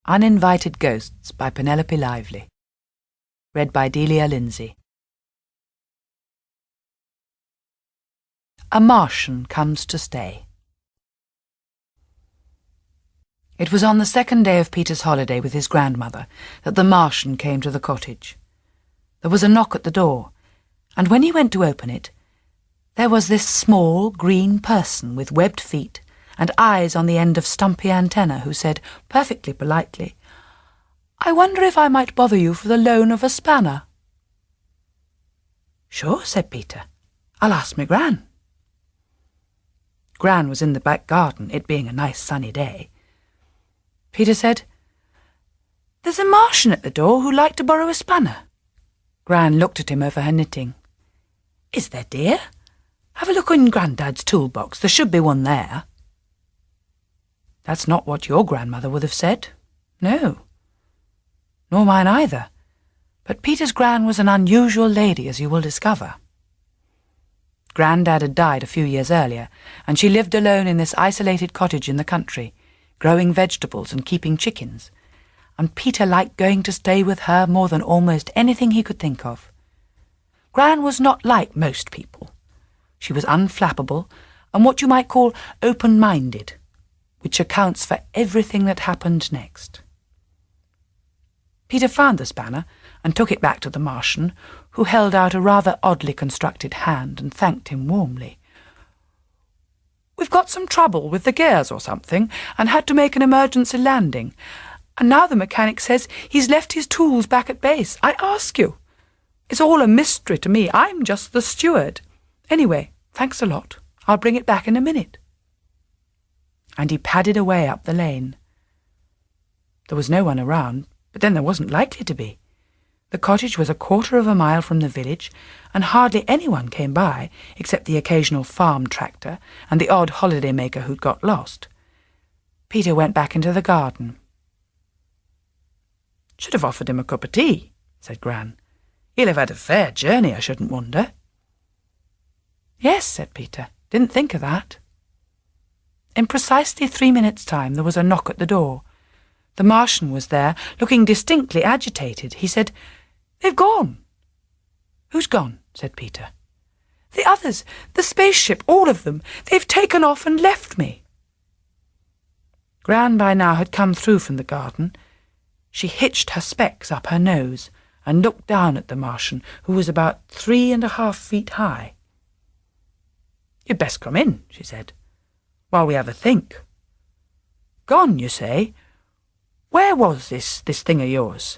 Uninvited Ghosts by Penelope Lively. Read by Delia Lindsay. A Martian comes to stay. It was on the second day of Peter's holiday with his grandmother that the Martian came to the cottage. There was a knock at the door, and when he went to open it, there was this small green person with webbed feet and eyes on the end of stumpy antenna who said, perfectly politely, "I wonder if I might bother you for the loan of a spanner." "Sure," said Peter. "I'll ask my gran." Gran was in the back garden, it being a nice sunny day. Peter said, "There's a Martian at the door who'd like to borrow a spanner." Gran looked at him over her knitting. "Is there, dear? Have a look in Grandad's toolbox. There should be one there." That's not what your grandmother would have said. No. Nor mine either. But Peter's gran was an unusual lady, as you will discover. Grandad had died a few years earlier, and she lived alone in this isolated cottage in the country, growing vegetables and keeping chickens, and Peter liked going to stay with her more than almost anything he could think of. Gran was not like most people. She was unflappable and what you might call open-minded, which accounts for everything that happened next. Peter found the spanner and took it back to the Martian, who held out a rather oddly constructed hand and thanked him warmly. "We've got some trouble with the gears or something and had to make an emergency landing, and now the mechanic says he's left his tools back at base. I ask you. It's all a mystery to me. I'm just the steward. Anyway, thanks a lot. I'll bring it back in a minute." And he padded away up the lane. There was no one around, but then there wasn't likely to be. The cottage was 1/4 of a mile from the village, and hardly anyone came by, except the occasional farm tractor and the odd holiday-maker who'd got lost. Peter went back into the garden. "Should have offered him a cup of tea," said Gran. "He'll have had a fair journey, I shouldn't wonder." "Yes," said Peter. "Didn't think of that." In precisely 3 minutes' time there was a knock at the door. The Martian was there, looking distinctly agitated. He said, "They've gone." "Who's gone?" said Peter. "The others, the spaceship, all of them. They've taken off and left me." Gran by now had come through from the garden. She hitched her specs up her nose and looked down at the Martian, who was about 3½ feet high. "You'd best come in," she said, "while we have a think. Gone, you say? Where was this thing of yours?"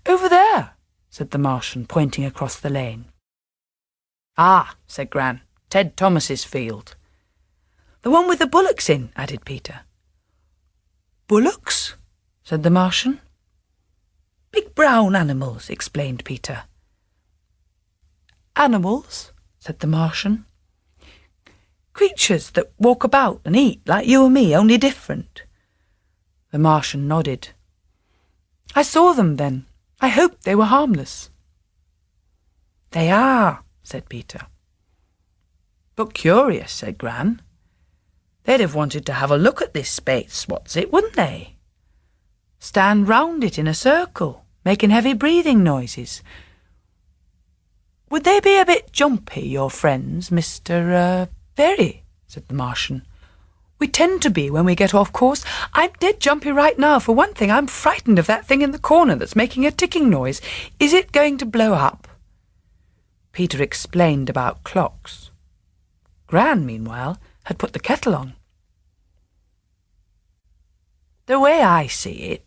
"Over there," said the Martian, pointing across the lane. "Ah," said Gran, "Ted Thomas's field." "The one with the bullocks in," added Peter. "Bullocks?" said the Martian. "Big brown animals," explained Peter. "Animals?" said the Martian. "Creatures that walk about and eat like you and me, only different." The Martian nodded. "I saw them then. I hoped they were harmless." "They are," said Peter. "But curious," said Gran. "They'd have wanted to have a look at this space, what's it, wouldn't they? Stand round it in a circle, making heavy breathing noises. Would they be a bit jumpy, your friends, Mr. Very," said the Martian. "We tend to be when we get off course. I'm dead jumpy right now. For one thing, I'm frightened of that thing in the corner that's making a ticking noise. Is it going to blow up?" Peter explained about clocks. Gran, meanwhile, had put the kettle on. "The way I see it,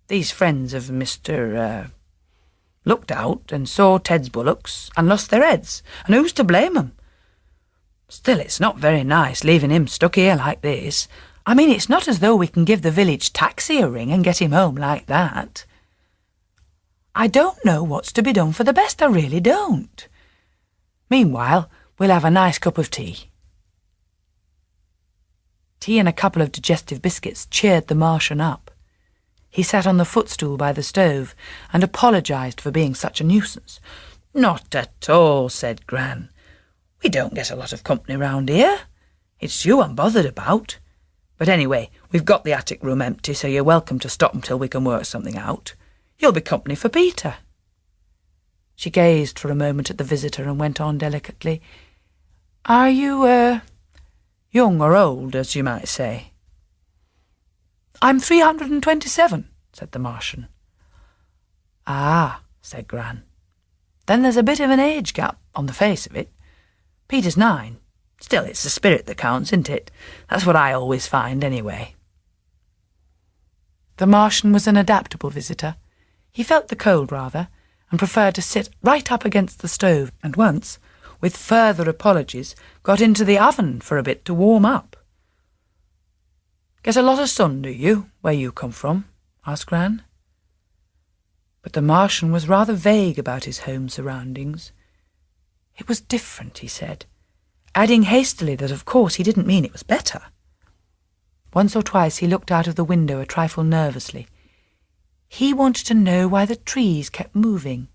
these friends of Mr. looked out and saw Ted's bullocks and lost their heads, and who's to blame 'em? Still, it's not very nice leaving him stuck here like this. I mean, it's not as though we can give the village taxi a ring and get him home like that. I don't know what's to be done for the best, I really don't. Meanwhile, we'll have a nice cup of tea." Tea and a couple of digestive biscuits cheered the Martian up. He sat on the footstool by the stove and apologised for being such a nuisance. "Not at all," said Gran. "We don't get a lot of company round here. It's you I'm bothered about. But anyway, we've got the attic room empty, so you're welcome to stop until we can work something out. You'll be company for Peter." She gazed for a moment at the visitor and went on delicately. "Are you, young or old, as you might say?" "I'm 327, said the Martian. "Ah," said Gran. "Then there's a bit of an age gap on the face of it. Peter's 9. Still, it's the spirit that counts, isn't it? That's what I always find, anyway." The Martian was an adaptable visitor. He felt the cold, rather, and preferred to sit right up against the stove, and once, with further apologies, got into the oven for a bit to warm up. "Get a lot of sun, do you, where you come from?" asked Gran. But the Martian was rather vague about his home surroundings. It was different, he said, adding hastily that of course he didn't mean it was better. Once or twice he looked out of the window a trifle nervously. He wanted to know why the trees kept moving.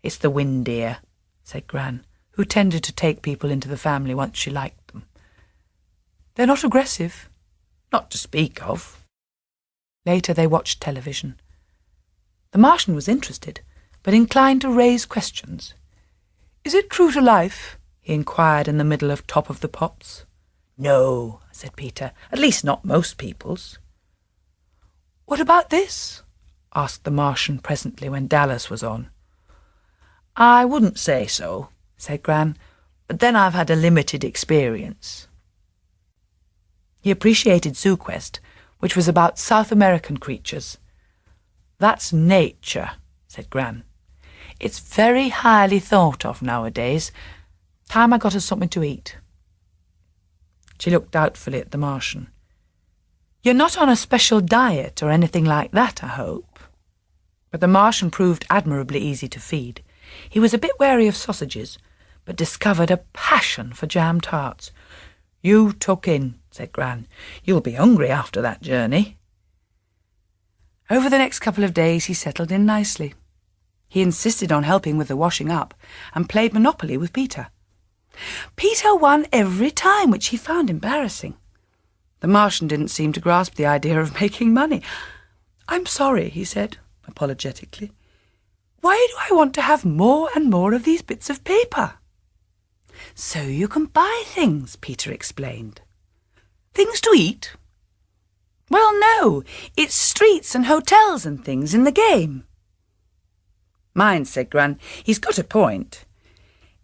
"It's the wind, dear," said Gran, who tended to take people into the family once she liked them. "They're not aggressive?" "Not to speak of." Later they watched television. The Martian was interested, but inclined to raise questions. "Is it true to life?" he inquired in the middle of Top of the Pops. "No," said Peter, "at least not most people's." "What about this?" asked the Martian presently when Dallas was on. "I wouldn't say so," said Gran, "but then I've had a limited experience." He appreciated Zoo Quest, which was about South American creatures. "That's nature," said Gran. "It's very highly thought of nowadays. Time I got us something to eat." She looked doubtfully at the Martian. "You're not on a special diet or anything like that, I hope?" But the Martian proved admirably easy to feed. He was a bit wary of sausages, but discovered a passion for jam tarts. "You tuck in," said Gran. "You'll be hungry after that journey." Over the next couple of days he settled in nicely. He insisted on helping with the washing up and played Monopoly with Peter. Peter won every time, which he found embarrassing. The Martian didn't seem to grasp the idea of making money. "I'm sorry," he said, apologetically. "Why do I want to have more and more of these bits of paper?" "So you can buy things," Peter explained. "Things to eat?" "Well, no, it's streets and hotels and things in the game." "Mind," said Gran, "he's got a point.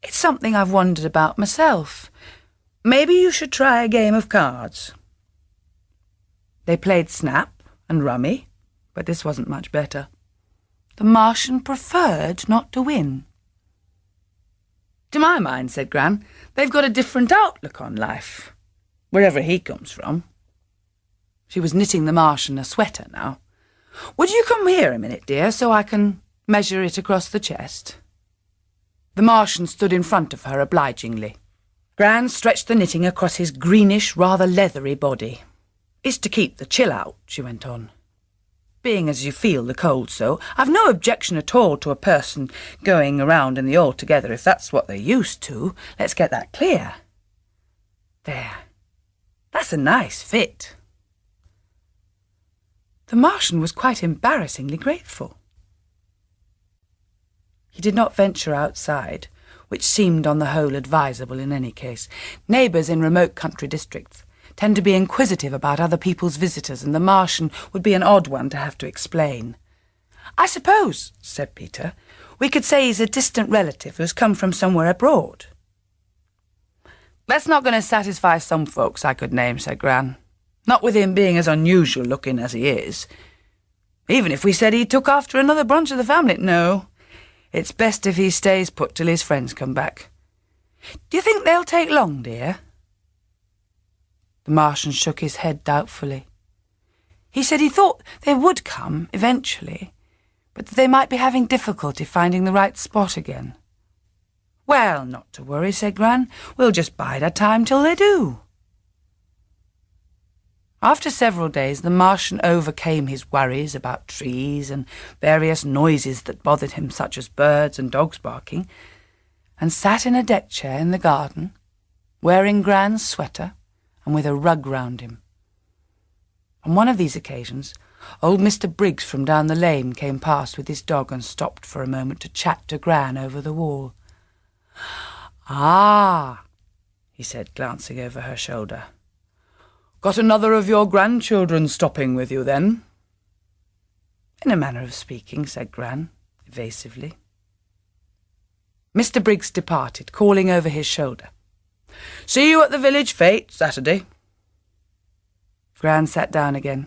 It's something I've wondered about myself. Maybe you should try a game of cards." They played Snap and Rummy, but this wasn't much better. The Martian preferred not to win. "To my mind," said Gran, "they've got a different outlook on life, wherever he comes from." She was knitting the Martian a sweater now. "Would you come here a minute, dear, so I can measure it across the chest?" The Martian stood in front of her obligingly. Gran stretched the knitting across his greenish, rather leathery body. "It's to keep the chill out," she went on. "Being as you feel the cold so, I've no objection at all to a person going around in the all together if that's what they're used to. Let's get that clear. There. That's a nice fit." The Martian was quite embarrassingly grateful. He did not venture outside, which seemed on the whole advisable in any case. Neighbours in remote country districts tend to be inquisitive about other people's visitors, and the Martian would be an odd one to have to explain. "I suppose," said Peter, "we could say he's a distant relative who's come from somewhere abroad." "That's not going to satisfy some folks I could name," said Gran. "Not with him being as unusual looking as he is. Even if we said he took after another branch of the family, no. It's best if he stays put till his friends come back. Do you think they'll take long, dear?" The Martian shook his head doubtfully. He said he thought they would come eventually, but that they might be having difficulty finding the right spot again. "Well, not to worry," said Gran. "We'll just bide our time till they do." After several days, the Martian overcame his worries about trees and various noises that bothered him, such as birds and dogs barking, and sat in a deck chair in the garden, wearing Gran's sweater and with a rug round him, On one of these occasions, old Mr. Briggs from down the lane came past with his dog and stopped for a moment to chat to Gran over the wall. "Ah," he said, glancing over her shoulder. "Got another of your grandchildren stopping with you, then?" "In a manner of speaking," said Gran, evasively. Mr. Briggs departed, calling over his shoulder, "See you at the village fete Saturday." Gran sat down again.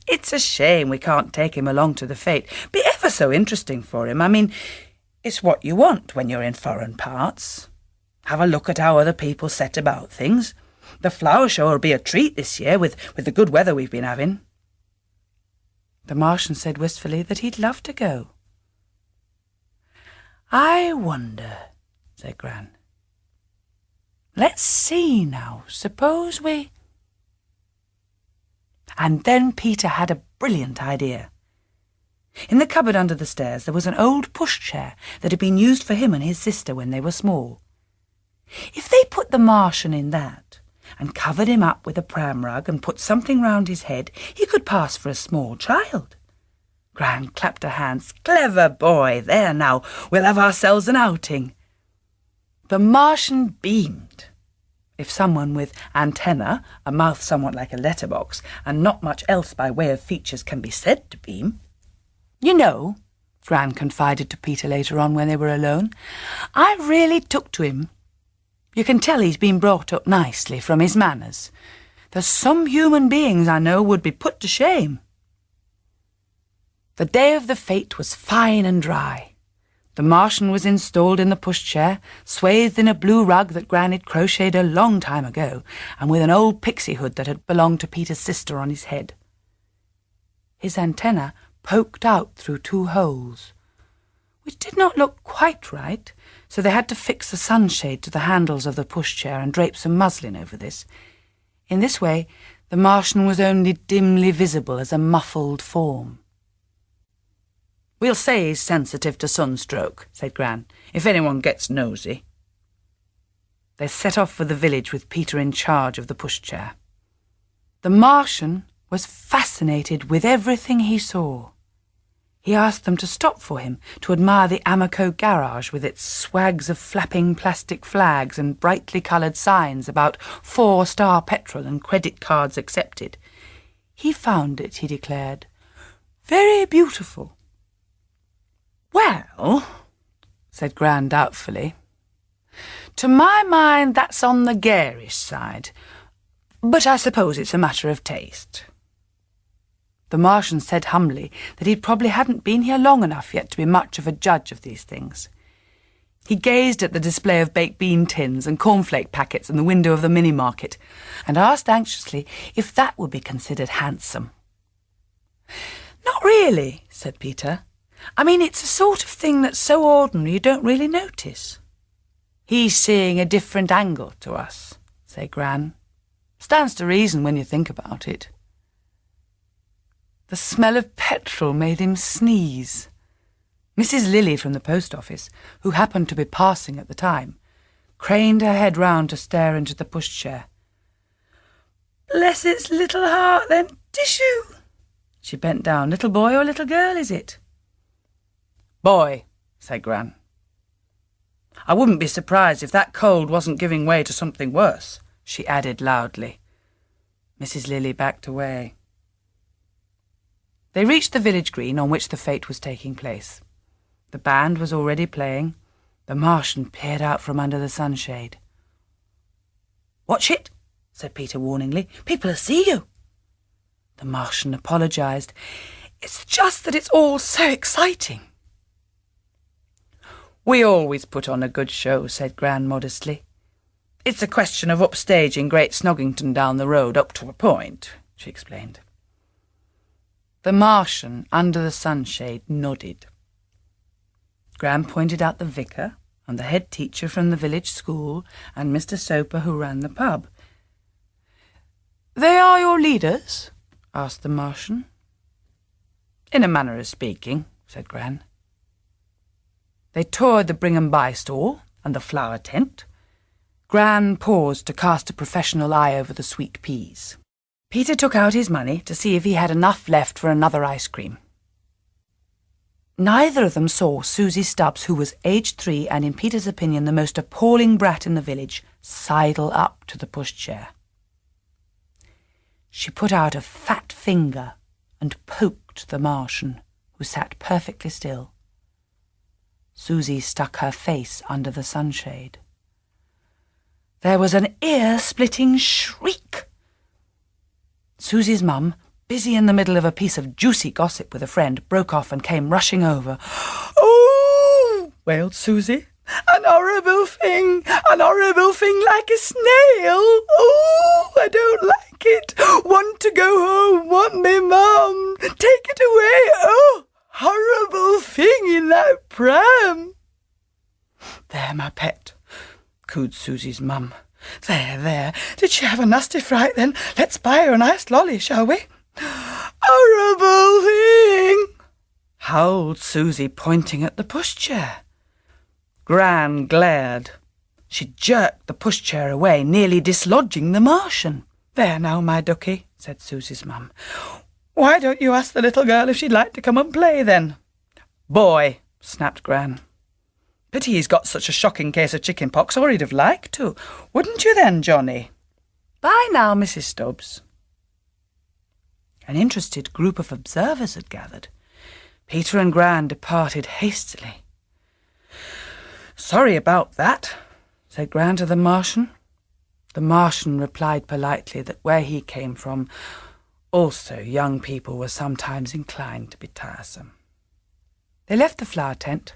"It's a shame we can't take him along to the fete. Be ever so interesting for him. I mean, it's what you want when you're in foreign parts. Have a look at how other people set about things. The flower show will be a treat this year with the good weather we've been having." The Martian said wistfully that he'd love to go. "I wonder," said Gran. "Let's see now, suppose we—" And then Peter had a brilliant idea. In the cupboard under the stairs there was an old pushchair that had been used for him and his sister when they were small. If they put the Martian in that, and covered him up with a pram rug and put something round his head, he could pass for a small child. Gran clapped her hands. "Clever boy! There now, we'll have ourselves an outing." The Martian beamed. If someone with antenna, a mouth somewhat like a letterbox, and not much else by way of features can be said to beam. "You know," Gran confided to Peter later on when they were alone, "I really took to him. You can tell he's been brought up nicely from his manners. There's some human beings I know would be put to shame." The day of the fete was fine and dry. The Martian was installed in the pushchair, swathed in a blue rug that Gran had crocheted a long time ago, and with an old pixie hood that had belonged to Peter's sister on his head. His antenna poked out through 2 holes, which did not look quite right, so they had to fix a sunshade to the handles of the pushchair and drape some muslin over this. In this way, the Martian was only dimly visible as a muffled form. "We'll say he's sensitive to sunstroke," said Gran, "if anyone gets nosy." They set off for the village with Peter in charge of the pushchair. The Martian was fascinated with everything he saw. He asked them to stop for him to admire the Amico garage with its swags of flapping plastic flags and brightly coloured signs about 4-star petrol and credit cards accepted. He found it, he declared, very beautiful. "Well," said Gran doubtfully, "to my mind that's on the garish side, but I suppose it's a matter of taste." The Martian said humbly that he probably hadn't been here long enough yet to be much of a judge of these things. He gazed at the display of baked bean tins and cornflake packets in the window of the mini-market and asked anxiously if that would be considered handsome. "Not really," said Peter. "I mean, it's a sort of thing that's so ordinary you don't really notice." "He's seeing a different angle to us," said Gran. "Stands to reason when you think about it." The smell of petrol made him sneeze. Mrs. Lily from the post office, who happened to be passing at the time, craned her head round to stare into the pushchair. "Bless its little heart, then, tissue!" She bent down. "Little boy or little girl, is it?" "Boy," said Gran. "I wouldn't be surprised if that cold wasn't giving way to something worse," she added loudly. Mrs. Lily backed away. They reached the village green on which the fete was taking place. The band was already playing. The Martian peered out from under the sunshade. "Watch it," said Peter warningly. "People'll see you." The Martian apologised. "It's just that it's all so exciting." "We always put on a good show," said Gran modestly. "It's a question of upstaging Great Snoggington down the road up to a point," she explained. The Martian, under the sunshade, nodded. Gran pointed out the vicar and the head teacher from the village school and Mr. Soper who ran the pub. "They are your leaders?" asked the Martian. "In a manner of speaking," said Gran. They toured the bring and buy stall and the flower tent. Gran paused to cast a professional eye over the sweet peas. Peter took out his money to see if he had enough left for another ice cream. Neither of them saw Susie Stubbs, who was aged 3 and in Peter's opinion the most appalling brat in the village, sidle up to the pushchair. She put out a fat finger and poked the Martian, who sat perfectly still. Susie stuck her face under the sunshade. There was an ear-splitting shriek. Susie's mum, busy in the middle of a piece of juicy gossip with a friend, broke off and came rushing over. "Oh!" wailed Susie. "An horrible thing like a snail. Oh, I don't like it. Want to go home, want me mum. Take it away. Oh, horrible thing in that pram." "There, my pet," cooed Susie's mum. There. Did she have a nasty fright then? Let's buy her a nice lolly, shall we?" "Horrible thing," howled Susie, pointing at the pushchair. Gran glared. She jerked the pushchair away, nearly dislodging the Martian. "There now, my ducky," said Susie's mum. "Why don't you ask the little girl if she'd like to come and play then?" "Boy," snapped Gran. "Pity he's got such a shocking case of chicken pox, or he'd have liked to. Wouldn't you then, Johnny?" "Bye now, Mrs. Stubbs." An interested group of observers had gathered. Peter and Gran departed hastily. "Sorry about that," said Gran to the Martian. The Martian replied politely that where he came from, also young people were sometimes inclined to be tiresome. They left the flower tent,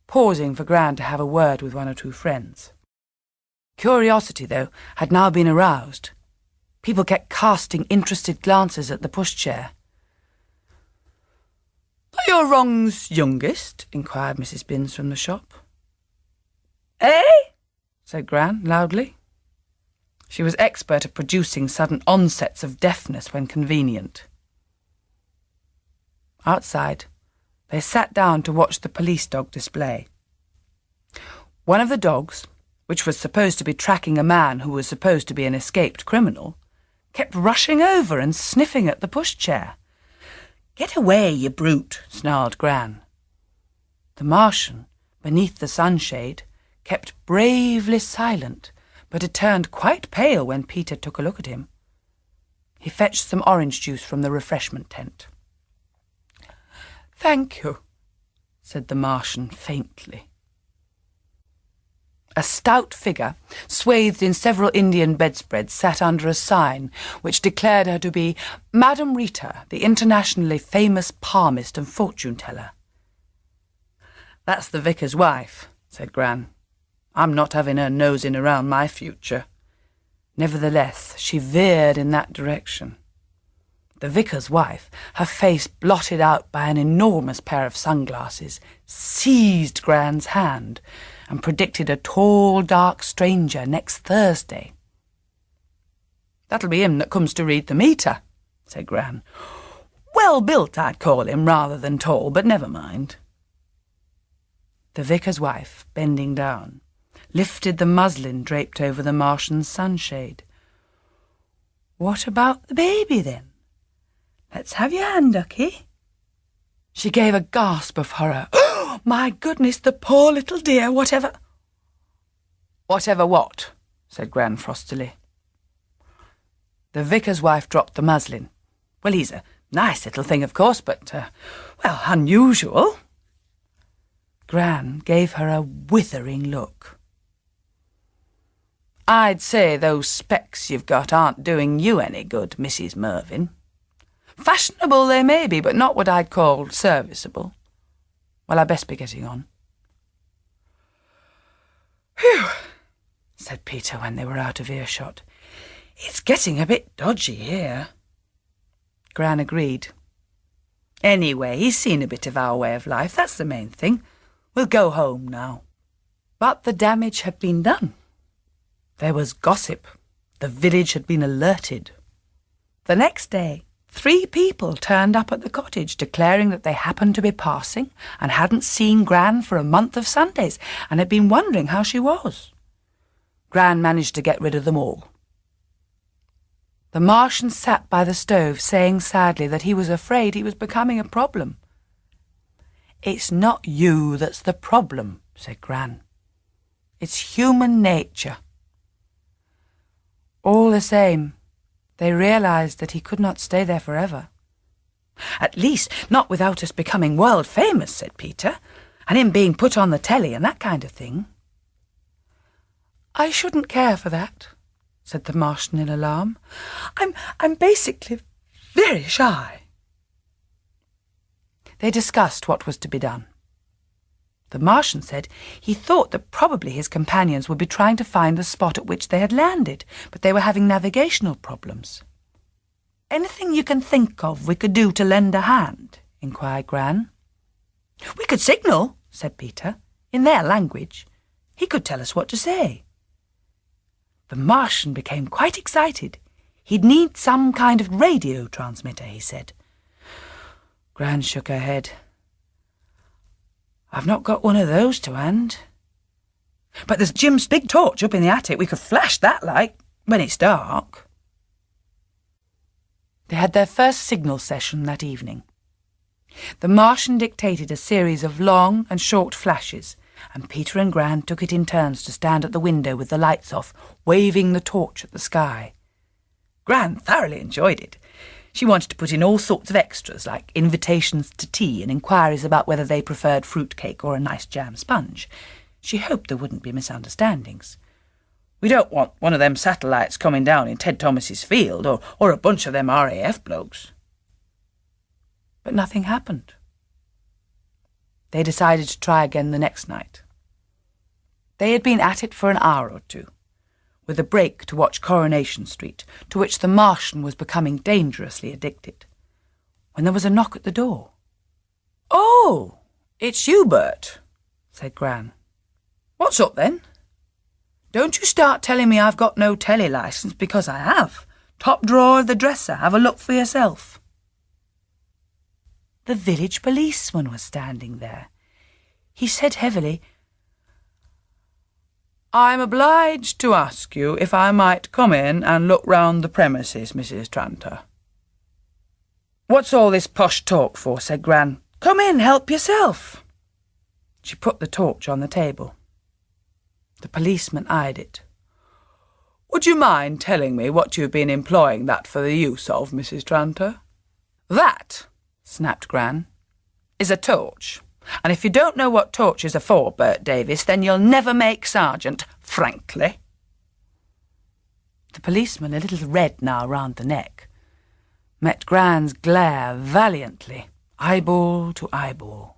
pausing for Gran to have a word with one or two friends. Curiosity, though, had now been aroused. People kept casting interested glances at the pushchair. "Are you Wrong's youngest?" inquired Mrs. Binns from the shop. "Eh?" said Gran loudly. She was expert at producing sudden onsets of deafness when convenient. Outside, they sat down to watch the police dog display. One of the dogs, which was supposed to be tracking a man who was supposed to be an escaped criminal, kept rushing over and sniffing at the pushchair. "Get away, you brute," snarled Gran. The Martian, beneath the sunshade, kept bravely silent, but had turned quite pale when Peter took a look at him. He fetched some orange juice from the refreshment tent. "Thank you," said the Martian faintly. A stout figure, swathed in several Indian bedspreads, sat under a sign which declared her to be Madame Rita, the internationally famous palmist and fortune-teller. "That's the vicar's wife," said Gran. "I'm not having her nosing around my future." Nevertheless, she veered in that direction. The vicar's wife, her face blotted out by an enormous pair of sunglasses, seized Gran's hand and predicted a tall, dark stranger next Thursday. "That'll be him that comes to read the meter," said Gran. "Well built, I'd call him, rather than tall, but never mind." The vicar's wife, bending down, lifted the muslin draped over the Martian's sunshade. "What about the baby, then? Let's have your hand, ducky." She gave a gasp of horror. "Oh, my goodness, the poor little dear, whatever—" "Whatever what?" said Gran frostily. The vicar's wife dropped the muslin. "Well, he's a nice little thing, of course, but, unusual." Gran gave her a withering look. "I'd say those specs you've got aren't doing you any good, Mrs. Mervyn. Fashionable they may be, but not what I'd call serviceable. Well, I'd best be getting on." "Whew," said Peter when they were out of earshot. "It's getting a bit dodgy here." Gran agreed. "Anyway, he's seen a bit of our way of life, that's the main thing. We'll go home now." But the damage had been done. There was gossip. The village had been alerted. The next day, 3 people turned up at the cottage, declaring that they happened to be passing and hadn't seen Gran for a month of Sundays and had been wondering how she was. Gran managed to get rid of them all. The Martian sat by the stove, saying sadly that he was afraid he was becoming a problem. "It's not you that's the problem," said Gran. "It's human nature." All the same, they realised that he could not stay there forever. "At least not without us becoming world famous," said Peter, "and him being put on the telly and that kind of thing." "I shouldn't care for that," said the Martian in alarm. I'm basically very shy." They discussed what was to be done. The Martian said he thought that probably his companions would be trying to find the spot at which they had landed, but they were having navigational problems. "Anything you can think of we could do to lend a hand?" inquired Gran. "We could signal," said Peter, "in their language. He could tell us what to say." The Martian became quite excited. He'd need some kind of radio transmitter, he said. Gran shook her head. "I've not got one of those to hand. But there's Jim's big torch up in the attic. We could flash that light when it's dark." They had their first signal session that evening. The Martian dictated a series of long and short flashes, and Peter and Gran took it in turns to stand at the window with the lights off, waving the torch at the sky. Gran thoroughly enjoyed it. She wanted to put in all sorts of extras, like invitations to tea and inquiries about whether they preferred fruitcake or a nice jam sponge. She hoped there wouldn't be misunderstandings. "We don't want one of them satellites coming down in Ted Thomas's field, or a bunch of them RAF blokes." But nothing happened. They decided to try again the next night. They had been at it for an hour or two, with a break to watch Coronation Street, to which the Martian was becoming dangerously addicted, when there was a knock at the door. "Oh, it's you, Bert," said Gran. "What's up, then? Don't you start telling me I've got no telly licence, because I have. Top drawer of the dresser. Have a look for yourself." The village policeman was standing there. He said heavily, "I'm obliged to ask you if I might come in and look round the premises, Mrs. Tranter." "What's all this posh talk for?" said Gran. "Come in, help yourself." She put the torch on the table. The policeman eyed it. "Would you mind telling me what you've been employing that for the use of, Mrs. Tranter?" "That," snapped Gran, "is a torch. And if you don't know what torches are for, Bert Davis, then you'll never make sergeant, frankly." The policeman, a little red now round the neck, met Gran's glare valiantly, eyeball to eyeball.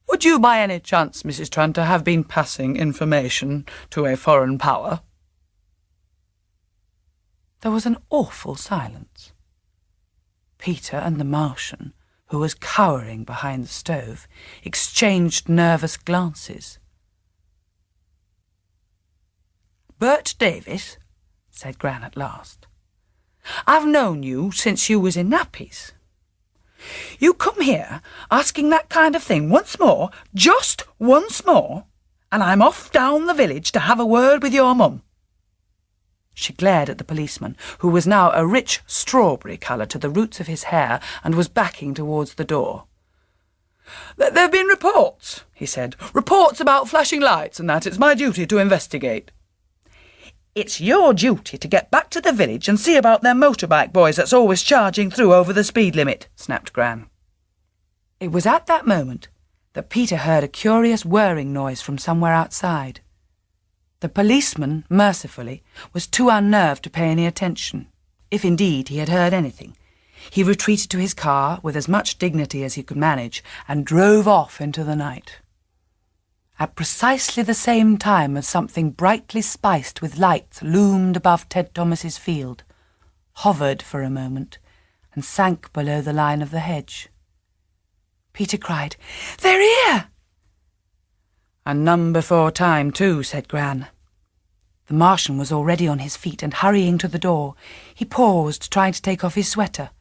"Would you by any chance, Mrs. Tranter, have been passing information to a foreign power?" There was an awful silence. Peter and the Martian, who was cowering behind the stove, exchanged nervous glances. "Bert Davis," said Gran at last, "I've known you since you was in nappies. You come here asking that kind of thing once more, just once more, and I'm off down the village to have a word with your mum." She glared at the policeman, who was now a rich strawberry colour to the roots of his hair and was backing towards the door. "There have been reports," he said. "Reports about flashing lights and that. It's my duty to investigate." "It's your duty to get back to the village and see about them motorbike boys that's always charging through over the speed limit," snapped Gran. It was at that moment that Peter heard a curious whirring noise from somewhere outside. The policeman, mercifully, was too unnerved to pay any attention, if indeed he had heard anything. He retreated to his car with as much dignity as he could manage and drove off into the night. At precisely the same time as something brightly spiced with lights loomed above Ted Thomas's field, hovered for a moment, and sank below the line of the hedge. Peter cried, "They're here!" "And none before time, too," said Gran. The Martian was already on his feet and hurrying to the door. He paused, trying to take off his sweater.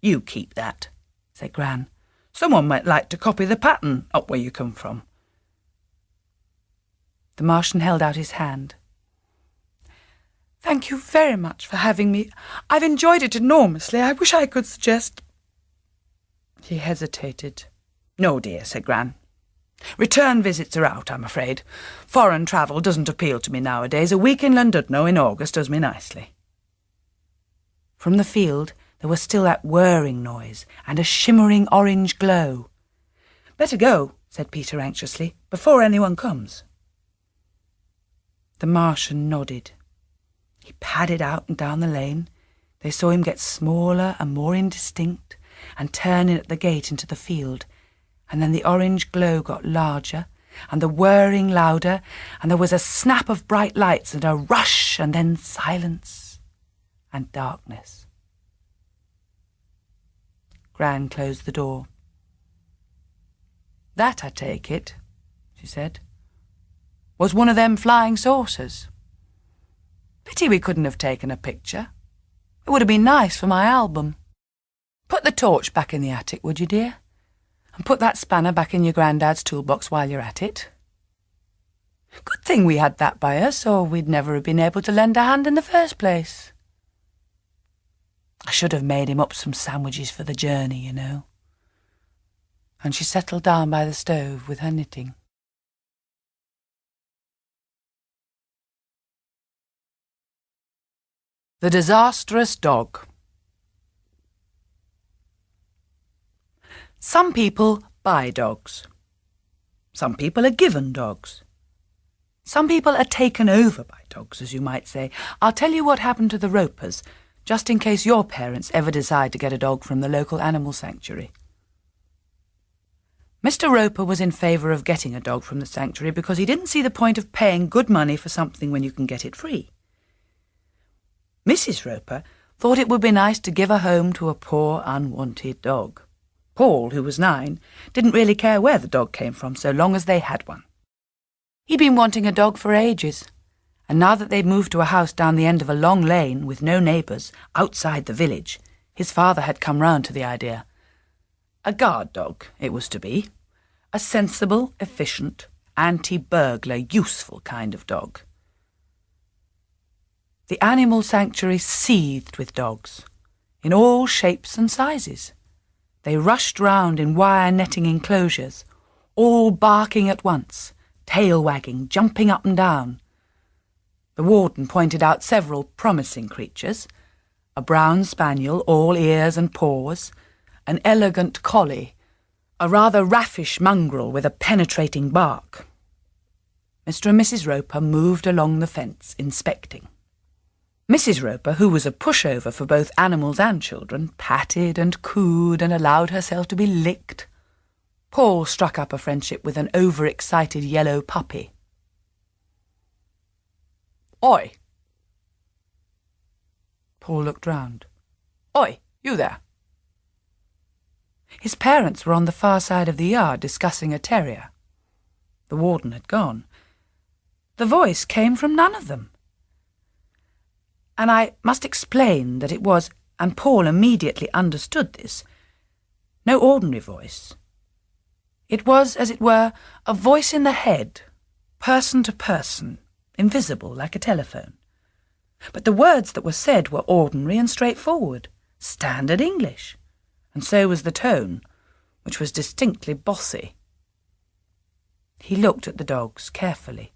"You keep that," said Gran. "Someone might like to copy the pattern up where you come from." The Martian held out his hand. Thank you very much for having me. I've enjoyed it enormously. I wish I could suggest—" He hesitated. "No, dear," said Gran. "Return visits are out, I'm afraid. Foreign travel doesn't appeal to me nowadays. A week in Llandudno in August does me nicely." From the field there was still that whirring noise and a shimmering orange glow. "Better go," said Peter anxiously, "before anyone comes." The Martian nodded. He padded out and down the lane. They saw him get smaller and more indistinct and turn in at the gate into the field, and then the orange glow got larger and the whirring louder, and there was a snap of bright lights and a rush, and then silence and darkness. Gran closed the door. "That, I take it," she said, "was one of them flying saucers. Pity we couldn't have taken a picture. It would have been nice for my album. Put the torch back in the attic, would you, dear? And put that spanner back in your granddad's toolbox while you're at it. Good thing we had that by us, or we'd never have been able to lend a hand in the first place. I should have made him up some sandwiches for the journey, you know." And she settled down by the stove with her knitting. The Disastrous Dog. Some people buy dogs. Some people are given dogs. Some people are taken over by dogs, as you might say. I'll tell you what happened to the Ropers, just in case your parents ever decide to get a dog from the local animal sanctuary. Mr. Roper was in favour of getting a dog from the sanctuary because he didn't see the point of paying good money for something when you can get it free. Mrs. Roper thought it would be nice to give a home to a poor, unwanted dog. Paul, who was 9, didn't really care where the dog came from so long as they had one. He'd been wanting a dog for ages, and now that they'd moved to a house down the end of a long lane with no neighbours, outside the village, his father had come round to the idea. A guard dog, it was to be. A sensible, efficient, anti-burglar, useful kind of dog. The animal sanctuary seethed with dogs, in all shapes and sizes. They rushed round in wire netting enclosures, all barking at once, tail wagging, jumping up and down. The warden pointed out several promising creatures: a brown spaniel, all ears and paws, an elegant collie, a rather raffish mongrel with a penetrating bark. Mr. and Mrs. Roper moved along the fence, inspecting. Mrs. Roper, who was a pushover for both animals and children, patted and cooed and allowed herself to be licked. Paul struck up a friendship with an overexcited yellow puppy. "Oi!" Paul looked round. "Oi, you there!" His parents were on the far side of the yard discussing a terrier. The warden had gone. The voice came from none of them. And I must explain that it was, and Paul immediately understood this, no ordinary voice. It was, as it were, a voice in the head, person to person, invisible like a telephone. But the words that were said were ordinary and straightforward, standard English, and so was the tone, which was distinctly bossy. He looked at the dogs carefully.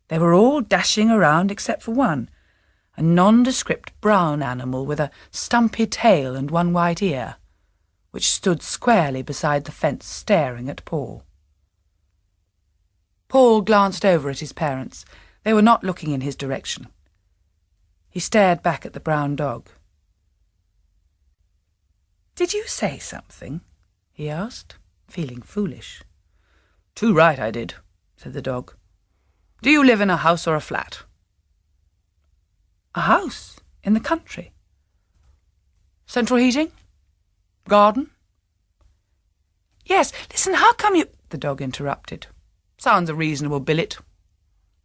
They were all dashing around except for one, a nondescript brown animal with a stumpy tail and one white ear, which stood squarely beside the fence staring at Paul. Paul glanced over at his parents. They were not looking in his direction. He stared back at the brown dog. "Did you say something?" he asked, feeling foolish. "Too right I did," said the dog. "Do you live in a house or a flat?" "A house in the country." "Central heating? Garden?" "Yes, listen, how come you—" The dog interrupted. "Sounds a reasonable billet.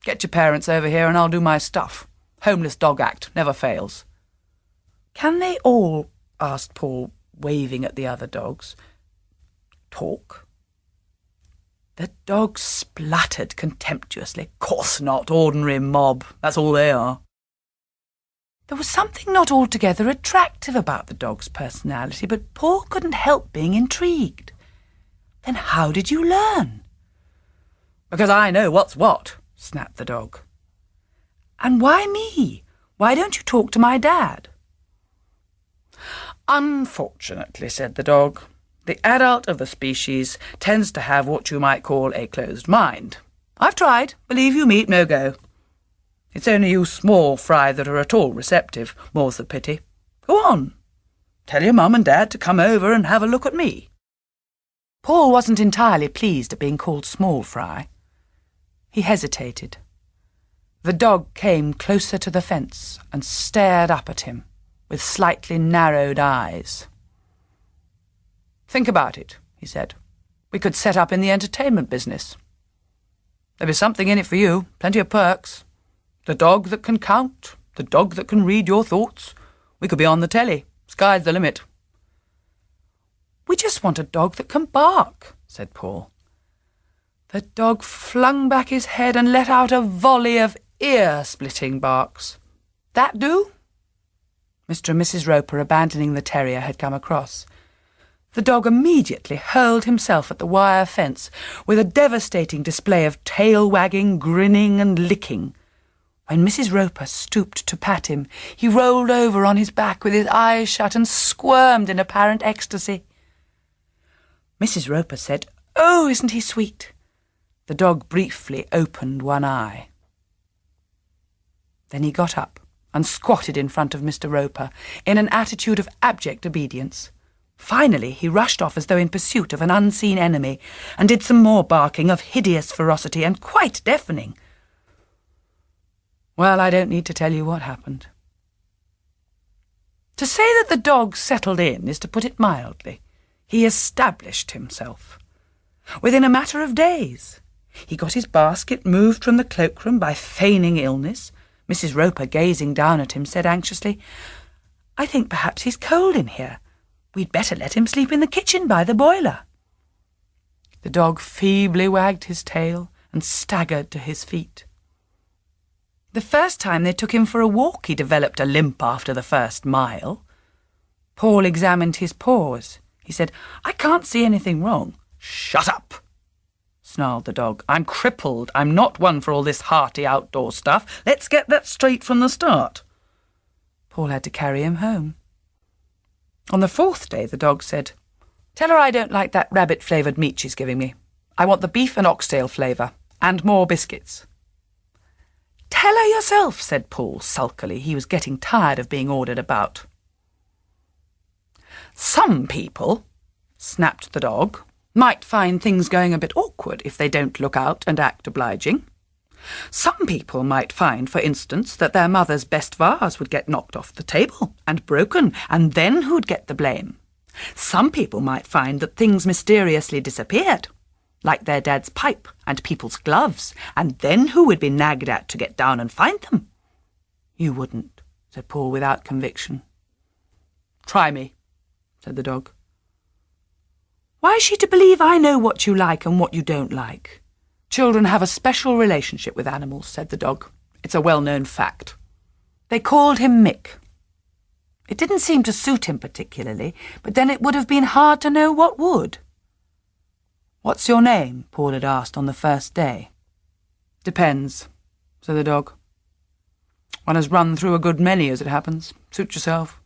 Get your parents over here and I'll do my stuff. Homeless dog act, never fails." "Can they all," asked Paul, waving at the other dogs, "talk?" The dogs spluttered contemptuously. "Course not, ordinary mob, that's all they are." There was something not altogether attractive about the dog's personality, but Paul couldn't help being intrigued. Then how did you learn? Because I know what's what, snapped the dog. And why me? Why don't you talk to my dad? Unfortunately, said the dog, the adult of the species tends to have what you might call a closed mind. I've tried. Believe you me, no go. It's only you small fry that are at all receptive, more's the pity. Go on. Tell your mum and dad to come over and have a look at me. Paul wasn't entirely pleased at being called small fry. He hesitated. The dog came closer to the fence and stared up at him with slightly narrowed eyes. Think about it, he said. We could set up in the entertainment business. There'd be something in it for you, plenty of perks. The dog that can count, the dog that can read your thoughts. We could be on the telly. Sky's the limit. We just want a dog that can bark, said Paul. The dog flung back his head and let out a volley of ear-splitting barks. That do? Mr. and Mrs. Roper, abandoning the terrier, had come across. The dog immediately hurled himself at the wire fence with a devastating display of tail-wagging, grinning and licking. When Mrs. Roper stooped to pat him, he rolled over on his back with his eyes shut and squirmed in apparent ecstasy. Mrs. Roper said, "Oh, isn't he sweet?" The dog briefly opened one eye. Then he got up and squatted in front of Mr. Roper in an attitude of abject obedience. Finally, he rushed off as though in pursuit of an unseen enemy and did some more barking of hideous ferocity and quite deafening. Well, I don't need to tell you what happened. To say that the dog settled in is to put it mildly. He established himself. Within a matter of days, he got his basket moved from the cloakroom by feigning illness. Mrs. Roper, gazing down at him, said anxiously, "I think perhaps he's cold in here. We'd better let him sleep in the kitchen by the boiler." The dog feebly wagged his tail and staggered to his feet. The first time they took him for a walk, he developed a limp after the first mile. Paul examined his paws. He said, "I can't see anything wrong." "Shut up!" snarled the dog. "I'm crippled. I'm not one for all this hearty outdoor stuff. Let's get that straight from the start." Paul had to carry him home. On the fourth day, the dog said, "Tell her I don't like that rabbit-flavoured meat she's giving me. I want the beef and oxtail flavour, and more biscuits." "Tell her yourself," said Paul sulkily. He was getting tired of being ordered about. "Some people," snapped the dog, "might find things going a bit awkward if they don't look out and act obliging. Some people might find, for instance, that their mother's best vase would get knocked off the table and broken, and then who'd get the blame? Some people might find that things mysteriously disappeared, like their dad's pipe and people's gloves, and then who would be nagged at to get down and find them?" "You wouldn't," said Paul without conviction. "Try me," said the dog. "Why is she to believe I know what you like and what you don't like?" "Children have a special relationship with animals," said the dog. "It's a well-known fact." They called him Mick. It didn't seem to suit him particularly, but then it would have been hard to know what would. "What's your name?" Paul had asked on the first day. "Depends," said the dog. "One has run through a good many, as it happens. Suit yourself."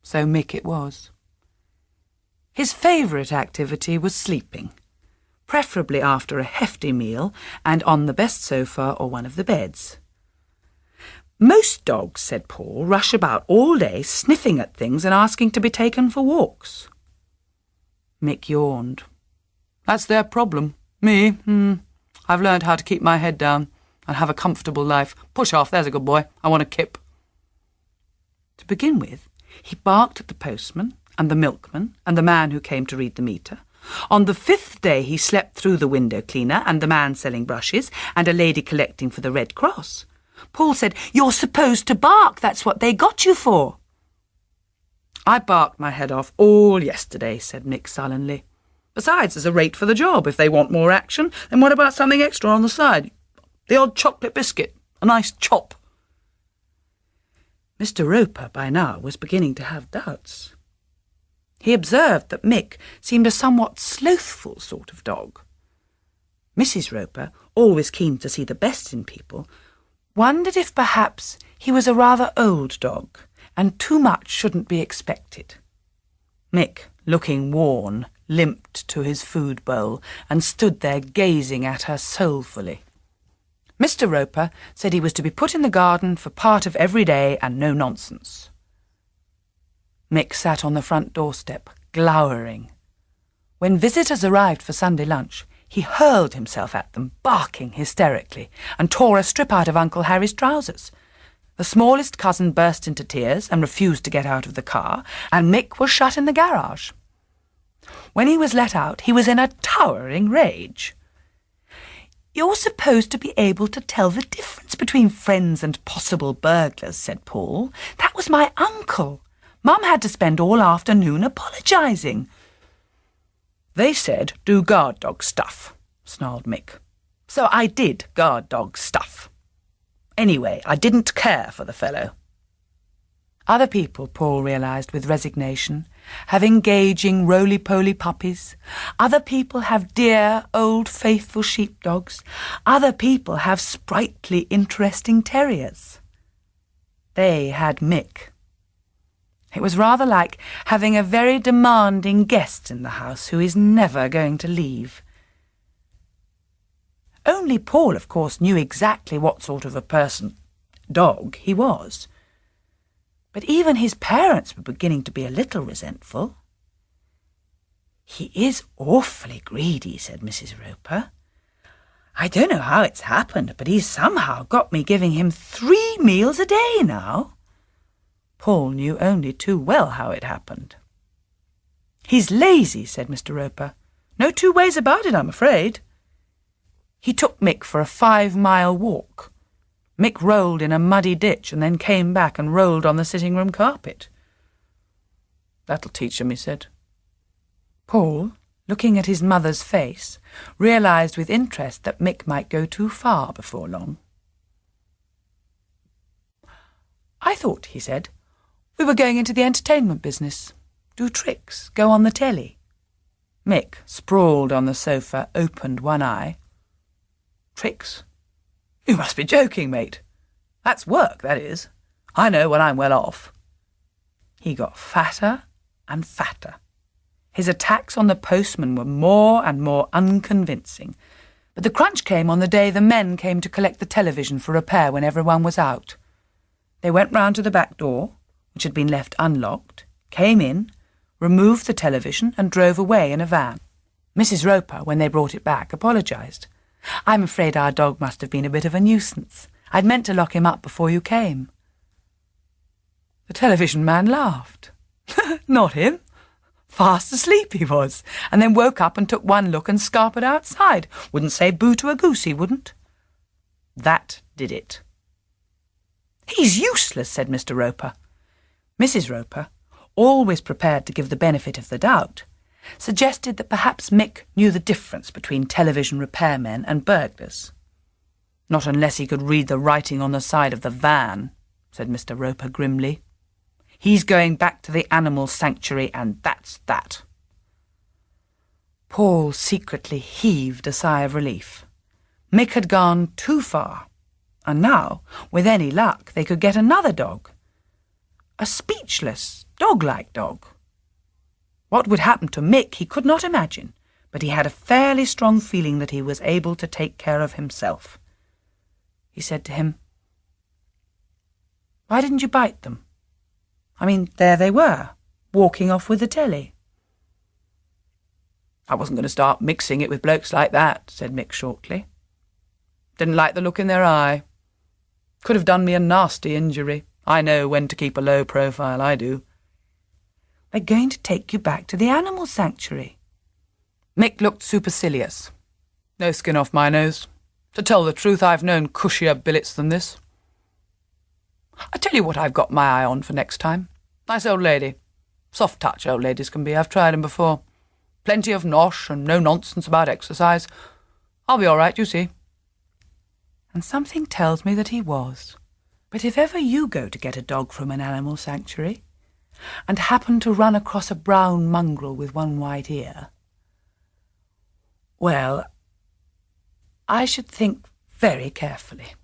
So Mick it was. His favourite activity was sleeping, preferably after a hefty meal and on the best sofa or one of the beds. "Most dogs," said Paul, "rush about all day sniffing at things and asking to be taken for walks." Mick yawned. "That's their problem. Me, I've learned how to keep my head down and have a comfortable life. Push off, there's a good boy. I want a kip." To begin with, he barked at the postman and the milkman and the man who came to read the meter. On the fifth day he slept through the window cleaner and the man selling brushes and a lady collecting for the Red Cross. Paul said, "You're supposed to bark. That's what they got you for." "I barked my head off all yesterday," said Mick sullenly. "Besides, there's a rate for the job. If they want more action, then what about something extra on the side? The odd chocolate biscuit, a nice chop." Mr. Roper by now was beginning to have doubts. He observed that Mick seemed a somewhat slothful sort of dog. Mrs. Roper, always keen to see the best in people, wondered if perhaps he was a rather old dog, and too much shouldn't be expected. Mick, looking worn, limped to his food bowl and stood there gazing at her soulfully. Mr. Roper said he was to be put in the garden for part of every day and no nonsense. Mick sat on the front doorstep, glowering. When visitors arrived for Sunday lunch, he hurled himself at them, barking hysterically, and tore a strip out of Uncle Harry's trousers. The smallest cousin burst into tears and refused to get out of the car, and Mick was shut in the garage. When he was let out, he was in a towering rage. "You're supposed to be able to tell the difference between friends and possible burglars," said Paul. "That was my uncle. Mum had to spend all afternoon apologising." "They said do guard dog stuff," snarled Mick. "So I did guard dog stuff. Anyway, I didn't care for the fellow." Other people, Paul realised with resignation, have engaging roly-poly puppies. Other people have dear, old, faithful sheepdogs. Other people have sprightly, interesting terriers. They had Mick. It was rather like having a very demanding guest in the house who is never going to leave. Only Paul, of course, knew exactly what sort of a dog he was. But even his parents were beginning to be a little resentful. "He is awfully greedy," said Mrs. Roper. "I don't know how it's happened, but he's somehow got me giving him 3 meals a day now." Paul knew only too well how it happened. "He's lazy," said Mr. Roper. "No 2 ways about it, I'm afraid." He took Mick for a 5-mile walk. Mick rolled in a muddy ditch and then came back and rolled on the sitting-room carpet. "That'll teach him," he said. Paul, looking at his mother's face, realised with interest that Mick might go too far before long. "I thought," he said, "we were going into the entertainment business. Do tricks, go on the telly." Mick, sprawled on the sofa, opened one eye. "Tricks? You must be joking, mate. That's work, that is. I know when I'm well off." He got fatter and fatter. His attacks on the postman were more and more unconvincing, but the crunch came on the day the men came to collect the television for repair when everyone was out. They went round to the back door, which had been left unlocked, came in, removed the television and drove away in a van. Mrs. Roper, when they brought it back, apologised. "I'm afraid our dog must have been a bit of a nuisance. I'd meant to lock him up before you came." The television man laughed. "Not him. Fast asleep he was, and then woke up and took one look and scarpered outside. Wouldn't say boo to a goose, he wouldn't." That did it. "He's useless," said Mr. Roper. Mrs. Roper, always prepared to give the benefit of the doubt, suggested that perhaps Mick knew the difference between television repairmen and burglars. "Not unless he could read the writing on the side of the van," said Mr. Roper grimly. "He's going back to the animal sanctuary, and that's that." Paul secretly heaved a sigh of relief. Mick had gone too far, and now, with any luck, they could get another dog. A speechless, dog-like dog. What would happen to Mick he could not imagine, but he had a fairly strong feeling that he was able to take care of himself. He said to him, "Why didn't you bite them? I mean, there they were, walking off with the telly." "I wasn't going to start mixing it with blokes like that," said Mick shortly. "Didn't like the look in their eye. Could have done me a nasty injury. I know when to keep a low profile, I do." "They're going to take you back to the animal sanctuary." Mick looked supercilious. "No skin off my nose. To tell the truth, I've known cushier billets than this. I tell you what I've got my eye on for next time. Nice old lady. Soft touch old ladies can be. I've tried 'em before. Plenty of nosh and no nonsense about exercise. I'll be all right, you see." And something tells me that he was. But if ever you go to get a dog from an animal sanctuary and happen to run across a brown mongrel with one white ear, well, I should think very carefully.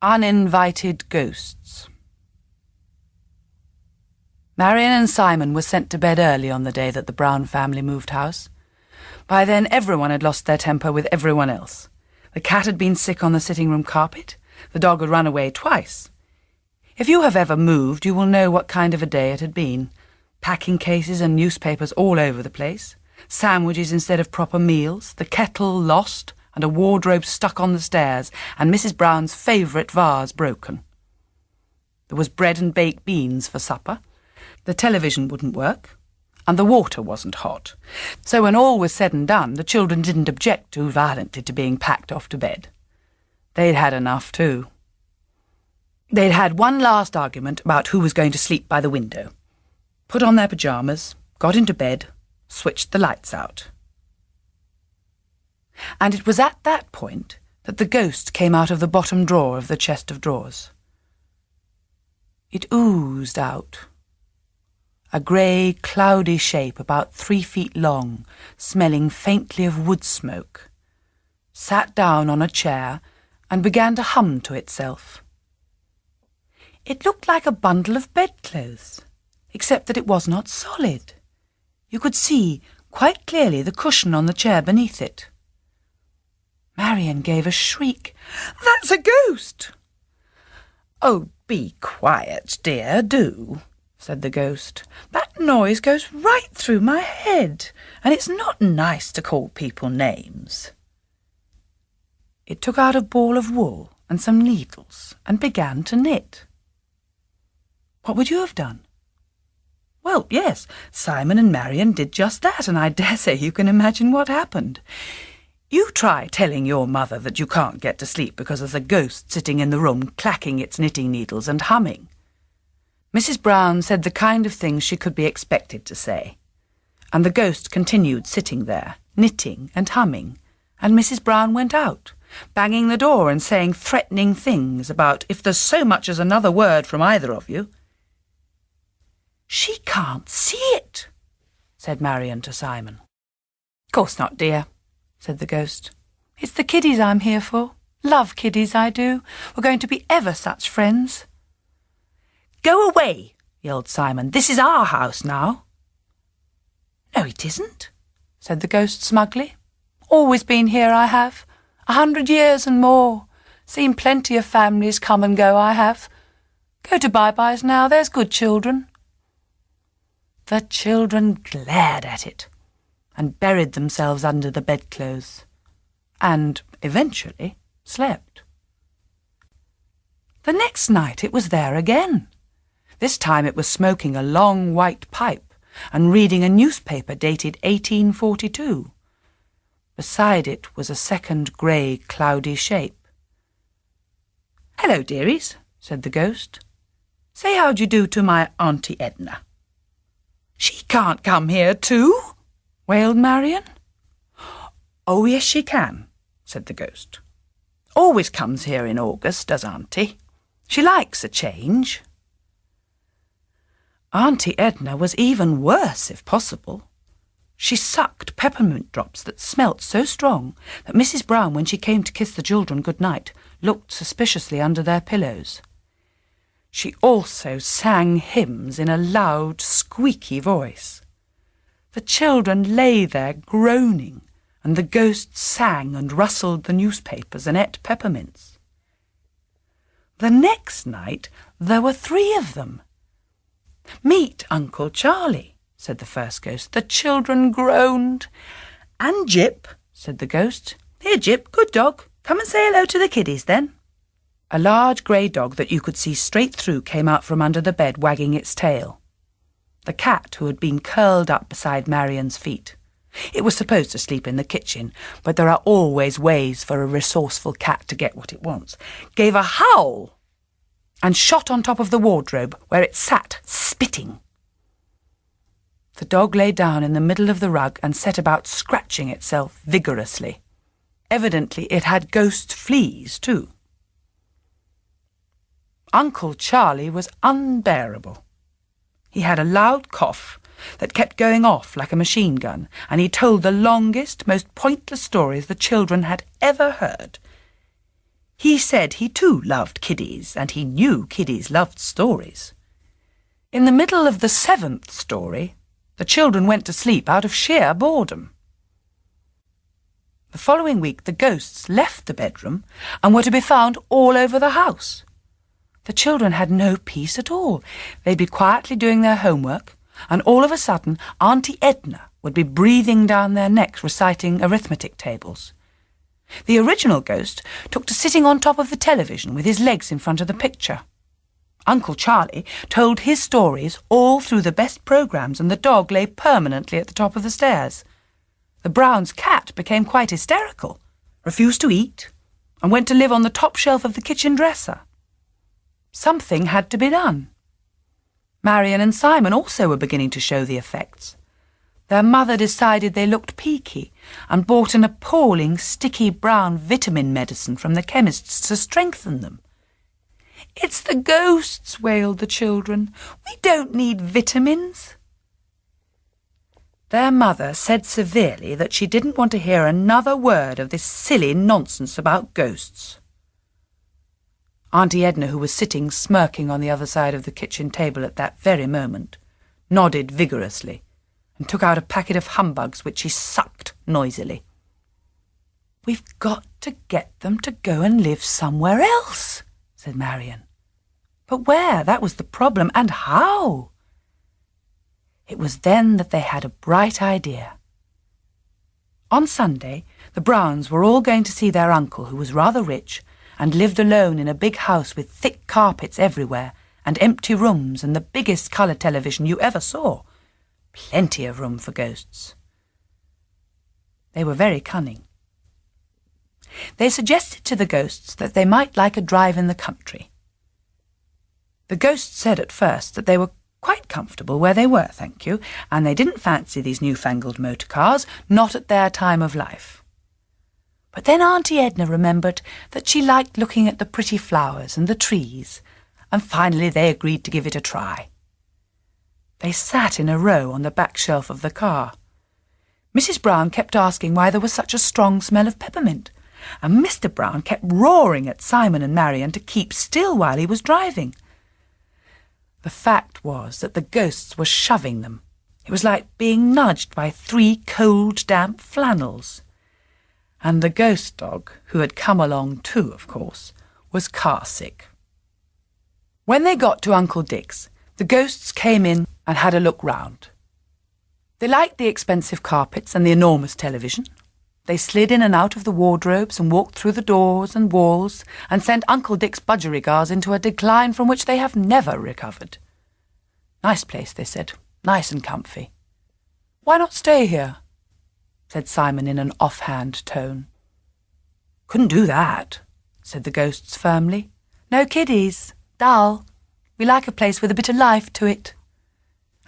Uninvited Ghosts. Marian and Simon were sent to bed early on the day that the Brown family moved house. By then everyone had lost their temper with everyone else. The cat had been sick on the sitting-room carpet. The dog had run away twice. If you have ever moved, you will know what kind of a day it had been. Packing cases and newspapers all over the place, sandwiches instead of proper meals, the kettle lost, and a wardrobe stuck on the stairs, and Mrs. Brown's favourite vase broken. There was bread and baked beans for supper. The television wouldn't work, and the water wasn't hot. So when all was said and done, the children didn't object too violently to being packed off to bed. They'd had enough too. They'd had one last argument about who was going to sleep by the window, put on their pyjamas, got into bed, switched the lights out. And it was at that point that the ghost came out of the bottom drawer of the chest of drawers. It oozed out. A grey, cloudy shape about 3 feet long, smelling faintly of wood smoke, sat down on a chair and began to hum to itself. It looked like a bundle of bedclothes, except that it was not solid. You could see quite clearly the cushion on the chair beneath it. Marian gave a shriek. "That's a ghost!" "Oh, be quiet, dear, do," said the ghost. "That noise goes right through my head, and it's not nice to call people names." It took out a ball of wool and some needles and began to knit. What would you have done? Well, yes, Simon and Marian did just that, and I dare say you can imagine what happened. You try telling your mother that you can't get to sleep because there's a ghost sitting in the room clacking its knitting needles and humming. Mrs. Brown said the kind of things she could be expected to say, and the ghost continued sitting there, knitting and humming, and Mrs. Brown went out, banging the door and saying threatening things about if there's so much as another word from either of you. "She can't see it," said Marian to Simon. "Course not, dear," said the ghost. "It's the kiddies I'm here for. Love kiddies, I do. We're going to be ever such friends." "Go away," yelled Simon. "This is our house now." "No, it isn't," said the ghost smugly. "Always been here, I have. 100 years and more. Seen plenty of families come and go, I have. Go to bye-byes now, there's good children." The children glared at it and buried themselves under the bedclothes, and eventually slept. The next night it was there again. This time it was smoking a long white pipe and reading a newspaper dated 1842. Beside it was a second grey, cloudy shape. "Hello, dearies," said the ghost. "Say how d'you do to my Auntie Edna." "She can't come here too," wailed Marian. "Oh, yes, she can," said the ghost. "Always comes here in August, does Auntie. She likes a change." Auntie Edna was even worse, if possible. She sucked peppermint drops that smelt so strong that Mrs. Brown, when she came to kiss the children good night, looked suspiciously under their pillows. She also sang hymns in a loud, squeaky voice. The children lay there groaning, and the ghost sang and rustled the newspapers and ate peppermints. The next night there were 3 of them. "Meet Uncle Charlie," said the first ghost. The children groaned. "And Jip," said the ghost. "Here, Jip, good dog. Come and say hello to the kiddies, then." A large grey dog that you could see straight through came out from under the bed, wagging its tail. The cat, who had been curled up beside Marian's feet. It was supposed to sleep in the kitchen, but there are always ways for a resourceful cat to get what it wants, gave a howl and shot on top of the wardrobe, where it sat, spitting. The dog lay down in the middle of the rug and set about scratching itself vigorously. Evidently it had ghost fleas too. Uncle Charlie was unbearable. He had a loud cough that kept going off like a machine gun, and he told the longest, most pointless stories the children had ever heard. He said he too loved kiddies, and he knew kiddies loved stories. In the middle of the 7th story, the children went to sleep out of sheer boredom. The following week the ghosts left the bedroom and were to be found all over the house. The children had no peace at all. They'd be quietly doing their homework, and all of a sudden Auntie Edna would be breathing down their necks reciting arithmetic tables. The original ghost took to sitting on top of the television with his legs in front of the picture. Uncle Charlie told his stories all through the best programmes, and the dog lay permanently at the top of the stairs. The Browns' cat became quite hysterical, refused to eat, and went to live on the top shelf of the kitchen dresser. Something had to be done. Marion and Simon also were beginning to show the effects. Their mother decided they looked peaky and bought an appalling sticky brown vitamin medicine from the chemist's to strengthen them. "It's the ghosts," wailed the children. "We don't need vitamins." Their mother said severely that she didn't want to hear another word of this silly nonsense about ghosts. Auntie Edna, who was sitting smirking on the other side of the kitchen table at that very moment, nodded vigorously and took out a packet of humbugs which she sucked noisily. "We've got to get them to go and live somewhere else," said Marion. But where? That was the problem, and how? It was then that they had a bright idea. On Sunday, the Browns were all going to see their uncle, who was rather rich, and lived alone in a big house with thick carpets everywhere, and empty rooms, and the biggest colour television you ever saw. Plenty of room for ghosts. They were very cunning. They suggested to the ghosts that they might like a drive in the country. The ghosts said at first that they were quite comfortable where they were, thank you, and they didn't fancy these newfangled motor cars, not at their time of life. But then Auntie Edna remembered that she liked looking at the pretty flowers and the trees, and finally they agreed to give it a try. They sat in a row on the back shelf of the car. Mrs. Brown kept asking why there was such a strong smell of peppermint, and Mr. Brown kept roaring at Simon and Marion to keep still while he was driving. The fact was that the ghosts were shoving them. It was like being nudged by 3 cold, damp flannels. And the ghost dog, who had come along too, of course, was car-sick. When they got to Uncle Dick's, the ghosts came in and had a look round. They liked the expensive carpets and the enormous television. They slid in and out of the wardrobes and walked through the doors and walls and sent Uncle Dick's budgerigars into a decline from which they have never recovered. "Nice place," they said. "Nice and comfy." "Why not stay here?" said Simon in an offhand tone. "Couldn't do that," said the ghosts firmly. "No kiddies. Dull. We like a place with a bit of life to it."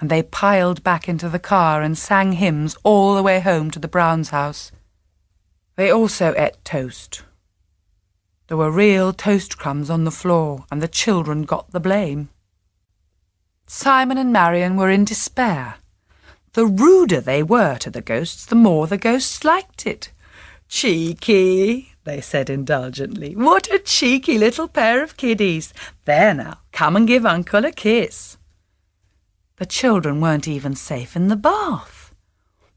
And they piled back into the car and sang hymns all the way home to the Browns' house. They also ate toast. There were real toast crumbs on the floor, and the children got the blame. Simon and Marion were in despair. The ruder they were to the ghosts, the more the ghosts liked it. "Cheeky," they said indulgently. "What a cheeky little pair of kiddies. There now, come and give Uncle a kiss." The children weren't even safe in the bath.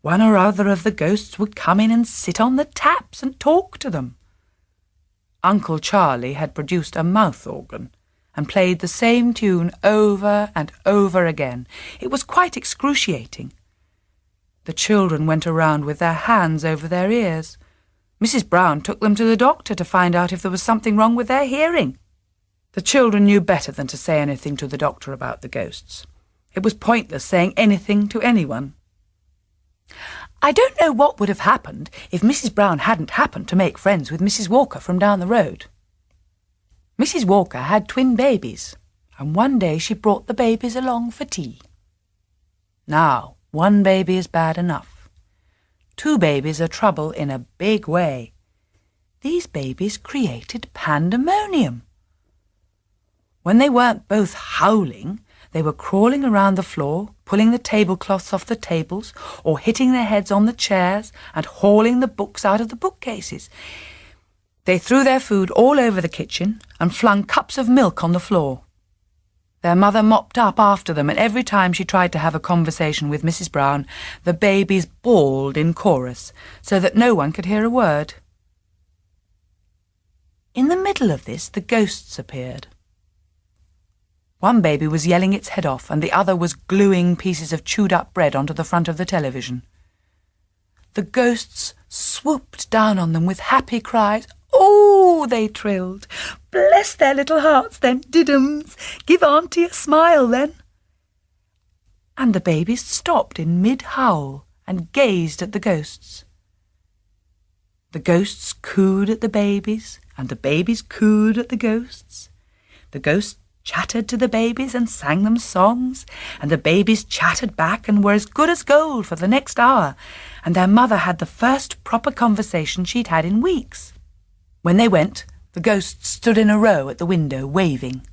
One or other of the ghosts would come in and sit on the taps and talk to them. Uncle Charlie had produced a mouth organ and played the same tune over and over again. It was quite excruciating. The children went around with their hands over their ears. Mrs. Brown took them to the doctor to find out if there was something wrong with their hearing. The children knew better than to say anything to the doctor about the ghosts. It was pointless saying anything to anyone. I don't know what would have happened if Mrs. Brown hadn't happened to make friends with Mrs. Walker from down the road. Mrs. Walker had twin babies, and one day she brought the babies along for tea. Now, 1 baby is bad enough. 2 babies are trouble in a big way. these babies created pandemonium. When they weren't both howling, they were crawling around the floor, pulling the tablecloths off the tables, or hitting their heads on the chairs and hauling the books out of the bookcases. They threw their food all over the kitchen and flung cups of milk on the floor. Their mother mopped up after them, and every time she tried to have a conversation with Mrs. Brown, the babies bawled in chorus so that no one could hear a word. In the middle of this, the ghosts appeared. One baby was yelling its head off, and the other was gluing pieces of chewed-up bread onto the front of the television. The ghosts swooped down on them with happy cries. "Oh," they trilled. "Bless their little hearts, then, diddums. Give Auntie a smile, then." And the babies stopped in mid-howl and gazed at the ghosts. The ghosts cooed at the babies, and the babies cooed at the ghosts. The ghosts chattered to the babies and sang them songs, and the babies chattered back and were as good as gold for the next hour, and their mother had the first proper conversation she'd had in weeks. When they went, the ghosts stood in a row at the window, waving.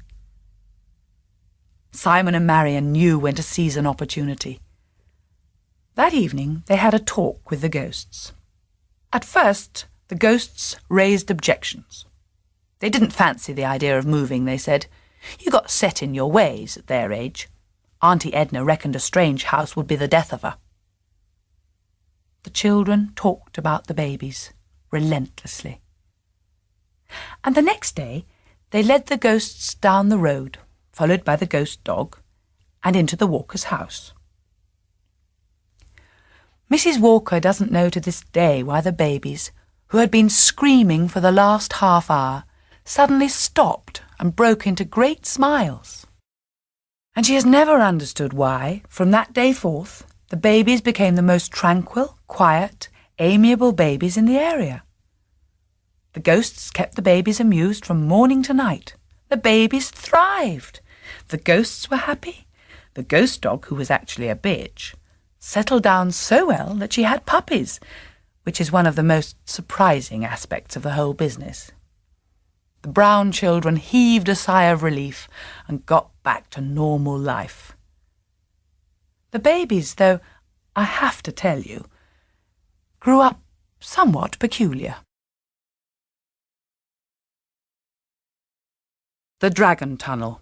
Simon and Marion knew when to seize an opportunity. That evening they had a talk with the ghosts. At first, the ghosts raised objections. They didn't fancy the idea of moving, they said. You got set in your ways at their age. Auntie Edna reckoned a strange house would be the death of her. The children talked about the babies, relentlessly. And the next day they led the ghosts down the road, followed by the ghost dog, and into the Walker's house. Mrs. Walker doesn't know to this day why the babies, who had been screaming for the last half hour, suddenly stopped and broke into great smiles. And she has never understood why, from that day forth, the babies became the most tranquil, quiet, amiable babies in the area. The ghosts kept the babies amused from morning to night. The babies thrived. The ghosts were happy. The ghost dog, who was actually a bitch, settled down so well that she had puppies, which is one of the most surprising aspects of the whole business. The Brown children heaved a sigh of relief and got back to normal life. The babies, though, I have to tell you, grew up somewhat peculiar. The Dragon Tunnel.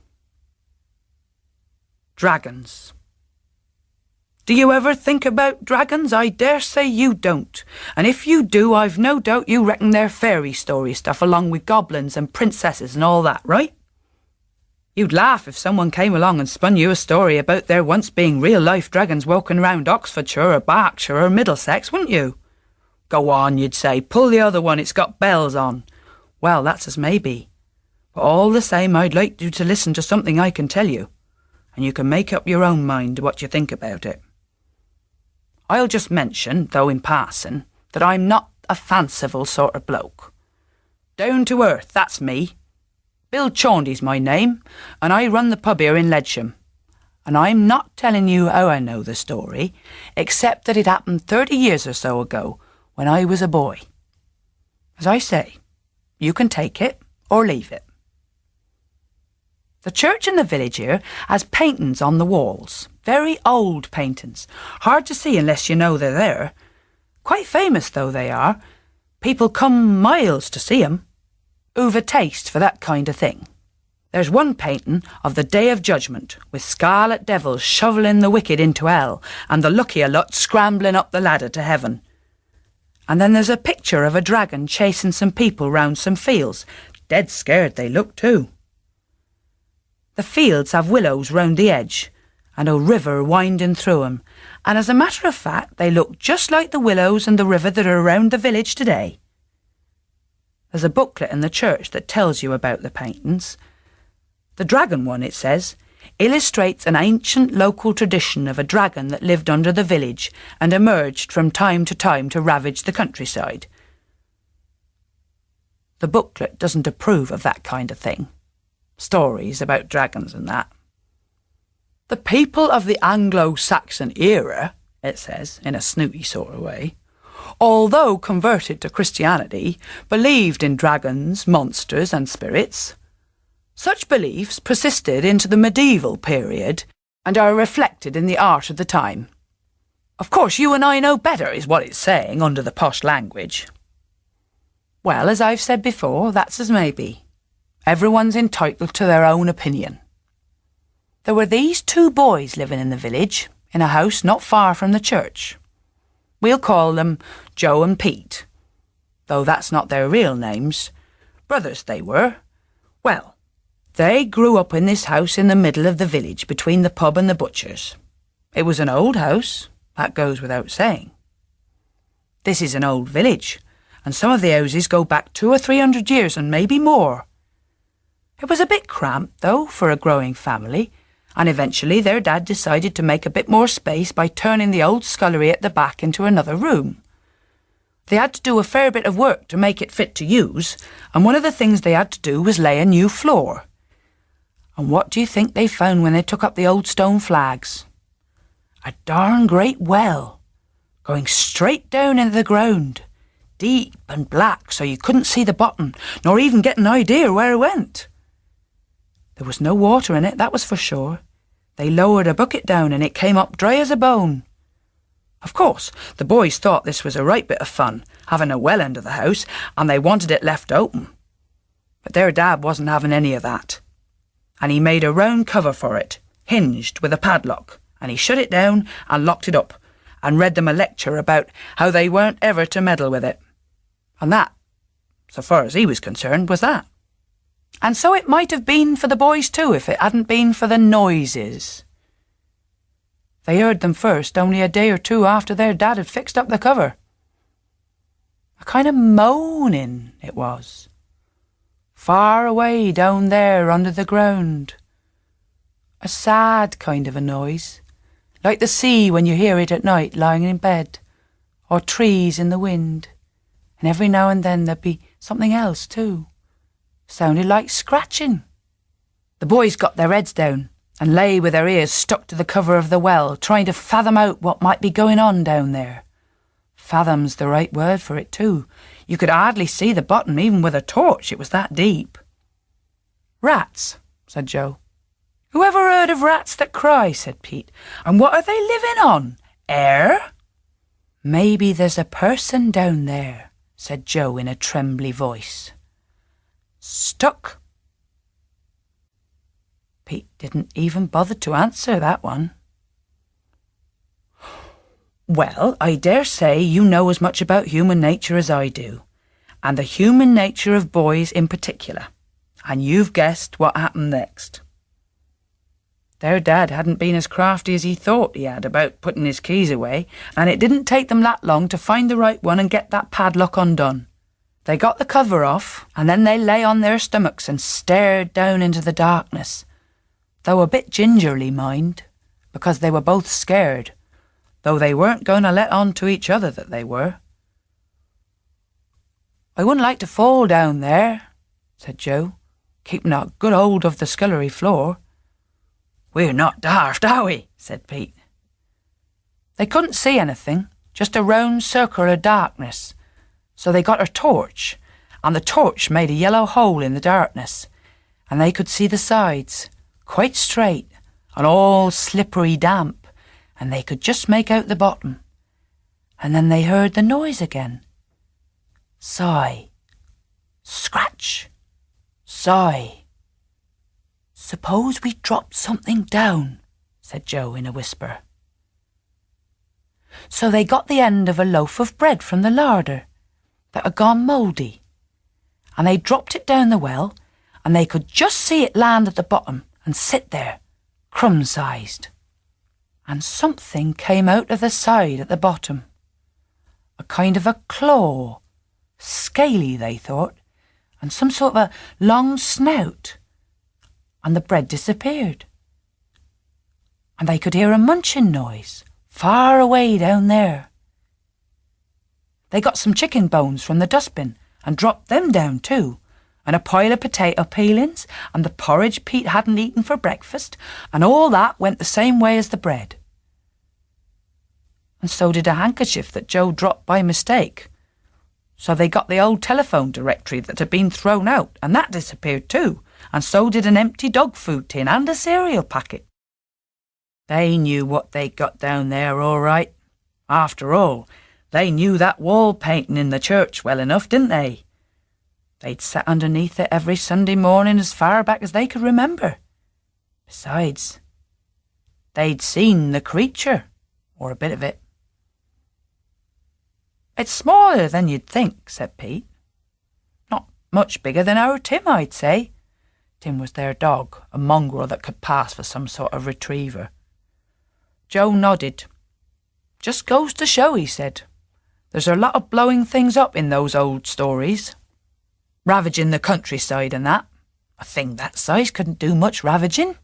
Dragons. Do you ever think about dragons? I dare say you don't. And if you do, I've no doubt you reckon they're fairy story stuff along with goblins and princesses and all that, right? You'd laugh if someone came along and spun you a story about there once being real-life dragons walking around Oxfordshire or Berkshire or Middlesex, wouldn't you? Go on, you'd say, pull the other one, it's got bells on. Well, that's as may be. But all the same, I'd like you to listen to something I can tell you, and you can make up your own mind what you think about it. I'll just mention, though in passing, that I'm not a fanciful sort of bloke. Down to earth, that's me. Bill Chaundy's my name, and I run the pub here in Ledsham. And I'm not telling you how I know the story, except that it happened 30 years or so ago, when I was a boy. As I say, you can take it or leave it. The church in the village here has paintings on the walls, very old paintings, hard to see unless you know they're there. Quite famous though they are. People come miles to see 'em. Who've a taste for that kind of thing. There's one painting of the Day of Judgment, with scarlet devils shovelling the wicked into hell, and the luckier lot scrambling up the ladder to heaven. And then there's a picture of a dragon chasing some people round some fields. Dead scared they look too. The fields have willows round the edge, and a river winding through 'em, and as a matter of fact they look just like the willows and the river that are around the village today. There's a booklet in the church that tells you about the paintings. The dragon one, it says, illustrates an ancient local tradition of a dragon that lived under the village and emerged from time to ravage the countryside. The booklet doesn't approve of that kind of thing. Stories about dragons and that. The people of the Anglo-Saxon era, it says, in a snooty sort of way, although converted to Christianity, believed in dragons, monsters and spirits. Such beliefs persisted into the medieval period and are reflected in the art of the time. Of course, you and I know better is what it's saying under the posh language. Well, as I've said before, that's as may be. Everyone's entitled to their own opinion. There were these two boys living in the village, in a house not far from the church. We'll call them Joe and Pete, though that's not their real names. Brothers they were. Well, they grew up in this house in the middle of the village between the pub and the butcher's. It was an old house, that goes without saying. This is an old village, and some of the houses go back 200 or 300 years and maybe more. It was a bit cramped, though, for a growing family, and eventually their dad decided to make a bit more space by turning the old scullery at the back into another room. They had to do a fair bit of work to make it fit to use, and one of the things they had to do was lay a new floor. And what do you think they found when they took up the old stone flags? A darn great well, going straight down into the ground, deep and black so you couldn't see the bottom, nor even get an idea where it went. There was no water in it, that was for sure. They lowered a bucket down and it came up dry as a bone. Of course, the boys thought this was a right bit of fun, having a well under the house, and they wanted it left open. But their dad wasn't having any of that. And he made a round cover for it, hinged with a padlock, and he shut it down and locked it up, and read them a lecture about how they weren't ever to meddle with it. And that, so far as he was concerned, was that. And so it might have been for the boys too if it hadn't been for the noises. They heard them first only a day or two after their dad had fixed up the cover. A kind of moaning it was, far away down there under the ground. A sad kind of a noise, like the sea when you hear it at night lying in bed, or trees in the wind. And every now and then there'd be something else too. Sounded like scratching. The boys got their heads down and lay with their ears stuck to the cover of the well, trying to fathom out what might be going on down there. Fathom's the right word for it too. You could hardly see the bottom even with a torch, it was that deep. Rats, said Joe. Who ever heard of rats that cry, said Pete. And what are they living on? Air? Maybe there's a person down there, said Joe in a trembly voice. Stuck. Pete didn't even bother to answer that one. Well, I dare say you know as much about human nature as I do, and the human nature of boys in particular, and you've guessed what happened next. Their dad hadn't been as crafty as he thought he had about putting his keys away, and it didn't take them that long to find the right one and get that padlock undone. They got the cover off, and then they lay on their stomachs and stared down into the darkness, though a bit gingerly, mind, because they were both scared, though they weren't going to let on to each other that they were. I wouldn't like to fall down there, said Joe, keeping a good hold of the scullery floor. We're not daft, are we? Said Pete. They couldn't see anything, just a round circle of darkness, so they got a torch, and the torch made a yellow hole in the darkness, and they could see the sides, quite straight and all slippery damp, and they could just make out the bottom. And then they heard the noise again. Sigh. Scratch. Sigh. Suppose we dropped something down, said Joe in a whisper. So they got the end of a loaf of bread from the larder that had gone mouldy, and they dropped it down the well, and they could just see it land at the bottom and sit there, crumb-sized. And something came out of the side at the bottom, a kind of a claw, scaly they thought, and some sort of a long snout, and the bread disappeared. And they could hear a munching noise far away down there. They got some chicken bones from the dustbin and dropped them down too, and a pile of potato peelings and the porridge Pete hadn't eaten for breakfast, and all that went the same way as the bread. and so did a handkerchief that Joe dropped by mistake. So they got the old telephone directory that had been thrown out, and that disappeared too, and so did an empty dog food tin and a cereal packet. They knew what they got down there all right. After all, they knew that wall painting in the church well enough, didn't they? They'd sat underneath it every Sunday morning as far back as they could remember. Besides, they'd seen the creature, or a bit of it. "It's smaller than you'd think," said Pete. "Not much bigger than our Tim, I'd say." Tim was their dog, a mongrel that could pass for some sort of retriever. Joe nodded. "Just goes to show," he said. "There's a lot of blowing things up in those old stories. Ravaging the countryside and that. A thing that size couldn't do much ravaging."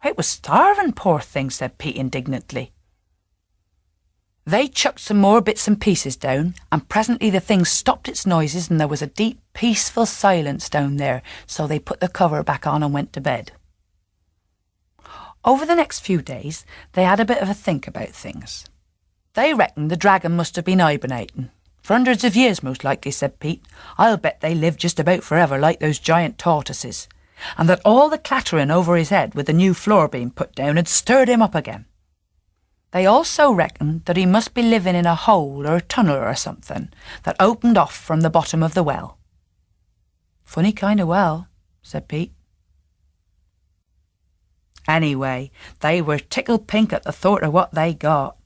"It was starving, poor thing," said Pete indignantly. They chucked some more bits and pieces down, and presently the thing stopped its noises and there was a deep, peaceful silence down there, so they put the cover back on and went to bed. Over the next few days, they had a bit of a think about things. They reckoned the dragon must have been hibernating. For hundreds of years, most likely, said Pete. "I'll bet they lived just about forever like those giant tortoises, and that all the clattering over his head with the new floor being put down had stirred him up again. They also reckoned that he must be living in a hole or a tunnel or something that opened off from the bottom of the well." "Funny kind of well," said Pete. Anyway, they were tickled pink at the thought of what they got.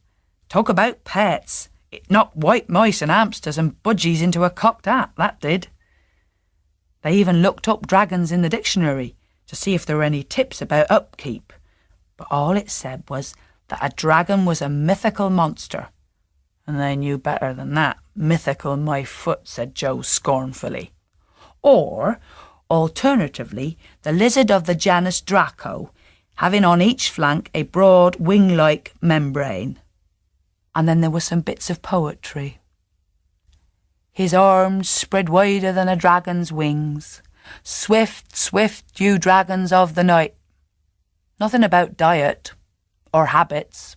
Talk about pets. It knocked white mice and hamsters and budgies into a cocked hat, that did. They even looked up dragons in the dictionary to see if there were any tips about upkeep, but all it said was that a dragon was a mythical monster. And they knew better than that. "Mythical, my foot," said Joe scornfully. Or, alternatively, the lizard of the genus Draco, having on each flank a broad wing-like membrane. And then there were some bits of poetry. "His arms spread wider than a dragon's wings. Swift, swift, you dragons of the night." Nothing about diet or habits.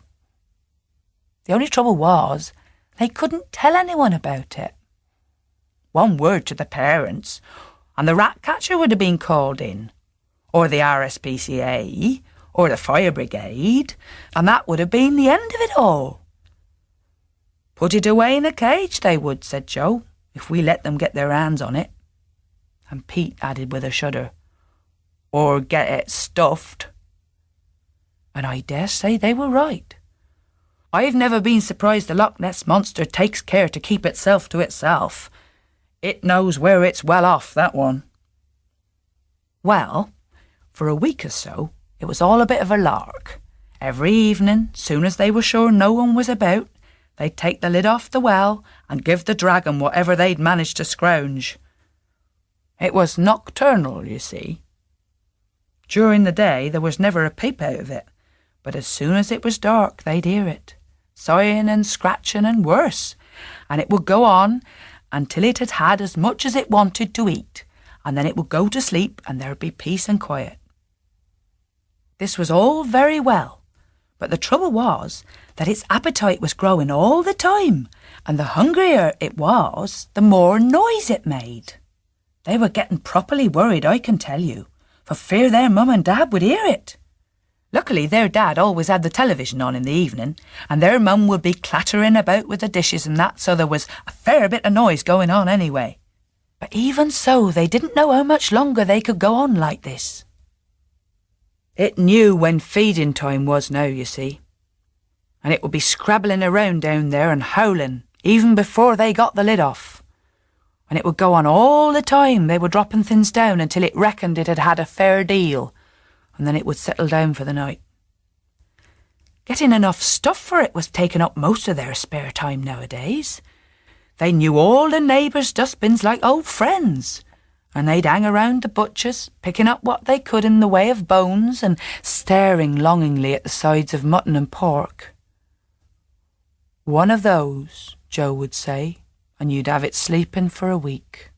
The only trouble was they couldn't tell anyone about it. One word to the parents, and the rat catcher would have been called in, or the RSPCA, or the fire brigade, and that would have been the end of it all. "Put it away in a cage, they would," said Joe, "if we let them get their hands on it." And Pete added with a shudder, "Or get it stuffed." And I dare say they were right. I've never been surprised the Loch Ness Monster takes care to keep itself to itself. It knows where it's well off, that one. Well, for a week or so, it was all a bit of a lark. Every evening, soon as they were sure no one was about, they'd take the lid off the well and give the dragon whatever they'd managed to scrounge. It was nocturnal, you see. During the day there was never a peep out of it, but as soon as it was dark they'd hear it, sighing and scratching and worse, and it would go on until it had had as much as it wanted to eat, and then it would go to sleep and there'd be peace and quiet. This was all very well, but the trouble was that its appetite was growing all the time, and the hungrier it was, the more noise it made. They were getting properly worried, I can tell you, for fear their mum and dad would hear it. Luckily, their dad always had the television on in the evening, and their mum would be clattering about with the dishes and that, so there was a fair bit of noise going on anyway. But even so, they didn't know how much longer they could go on like this. It knew when feeding time was now, you see, and it would be scrabbling around down there and howling, even before they got the lid off. And it would go on all the time. They were dropping things down until it reckoned it had had a fair deal, and then it would settle down for the night. Getting enough stuff for it was taking up most of their spare time nowadays. They knew all the neighbours' dustbins like old friends, and they'd hang around the butcher's, picking up what they could in the way of bones and staring longingly at the sides of mutton and pork. "One of those," Joe would say, "and you'd have it sleeping for a week."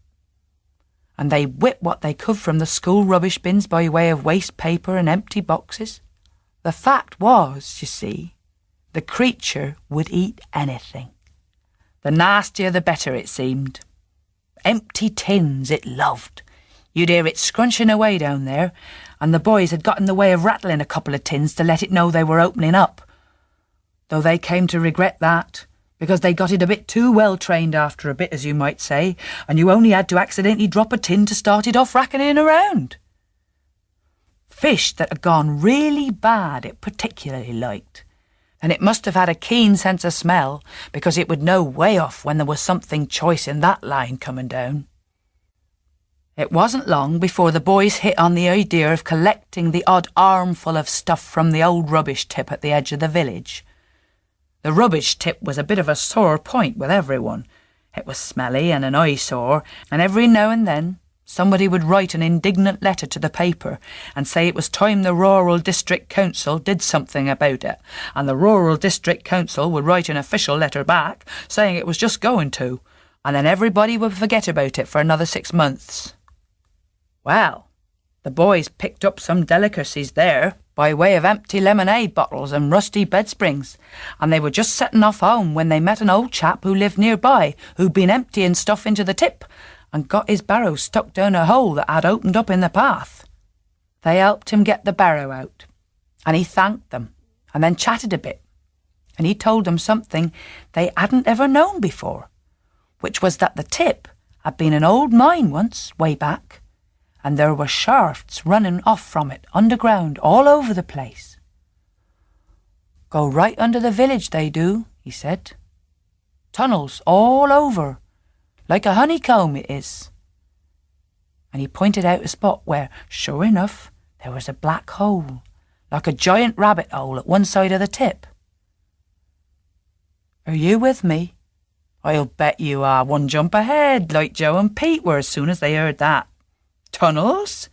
And they whipped what they could from the school rubbish bins by way of waste paper and empty boxes. The fact was, you see, The creature would eat anything. The nastier the better, it seemed. Empty tins it loved. You'd hear it scrunching away down there, and the boys had got in the way of rattling a couple of tins to let it know they were opening up. Though they came to regret that, because they got it a bit too well trained after a bit, as you might say, and you only had to accidentally drop a tin to start it off racketing around. Fish that had gone really bad it particularly liked, and it must have had a keen sense of smell, because it would know way off when there was something choice in that line coming down. It wasn't long before the boys hit on the idea of collecting the odd armful of stuff from the old rubbish tip at the edge of the village. The rubbish tip was a bit of a sore point with everyone. It was smelly and an eyesore, and every now and then somebody would write an indignant letter to the paper and say it was time the Rural District Council did something about it, and the Rural District Council would write an official letter back saying it was just going to, and then everybody would forget about it for another 6 months. Well, the boys picked up some delicacies there by way of empty lemonade bottles and rusty bed springs, and they were just setting off home when they met an old chap who lived nearby who'd been emptying stuff into the tip and got his barrow stuck down a hole that had opened up in the path. They helped him get the barrow out, and he thanked them, and then chatted a bit, and he told them something they hadn't ever known before, which was that the tip had been an old mine once, way back, and there were shafts running off from it underground all over the place. Go right under the village, they do, he said. Tunnels all over, like a honeycomb it is. And he pointed out a spot where, sure enough, there was a black hole, like a giant rabbit hole at one side of the tip. Are you with me? I'll bet you are one jump ahead, like Joe and Pete were as soon as they heard that. Tunnels?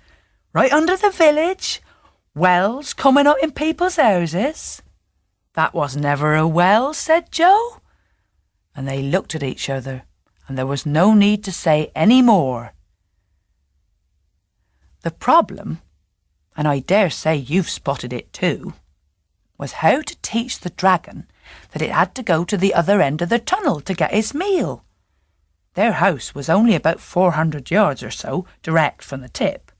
Right under the village? Wells coming up in people's houses? That was never a well, said Joe. And they looked at each other, and there was no need to say any more. The problem, and I dare say you've spotted it too, was how to teach the dragon that it had to go to the other end of the tunnel to get its meal. Their house was only about 400 yards or so direct from the tip,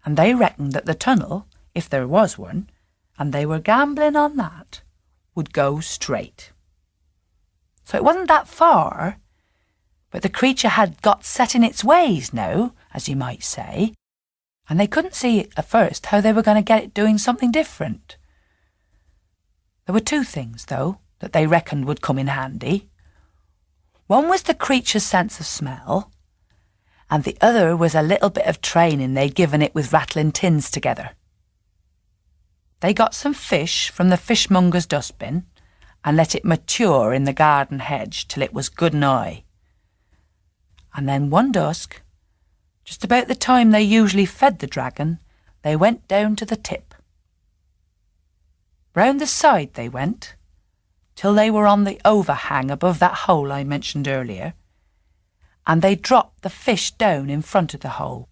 and they reckoned that the tunnel, if there was one, and they were gambling on that, would go straight. So it wasn't that far, but the creature had got set in its ways now, as you might say, and they couldn't see at first how they were going to get it doing something different. There were 2 things, though, that they reckoned would come in handy. One was the creature's sense of smell, and the other was a little bit of training they'd given it with rattling tins together. They got some fish from the fishmonger's dustbin and let it mature in the garden hedge till it was good and nigh. And then one dusk, just about the time they usually fed the dragon, they went down to the tip. Round the side they went, till they were on the overhang above that hole I mentioned earlier, and they dropped the fish down in front of the hole,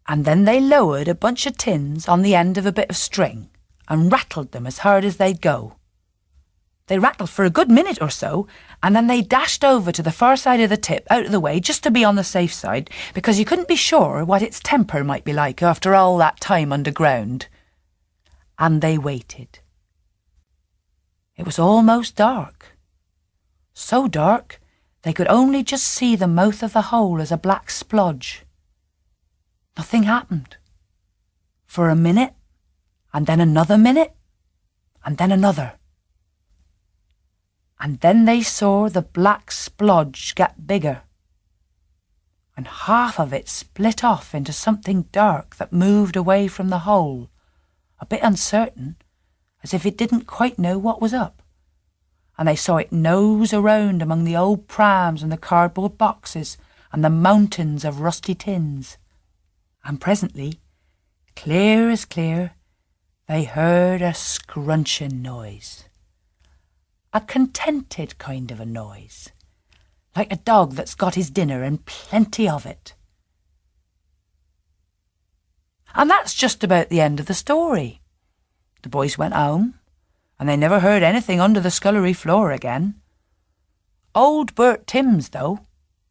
and then they lowered a bunch of tins on the end of a bit of string and rattled them as hard as they'd go. They rattled for a good minute or so, and then they dashed over to the far side of the tip, out of the way, just to be on the safe side, because you couldn't be sure what its temper might be like after all that time underground. And they waited. It was almost dark. So dark, they could only just see the mouth of the hole as a black splodge. Nothing happened. For a minute, and then another minute, and then another. And then they saw the black splodge get bigger, and half of it split off into something dark that moved away from the hole, a bit uncertain, as if it didn't quite know what was up. And they saw it nose around among the old prams and the cardboard boxes and the mountains of rusty tins. And presently, clear as clear, they heard a scrunching noise. A contented kind of a noise, like a dog that's got his dinner and plenty of it. And that's just about the end of the story. The boys went home, and they never heard anything under the scullery floor again. Old Bert Timms, though,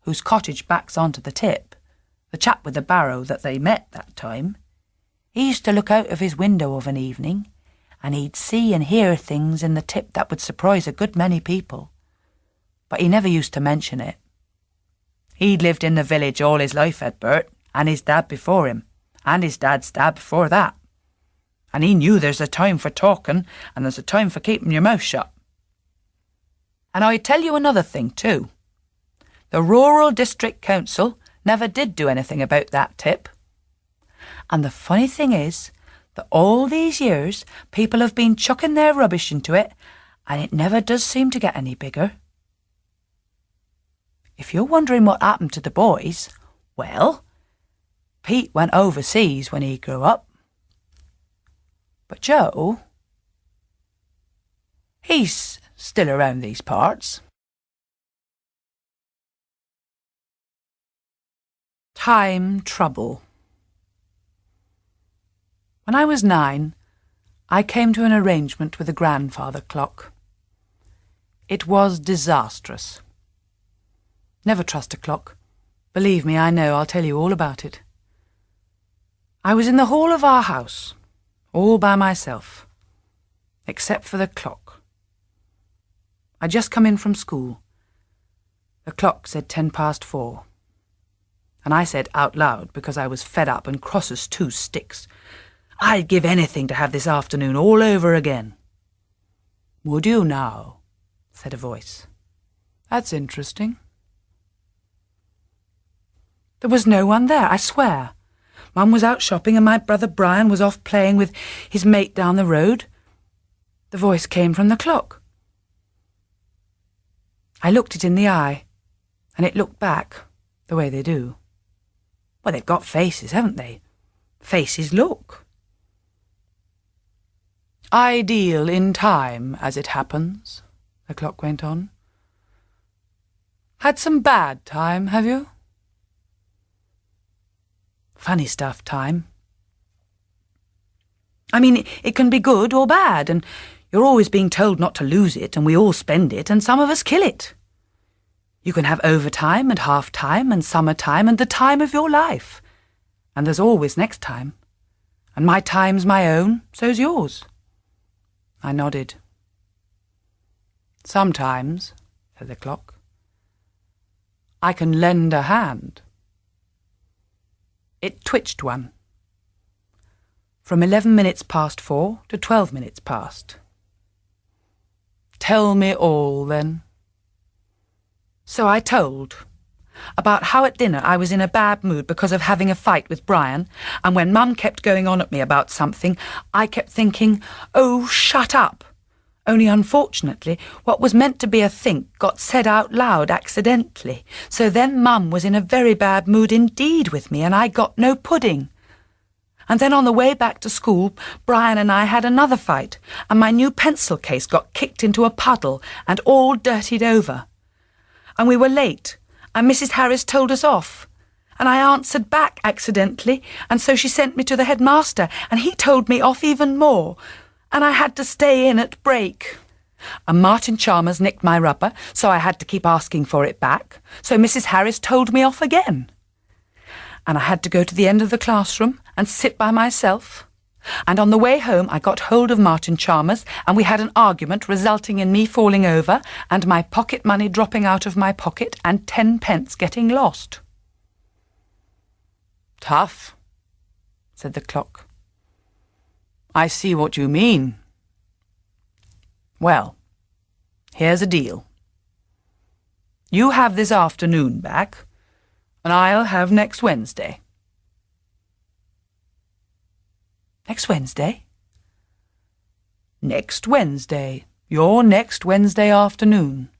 whose cottage backs onto the tip, the chap with the barrow that they met that time, he used to look out of his window of an evening, and he'd see and hear things in the tip that would surprise a good many people. But he never used to mention it. He'd lived in the village all his life, had Bert, and his dad before him, and his dad's dad before that. And he knew there's a time for talking, and there's a time for keeping your mouth shut. And I tell you another thing, too. The Rural District Council never did do anything about that tip. And the funny thing is that all these years people have been chucking their rubbish into it, and it never does seem to get any bigger. If you're wondering what happened to the boys, well, Pete went overseas when he grew up. But Joe, he's still around these parts. Time trouble. When I was 9, I came to an arrangement with a grandfather clock. It was disastrous. Never trust a clock. Believe me, I know, I'll tell you all about it. I was in the hall of our house, all by myself, except for the clock. I'd just come in from school. The clock said 4:10, and I said out loud, because I was fed up and cross as 2 sticks, I'd give anything to have this afternoon all over again. Would you now? Said a voice. That's interesting. There was no one there, I swear. Mum was out shopping and my brother Brian was off playing with his mate down the road. The voice came from the clock. I looked it in the eye, and it looked back, the way they do. Well, they've got faces, haven't they? Faces look. I deal in time, as it happens, the clock went on. Had some bad time, have you? Funny stuff, time. I mean, it can be good or bad, and you're always being told not to lose it, and we all spend it, and some of us kill it. You can have overtime and half-time and summertime and the time of your life. And there's always next time. And my time's my own, so's yours. I nodded. Sometimes, said the clock, I can lend a hand. It twitched one. From 4:11 to 12 past. Tell me all, then. So I told. About how at dinner I was in a bad mood because of having a fight with Brian, and when Mum kept going on at me about something, I kept thinking, oh, shut up. Only unfortunately, what was meant to be a think got said out loud accidentally. So then Mum was in a very bad mood indeed with me, and I got no pudding. And then on the way back to school, Brian and I had another fight, and my new pencil case got kicked into a puddle and all dirtied over. And we were late, and Mrs. Harris told us off. And I answered back accidentally, and so she sent me to the headmaster, and he told me off even more. And I had to stay in at break. And Martin Chalmers nicked my rubber, so I had to keep asking for it back. So Mrs. Harris told me off again. And I had to go to the end of the classroom and sit by myself. And on the way home I got hold of Martin Chalmers, and we had an argument resulting in me falling over and my pocket money dropping out of my pocket and 10 pence getting lost. Tough, said the clock. I see what you mean. Well, here's a deal. You have this afternoon back, and I'll have next Wednesday. Next Wednesday? Next Wednesday. Your next Wednesday afternoon.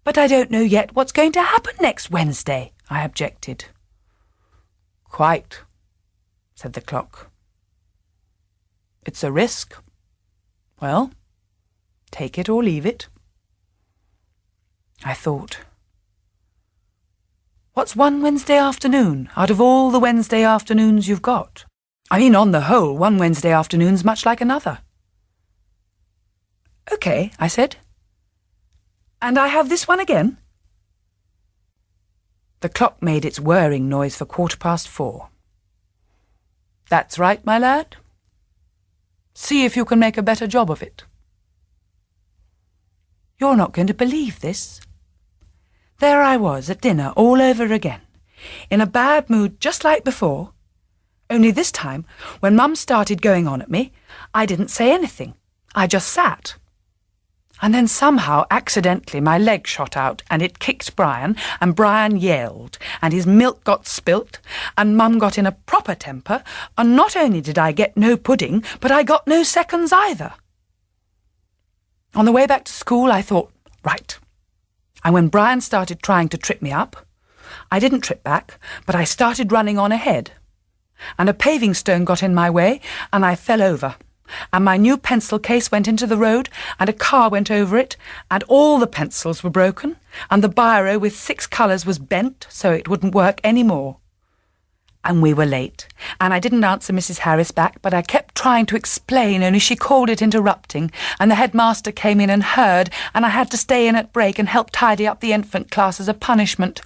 But I don't know yet what's going to happen next Wednesday, I objected. Quite, said the clock. It's a risk. Well, take it or leave it. I thought. What's one Wednesday afternoon out of all the Wednesday afternoons you've got? I mean, on the whole, one Wednesday afternoon's much like another. OK, I said. And I have this one again? The clock made its whirring noise for 4:15. That's right, my lad. See if you can make a better job of it. You're not going to believe this. There I was at dinner all over again, in a bad mood just like before. Only this time, when Mum started going on at me, I didn't say anything. I just sat. And then somehow, accidentally, my leg shot out and it kicked Brian, and Brian yelled, and his milk got spilt, and Mum got in a proper temper, and not only did I get no pudding, but I got no seconds either. On the way back to school, I thought, right. And when Brian started trying to trip me up, I didn't trip back, but I started running on ahead. And a paving stone got in my way, and I fell over. And my new pencil case went into the road, and a car went over it, and all the pencils were broken, and the biro with 6 colours was bent so it wouldn't work any more. And we were late, and I didn't answer Mrs. Harris back, but I kept trying to explain, only she called it interrupting, and the headmaster came in and heard, and I had to stay in at break and help tidy up the infant class as a punishment.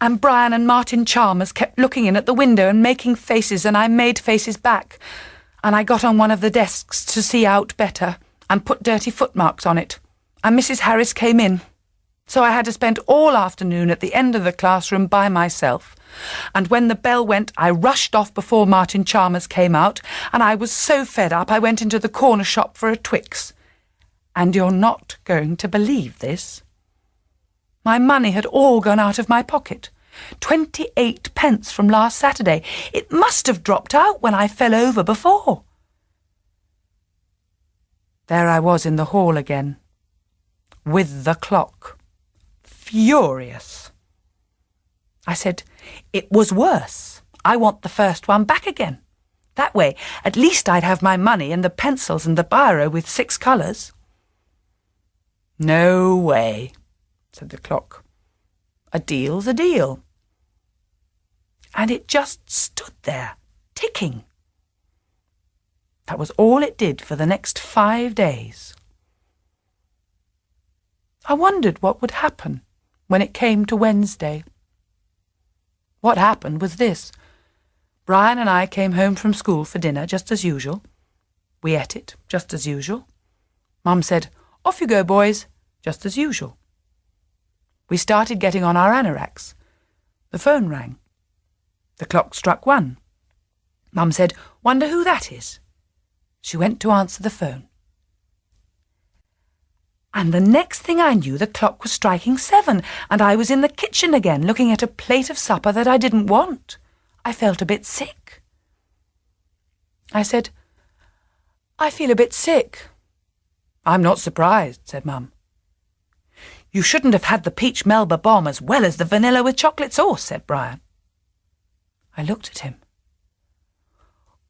And Brian and Martin Chalmers kept looking in at the window and making faces, and I made faces back. And I got on one of the desks to see out better and put dirty footmarks on it. And Mrs. Harris came in. So I had to spend all afternoon at the end of the classroom by myself. And when the bell went, I rushed off before Martin Chalmers came out, and I was so fed up I went into the corner shop for a Twix. And you're not going to believe this. My money had all gone out of my pocket. 28 pence from last Saturday. It must have dropped out when I fell over before. There I was in the hall again, with the clock, furious. I said, it was worse. I want the first one back again. That way, at least I'd have my money and the pencils and the biro with 6 colours. No way, said the clock. A deal's a deal. And it just stood there, ticking. That was all it did for the next 5 days. I wondered what would happen when it came to Wednesday. What happened was this. Brian and I came home from school for dinner, just as usual. We ate it, just as usual. Mum said, off you go, boys, just as usual. We started getting on our anoraks. The phone rang. The clock struck 1. Mum said, wonder who that is. She went to answer the phone. And the next thing I knew, the clock was striking 7, and I was in the kitchen again, looking at a plate of supper that I didn't want. I felt a bit sick. I said, I feel a bit sick. I'm not surprised, said Mum. You shouldn't have had the peach Melba bomb as well as the vanilla with chocolate sauce, said Brian. I looked at him.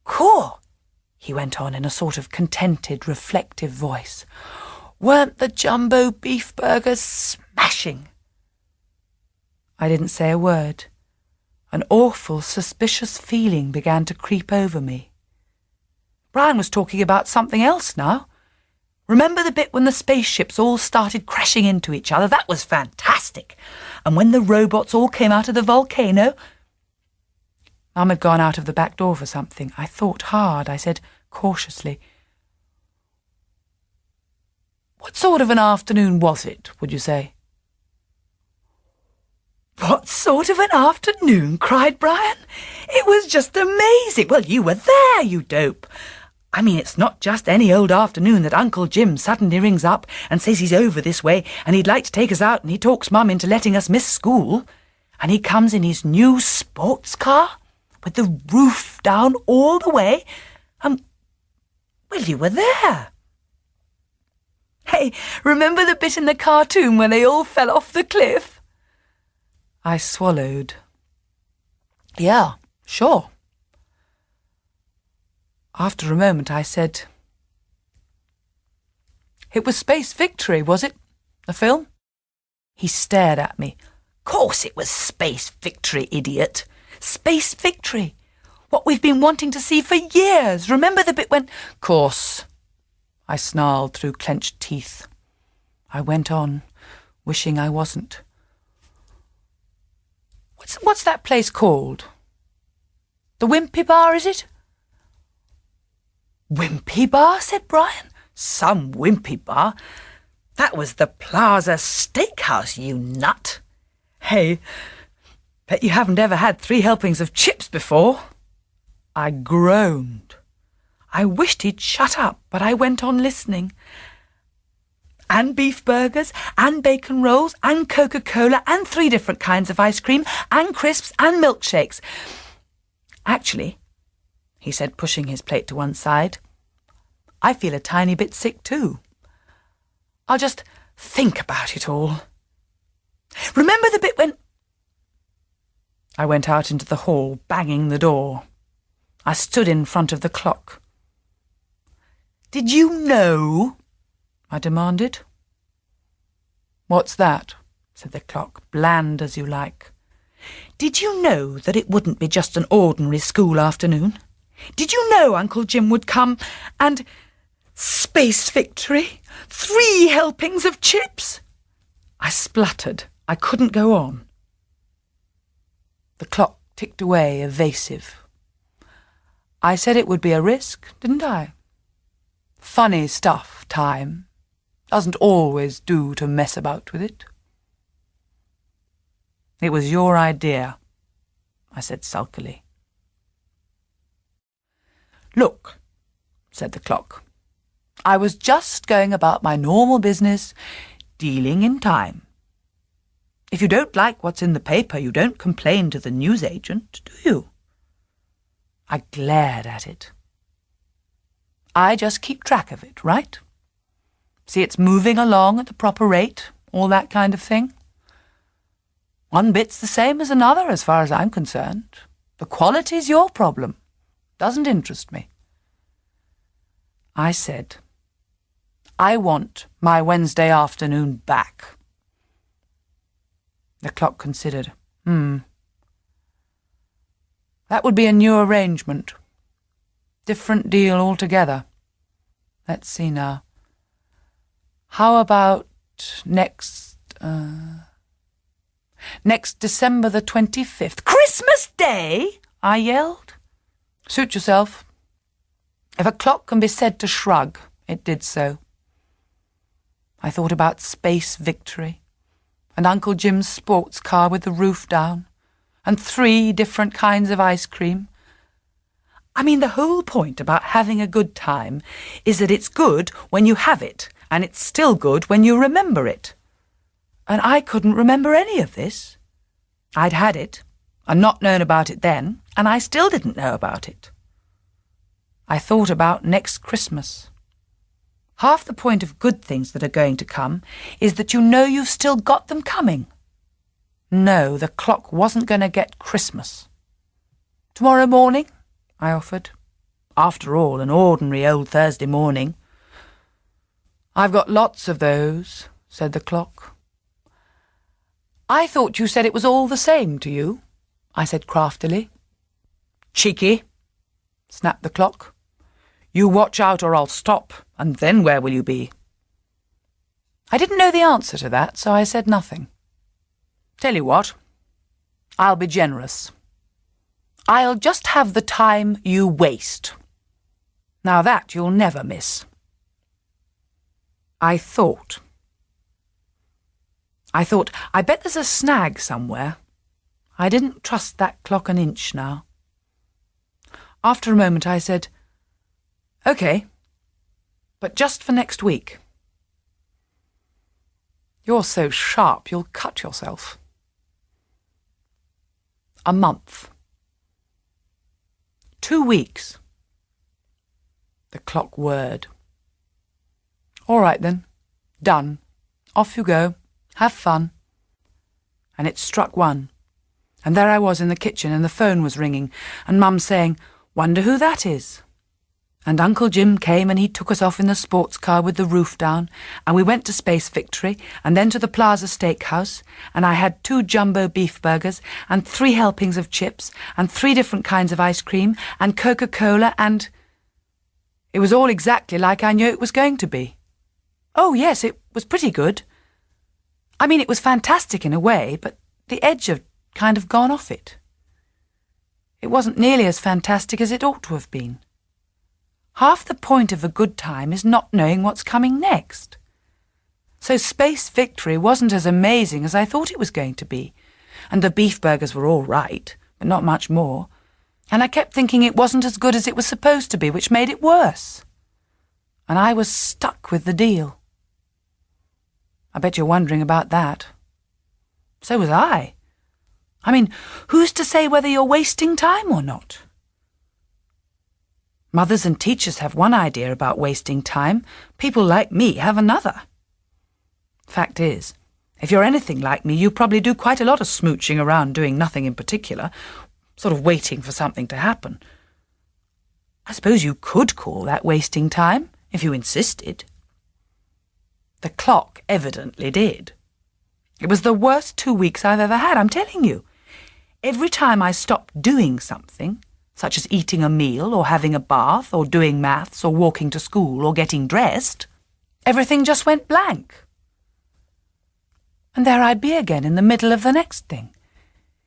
Cool, he went on in a sort of contented, reflective voice. Weren't the jumbo beef burgers smashing? I didn't say a word. An awful, suspicious feeling began to creep over me. Brian was talking about something else now. Remember the bit when the spaceships all started crashing into each other? That was fantastic. And when the robots all came out of the volcano... Mum had gone out of the back door for something. I thought hard. I said cautiously, what sort of an afternoon was it, would you say? What sort of an afternoon? Cried Brian. It was just amazing. Well, you were there, you dope. I mean, it's not just any old afternoon that Uncle Jim suddenly rings up and says he's over this way and he'd like to take us out, and he talks Mum into letting us miss school. And he comes in his new sports car with the roof down all the way. Well, you were there. Hey, remember the bit in the cartoon when they all fell off the cliff? I swallowed. Yeah, sure. After a moment I said, it was Space Victory, was it? The film? He stared at me. Course it was Space Victory, idiot. Space Victory. What we've been wanting to see for years. Remember the bit when... Course, I snarled through clenched teeth. I went on, wishing I wasn't. What's that place called? The Wimpy Bar, is it? Wimpy Bar, said Brian. Some Wimpy Bar. That was the Plaza Steakhouse, you nut. Hey, bet you haven't ever had 3 helpings of chips before. I groaned. I wished he'd shut up, but I went on listening. And beef burgers, and bacon rolls, and Coca-Cola, and 3 different kinds of ice cream, and crisps, and milkshakes. Actually, he said, pushing his plate to one side, I feel a tiny bit sick too. I'll just think about it all. Remember the bit when... I went out into the hall, banging the door. I stood in front of the clock. Did you know? I demanded. What's that? Said the clock, bland as you like. Did you know that it wouldn't be just an ordinary school afternoon? Did you know Uncle Jim would come and... Space victory? 3 helpings of chips? I spluttered. I couldn't go on. The clock ticked away, evasive. I said it would be a risk, didn't I? Funny stuff, time. Doesn't always do to mess about with it. It was your idea, I said sulkily. Look, said the clock, I was just going about my normal business, dealing in time. If you don't like what's in the paper, you don't complain to the newsagent, do you? I glared at it. I just keep track of it, right? See it's moving along at the proper rate, all that kind of thing. One bit's the same as another as far as I'm concerned. The quality's your problem. Doesn't interest me. I said, I want my Wednesday afternoon back. The clock considered. That would be a new arrangement. Different deal altogether. Let's see now. How about next December the 25th? Christmas Day! I yelled. Suit yourself. If a clock can be said to shrug, it did so. I thought about space victory, and Uncle Jim's sports car with the roof down, and 3 different kinds of ice cream. I mean, the whole point about having a good time is that it's good when you have it, and it's still good when you remember it. And I couldn't remember any of this. I'd had it, and not known about it then, and I still didn't know about it. I thought about next Christmas. Half the point of good things that are going to come is that you know you've still got them coming. No, the clock wasn't going to get Christmas. Tomorrow morning, I offered. After all, an ordinary old Thursday morning. I've got lots of those, said the clock. I thought you said it was all the same to you, I said craftily. Cheeky, snapped the clock. You watch out or I'll stop, and then where will you be? I didn't know the answer to that, so I said nothing. Tell you what, I'll be generous. I'll just have the time you waste. Now that you'll never miss. I thought, I bet there's a snag somewhere. I didn't trust that clock an inch now. After a moment I said, OK, but just for next week. You're so sharp you'll cut yourself. A month. 2 weeks. The clock whirred. All right then, done. Off you go. Have fun. And it struck 1. And there I was in the kitchen and the phone was ringing and Mum saying, wonder who that is. And Uncle Jim came and he took us off in the sports car with the roof down, and we went to Space Victory and then to the Plaza Steakhouse, and I had 2 jumbo beef burgers and 3 helpings of chips and 3 different kinds of ice cream and Coca-Cola, and it was all exactly like I knew it was going to be. Oh, yes, it was pretty good. I mean, it was fantastic in a way, but the edge had kind of gone off it. It wasn't nearly as fantastic as it ought to have been. Half the point of a good time is not knowing what's coming next. So Space Victory wasn't as amazing as I thought it was going to be, and the beef burgers were all right, but not much more, and I kept thinking it wasn't as good as it was supposed to be, which made it worse. And I was stuck with the deal. I bet you're wondering about that. So was I. I mean, who's to say whether you're wasting time or not? Mothers and teachers have one idea about wasting time. People like me have another. Fact is, if you're anything like me, you probably do quite a lot of smooching around doing nothing in particular, sort of waiting for something to happen. I suppose you could call that wasting time, if you insisted. The clock evidently did. It was the worst 2 weeks I've ever had, I'm telling you. Every time I stopped doing something, such as eating a meal or having a bath or doing maths or walking to school or getting dressed, everything just went blank. And there I'd be again in the middle of the next thing.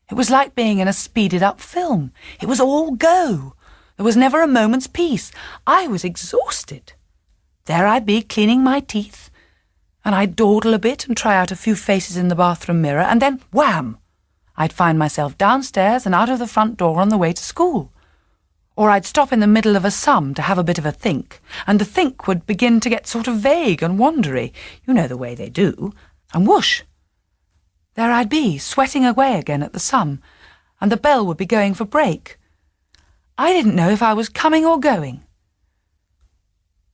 It was like being in a speeded-up film. It was all go. There was never a moment's peace. I was exhausted. There I'd be cleaning my teeth, and I'd dawdle a bit and try out a few faces in the bathroom mirror, and then, wham! I'd find myself downstairs and out of the front door on the way to school. Or I'd stop in the middle of a sum to have a bit of a think, and the think would begin to get sort of vague and wandery, you know the way they do, and whoosh! There I'd be, sweating away again at the sum, and the bell would be going for break. I didn't know if I was coming or going.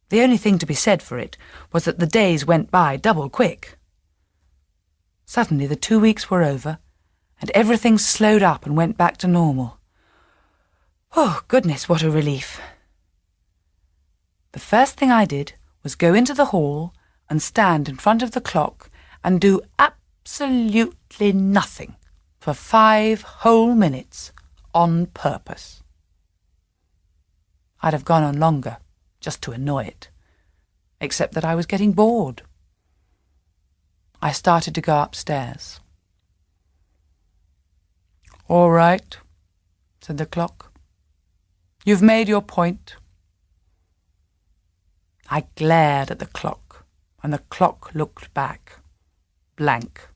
The only thing to be said for it was that the days went by double quick. Suddenly the 2 weeks were over, and everything slowed up and went back to normal. Oh, goodness, what a relief. The first thing I did was go into the hall and stand in front of the clock and do absolutely nothing for 5 whole minutes on purpose. I'd have gone on longer, just to annoy it, except that I was getting bored. I started to go upstairs. "All right," said the clock. "You've made your point." I glared at the clock, and the clock looked back. Blank.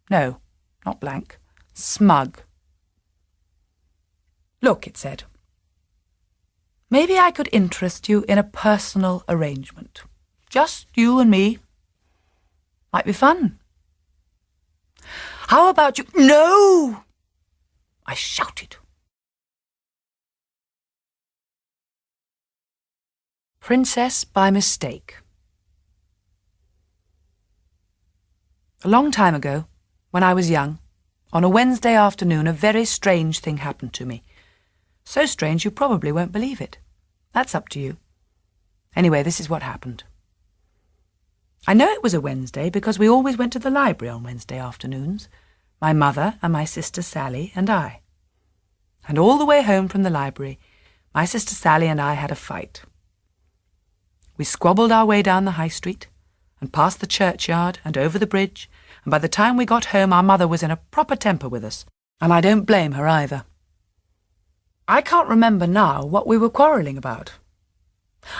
No, not blank. Smug. "Look," it said. "Maybe I could interest you in a personal arrangement. Just you and me. Might be fun. How about you—" "No!" I shouted. Princess by Mistake. A long time ago, when I was young, on a Wednesday afternoon, a very strange thing happened to me. So strange you probably won't believe it. That's up to you. Anyway, this is what happened. I know it was a Wednesday because we always went to the library on Wednesday afternoons, my mother and my sister Sally and I. And all the way home from the library, my sister Sally and I had a fight. We squabbled our way down the high street and past the churchyard and over the bridge, and by the time we got home our mother was in a proper temper with us, and I don't blame her either. I can't remember now what we were quarrelling about.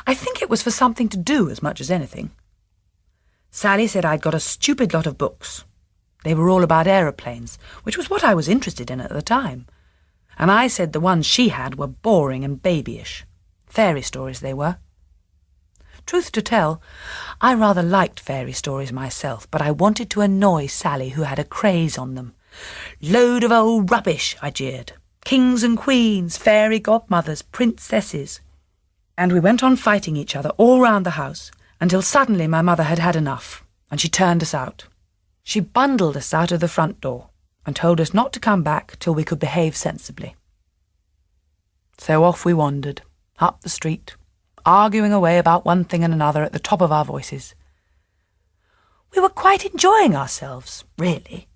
I think it was for something to do as much as anything. Sally said I'd got a stupid lot of books. They were all about aeroplanes, which was what I was interested in at the time, and I said the ones she had were boring and babyish. Fairy stories they were. Truth to tell, I rather liked fairy stories myself, but I wanted to annoy Sally, who had a craze on them. "Load of old rubbish," I jeered. "Kings and queens, fairy godmothers, princesses." And we went on fighting each other all round the house, until suddenly my mother had had enough, and she turned us out. She bundled us out of the front door, and told us not to come back till we could behave sensibly. So off we wandered, up the street, arguing away about one thing and another at the top of our voices. We were quite enjoying ourselves, really.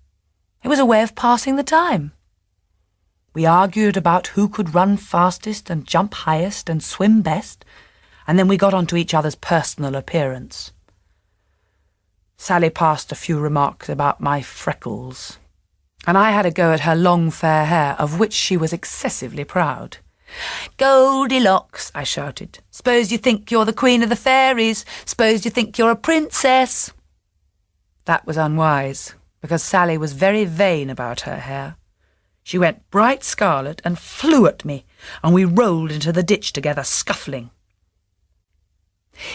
It was a way of passing the time. We argued about who could run fastest and jump highest and swim best, and then we got onto each other's personal appearance. Sally passed a few remarks about my freckles, and I had a go at her long fair hair, of which she was excessively proud. "Goldilocks," I shouted. "Suppose you think you're the queen of the fairies. Suppose you think you're a princess." That was unwise, because Sally was very vain about her hair. She went bright scarlet and flew at me, and we rolled into the ditch together, scuffling.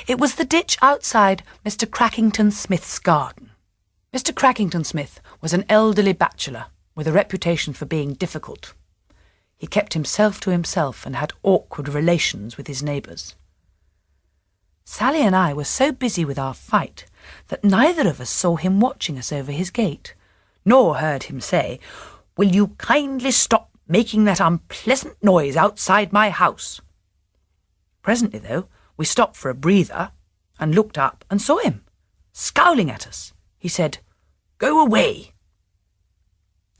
It was the ditch outside Mr. Crackington Smith's garden. Mr. Crackington Smith was an elderly bachelor with a reputation for being difficult. He kept himself to himself and had awkward relations with his neighbours. Sally and I were so busy with our fight that neither of us saw him watching us over his gate, nor heard him say, "Will you kindly stop making that unpleasant noise outside my house?" Presently, though, we stopped for a breather and looked up and saw him, scowling at us. He said, "Go away."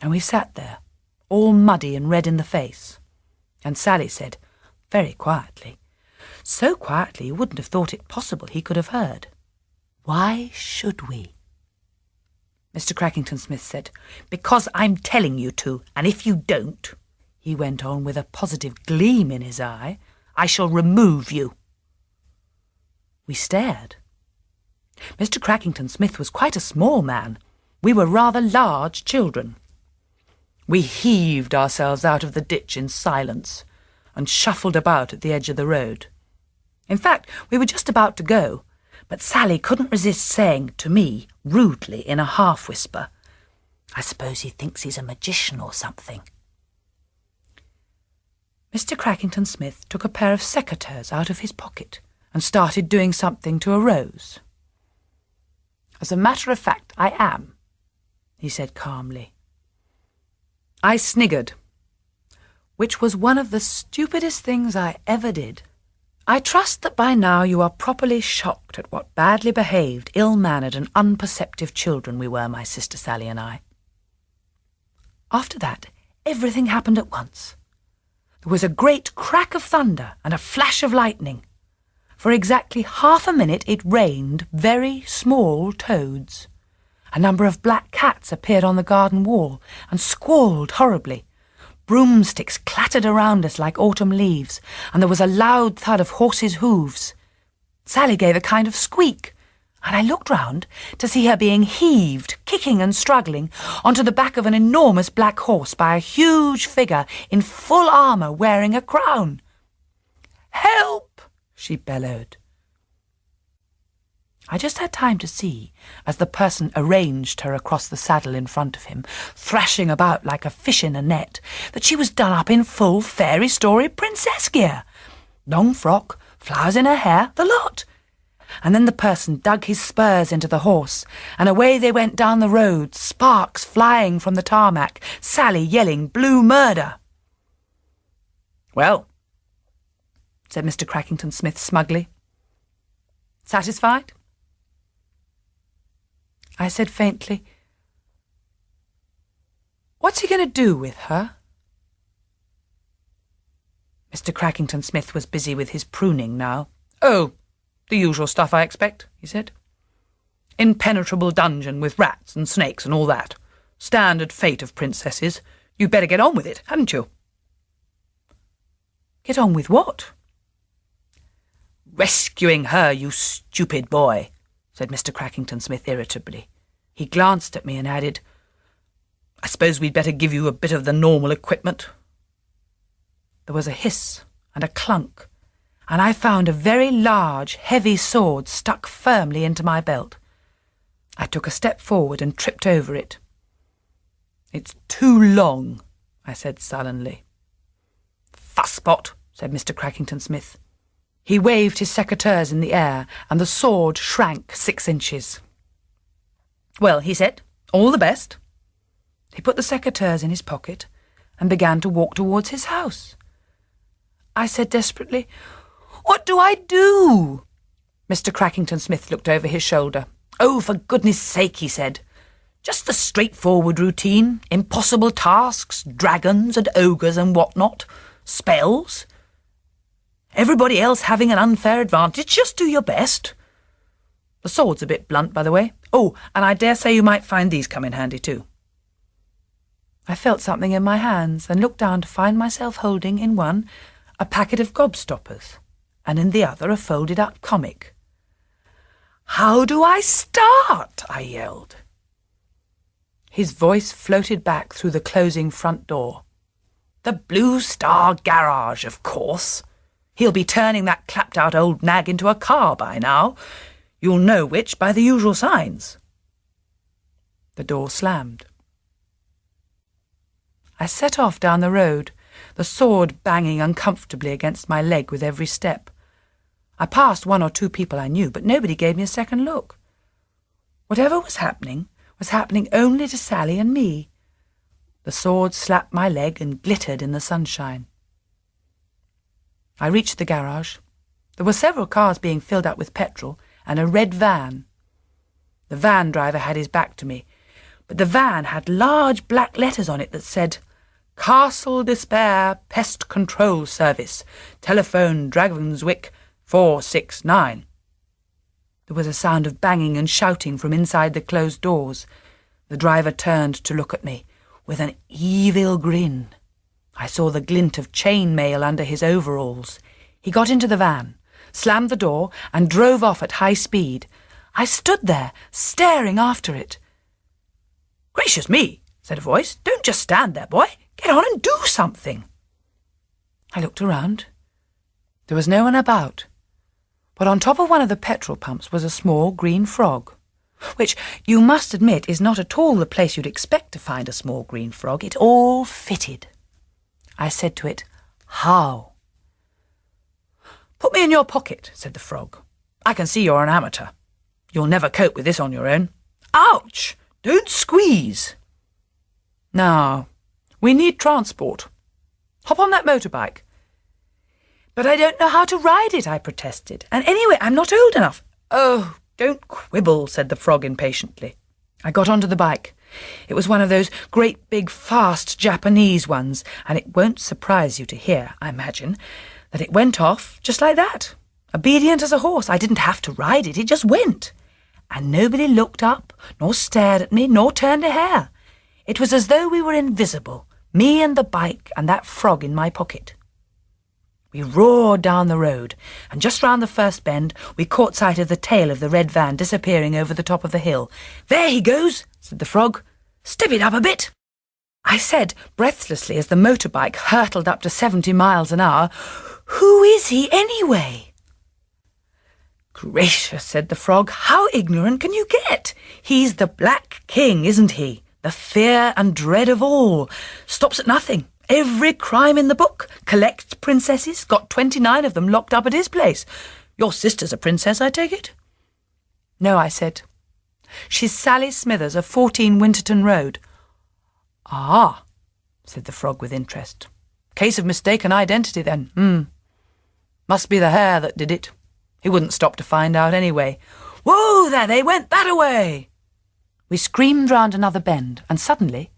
And we sat there, all muddy and red in the face. And Sally said, very quietly, so quietly you wouldn't have thought it possible he could have heard, "Why should we?" Mr. Crackington Smith said, "Because I'm telling you to, and if you don't," he went on with a positive gleam in his eye, "I shall remove you." We stared. Mr. Crackington Smith was quite a small man. We were rather large children. We heaved ourselves out of the ditch in silence and shuffled about at the edge of the road. In fact, we were just about to go, but Sally couldn't resist saying to me, rudely, in a half-whisper, "I suppose he thinks he's a magician or something." Mr. Crackington Smith took a pair of secateurs out of his pocket and started doing something to a rose. "As a matter of fact, I am," he said calmly. I sniggered, which was one of the stupidest things I ever did. I trust that by now you are properly shocked at what badly behaved, ill-mannered and unperceptive children we were, my sister Sally and I. After that, everything happened at once. There was a great crack of thunder and a flash of lightning. For exactly half a minute it rained very small toads. A number of black cats appeared on the garden wall and squalled horribly. Broomsticks clattered around us like autumn leaves, and there was a loud thud of horses' hooves. Sally gave a kind of squeak, and I looked round to see her being heaved, kicking and struggling, onto the back of an enormous black horse by a huge figure in full armour wearing a crown. "Help!" she bellowed. I just had time to see, as the person arranged her across the saddle in front of him, thrashing about like a fish in a net, that she was done up in full fairy story princess gear. Long frock, flowers in her hair, the lot. And then the person dug his spurs into the horse, and away they went down the road, sparks flying from the tarmac, Sally yelling blue murder. "Well," said Mr. Crackington Smith smugly. "Satisfied?" I said faintly, "What's he going to do with her?" Mr. Crackington Smith was busy with his pruning now. "Oh, the usual stuff, I expect," he said. "Impenetrable dungeon with rats and snakes and all that. Standard fate of princesses. You'd better get on with it, hadn't you?" "Get on with what?" "Rescuing her, you stupid boy," said Mr. Crackington Smith irritably. He glanced at me and added, "I suppose we'd better give you a bit of the normal equipment." There was a hiss and a clunk, and I found a very large, heavy sword stuck firmly into my belt. I took a step forward and tripped over it. "It's too long," I said sullenly. "Fusspot," said Mr. Crackington Smith. He waved his secateurs in the air, and the sword shrank 6 inches. "Well," he said, "all the best." He put the secateurs in his pocket and began to walk towards his house. I said desperately, What do I do?" Mr. Crackington-Smith looked over his shoulder. "Oh, for goodness sake," he said. "Just the straightforward routine. Impossible tasks, dragons and ogres and what-not. Spells. Everybody else having an unfair advantage. Just do your best. The sword's a bit blunt, by the way. Oh, and I dare say you might find these come in handy too." I felt something in my hands and looked down to find myself holding in one a packet of gobstoppers and in the other a folded-up comic. "How do I start?" I yelled. His voice floated back through the closing front door. "The Blue Star Garage, of course. He'll be turning that clapped-out old nag into a car by now. You'll know which by the usual signs." The door slammed. I set off down the road, the sword banging uncomfortably against my leg with every step. I passed 1 or 2 people I knew, but nobody gave me a second look. Whatever was happening only to Sally and me. The sword slapped my leg and glittered in the sunshine. I reached the garage. There were several cars being filled up with petrol and a red van. The van driver had his back to me, but the van had large black letters on it that said, "Castle Despair Pest Control Service. Telephone Dragonswick 469. There was a sound of banging and shouting from inside the closed doors. The driver turned to look at me with an evil grin. I saw the glint of chain mail under his overalls. He got into the van, slammed the door, and drove off at high speed. I stood there, staring after it. "Gracious me," said a voice. "Don't just stand there, boy. Get on and do something." I looked around. There was no one about, but on top of one of the petrol pumps was a small green frog, which, you must admit, is not at all the place you'd expect to find a small green frog. It all fitted. I said to it, "How?" "Put me in your pocket," said the frog. "I can see you're an amateur. You'll never cope with this on your own." "Ouch! Don't squeeze." "No, we need transport. Hop on that motorbike." "But I don't know how to ride it," I protested. "And anyway, I'm not old enough." "Oh, don't quibble," said the frog impatiently. I got onto the bike. It was one of those great big fast Japanese ones, and it won't surprise you to hear, I imagine, that it went off just like that, obedient as a horse. I didn't have to ride it, it just went. And nobody looked up, nor stared at me, nor turned a hair. It was as though we were invisible, me and the bike and that frog in my pocket. We roared down the road, and just round the first bend we caught sight of the tail of the red van disappearing over the top of the hill. "There he goes," said the frog. "Step it up a bit," I said breathlessly as the motorbike hurtled up to 70 miles an hour. "Who is he anyway?" "Gracious," said the frog, "how ignorant can you get? He's the Black King, isn't he? The fear and dread of all. Stops at nothing. Every crime in the book. Collects princesses. Got 29 of them locked up at his place. Your sister's a princess, I take it?" "No," I said. "She's Sally Smithers of 14 Winterton Road." "Ah," said the frog with interest. "Case of mistaken identity, then. Must be the hair that did it. He wouldn't stop to find out anyway. Whoa, there they went, that-a-way!" We screamed round another bend, and suddenly,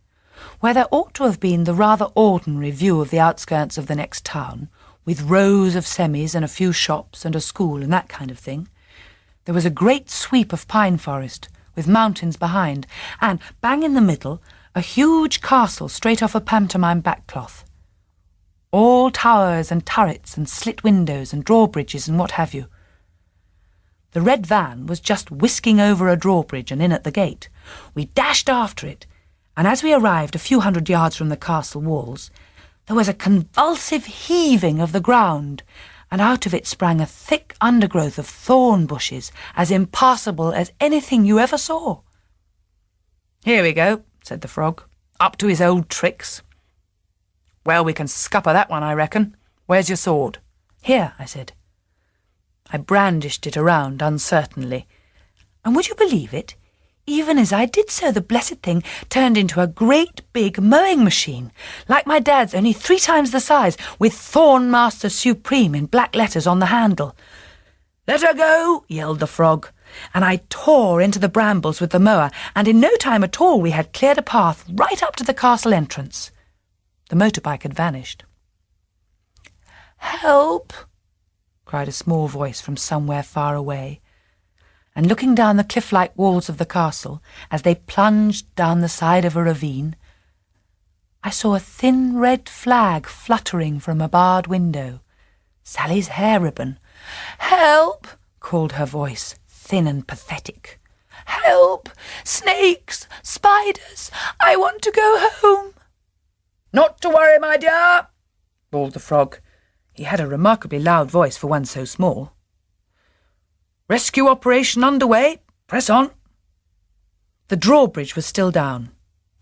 where there ought to have been the rather ordinary view of the outskirts of the next town, with rows of semis and a few shops and a school and that kind of thing, there was a great sweep of pine forest, with mountains behind, and, bang in the middle, a huge castle straight off a pantomime backcloth. All towers and turrets and slit windows and drawbridges and what have you. The red van was just whisking over a drawbridge and in at the gate. We dashed after it, and as we arrived a few hundred yards from the castle walls, there was a convulsive heaving of the ground, and out of it sprang a thick undergrowth of thorn bushes, as impassable as anything you ever saw. "Here we go," said the frog, "up to his old tricks. Well, we can scupper that one, I reckon. Where's your sword?" "Here," I said. I brandished it around uncertainly, and would you believe it? Even as I did so, the blessed thing turned into a great big mowing machine, like my dad's, only 3 times the size, with Thornmaster Supreme in black letters on the handle. "Let her go!" yelled the frog, and I tore into the brambles with the mower, and in no time at all we had cleared a path right up to the castle entrance. The motorbike had vanished. "Help!" cried a small voice from somewhere far away, and looking down the cliff-like walls of the castle as they plunged down the side of a ravine, I saw a thin red flag fluttering from a barred window. Sally's hair ribbon. "Help!" called her voice, thin and pathetic. "Help! Snakes! Spiders! I want to go home!" "Not to worry, my dear," bawled the frog. He had a remarkably loud voice for one so small. "Rescue operation underway. Press on." The drawbridge was still down.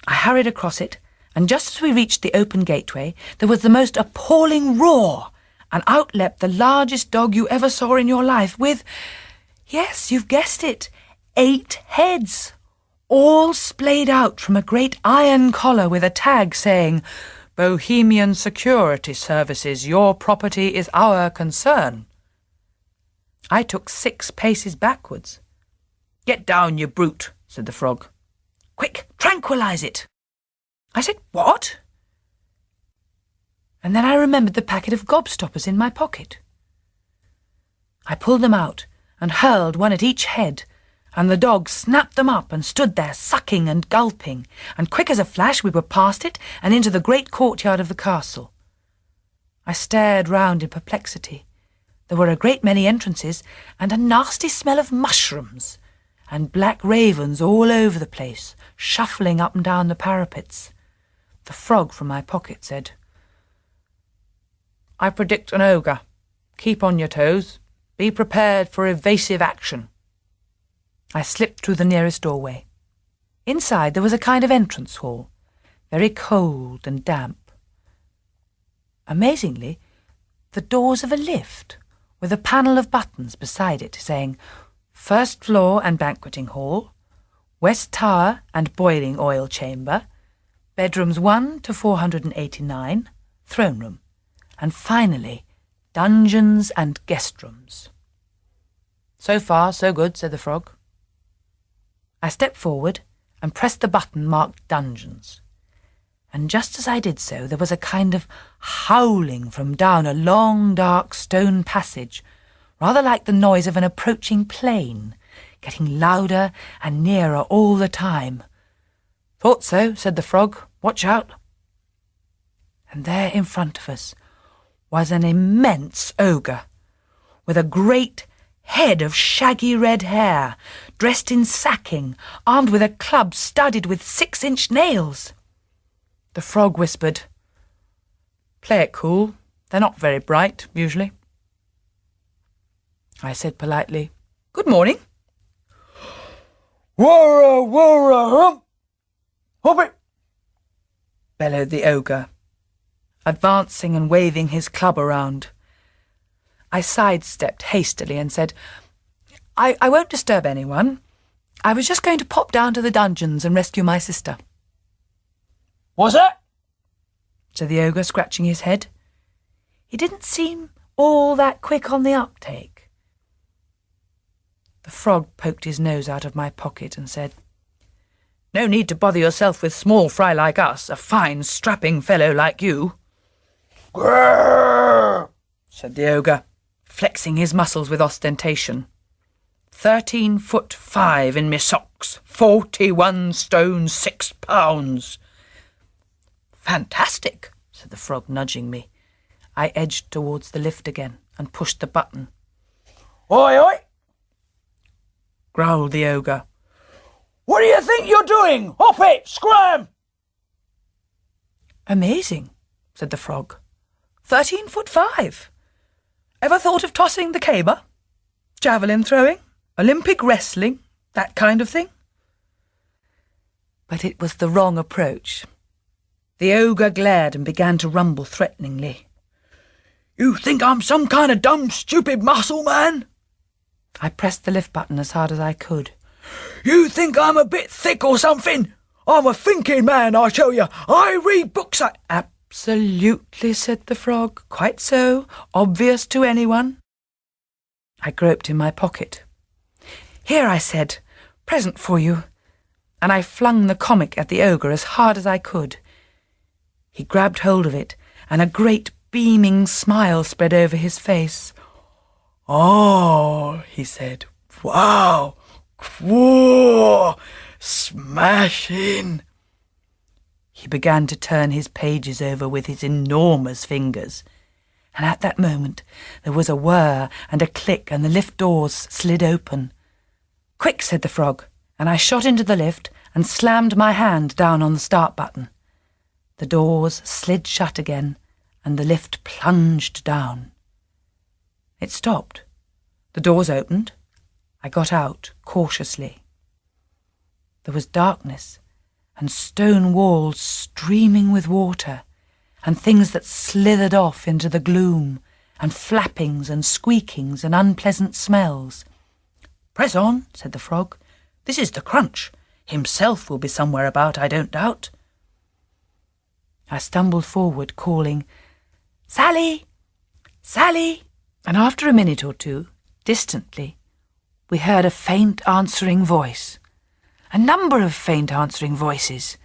I hurried across it, and just as we reached the open gateway, there was the most appalling roar, and out leapt the largest dog you ever saw in your life, with, yes, you've guessed it, 8 heads, all splayed out from a great iron collar with a tag saying, "Bohemian Security Services, your property is our concern." I took 6 paces backwards. "Get down, you brute," said the frog. "Quick, tranquilise it." I said, "What?" And then I remembered the packet of gobstoppers in my pocket. I pulled them out and hurled one at each head, and the dog snapped them up and stood there sucking and gulping, and quick as a flash we were past it and into the great courtyard of the castle. I stared round in perplexity. There were a great many entrances, and a nasty smell of mushrooms, and black ravens all over the place, shuffling up and down the parapets. The frog from my pocket said, "I predict an ogre. Keep on your toes. Be prepared for evasive action." I slipped through the nearest doorway. Inside there was a kind of entrance hall, very cold and damp. Amazingly, the doors of a lift, with a panel of buttons beside it saying, "First floor and banqueting hall, West Tower and boiling oil chamber, bedrooms 1 to 489, throne room, and finally, dungeons and guest rooms." "So far, so good," said the frog. I stepped forward and pressed the button marked dungeons, and just as I did so there was a kind of howling from down a long dark stone passage, rather like the noise of an approaching plane, getting louder and nearer all the time. "Thought so," said the frog. "Watch out." And there in front of us was an immense ogre, with a great head of shaggy red hair, dressed in sacking, armed with a club studded with 6-inch nails. The frog whispered, "Play it cool. They're not very bright, usually." I said politely, "Good morning." "Wara, wara, hump! Hop it!" bellowed the ogre, advancing and waving his club around. I sidestepped hastily and said, I won't disturb anyone. I was just going to pop down to the dungeons and rescue my sister." "What's that?" said the ogre, scratching his head. He didn't seem all that quick on the uptake. The frog poked his nose out of my pocket and said, "No need to bother yourself with small fry like us, a fine strapping fellow like you." "Grrr!" said the ogre, flexing his muscles with ostentation. 13'5" in me socks, 41 stone 6 pounds. "Fantastic," said the frog, nudging me. I edged towards the lift again and pushed the button. "Oi, oi!" growled the ogre. "What do you think you're doing? Hop it! Scram!" "Amazing," said the frog. 13'5". Ever thought of tossing the caber? Javelin throwing? Olympic wrestling? That kind of thing?" But it was the wrong approach. The ogre glared and began to rumble threateningly. "You think I'm some kind of dumb, stupid muscle man?" I pressed the lift button as hard as I could. You think I'm a bit thick or something? I'm a thinking man, I tell you. I read books. Absolutely, said the frog. Quite so. Obvious to anyone. I groped in my pocket. Here, I said, present for you. And I flung the comic at the ogre as hard as I could. He grabbed hold of it, and a great beaming smile spread over his face. Oh, he said. Wow. Whoa. Smashing. He began to turn his pages over with his enormous fingers. And at that moment there was a whir and a click, and the lift doors slid open. Quick, said the frog, and I shot into the lift and slammed my hand down on the start button. The doors slid shut again, and the lift plunged down. It stopped. The doors opened. I got out cautiously. There was darkness, and stone walls streaming with water, and things that slithered off into the gloom, and flappings and squeakings and unpleasant smells. Press on, said the frog. This is the Crunch. Himself will be somewhere about, I don't doubt. I stumbled forward, calling, Sally! Sally! And after a minute or two, distantly, we heard a faint answering voice. A number of faint answering voices.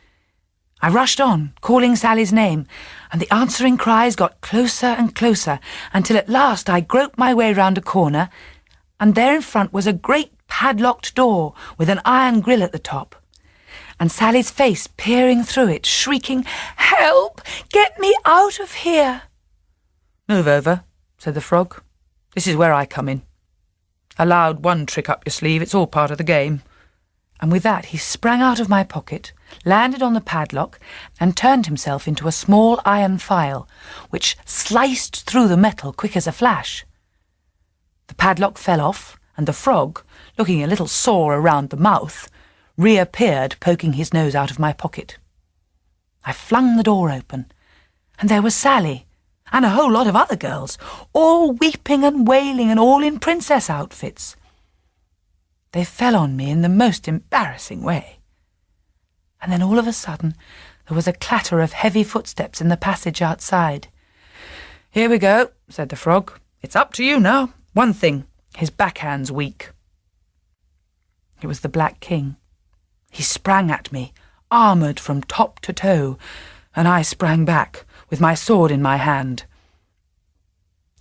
I rushed on, calling Sally's name, and the answering cries got closer and closer, until at last I groped my way round a corner, and there in front was a great padlocked door with an iron grill at the top, and Sally's face peering through it, shrieking, Help! Get me out of here! Move over, said the frog. This is where I come in. Allowed one trick up your sleeve, it's all part of the game. And with that he sprang out of my pocket, landed on the padlock, and turned himself into a small iron file, which sliced through the metal quick as a flash. The padlock fell off, and the frog, looking a little sore around the mouth, reappeared, poking his nose out of my pocket. I flung the door open, and there was Sally, and a whole lot of other girls, all weeping and wailing and all in princess outfits. They fell on me in the most embarrassing way. And then all of a sudden there was a clatter of heavy footsteps in the passage outside. Here we go, said the frog. It's up to you now. One thing, his backhand's weak. It was the Black King. He sprang at me, armoured from top to toe, and I sprang back, with my sword in my hand.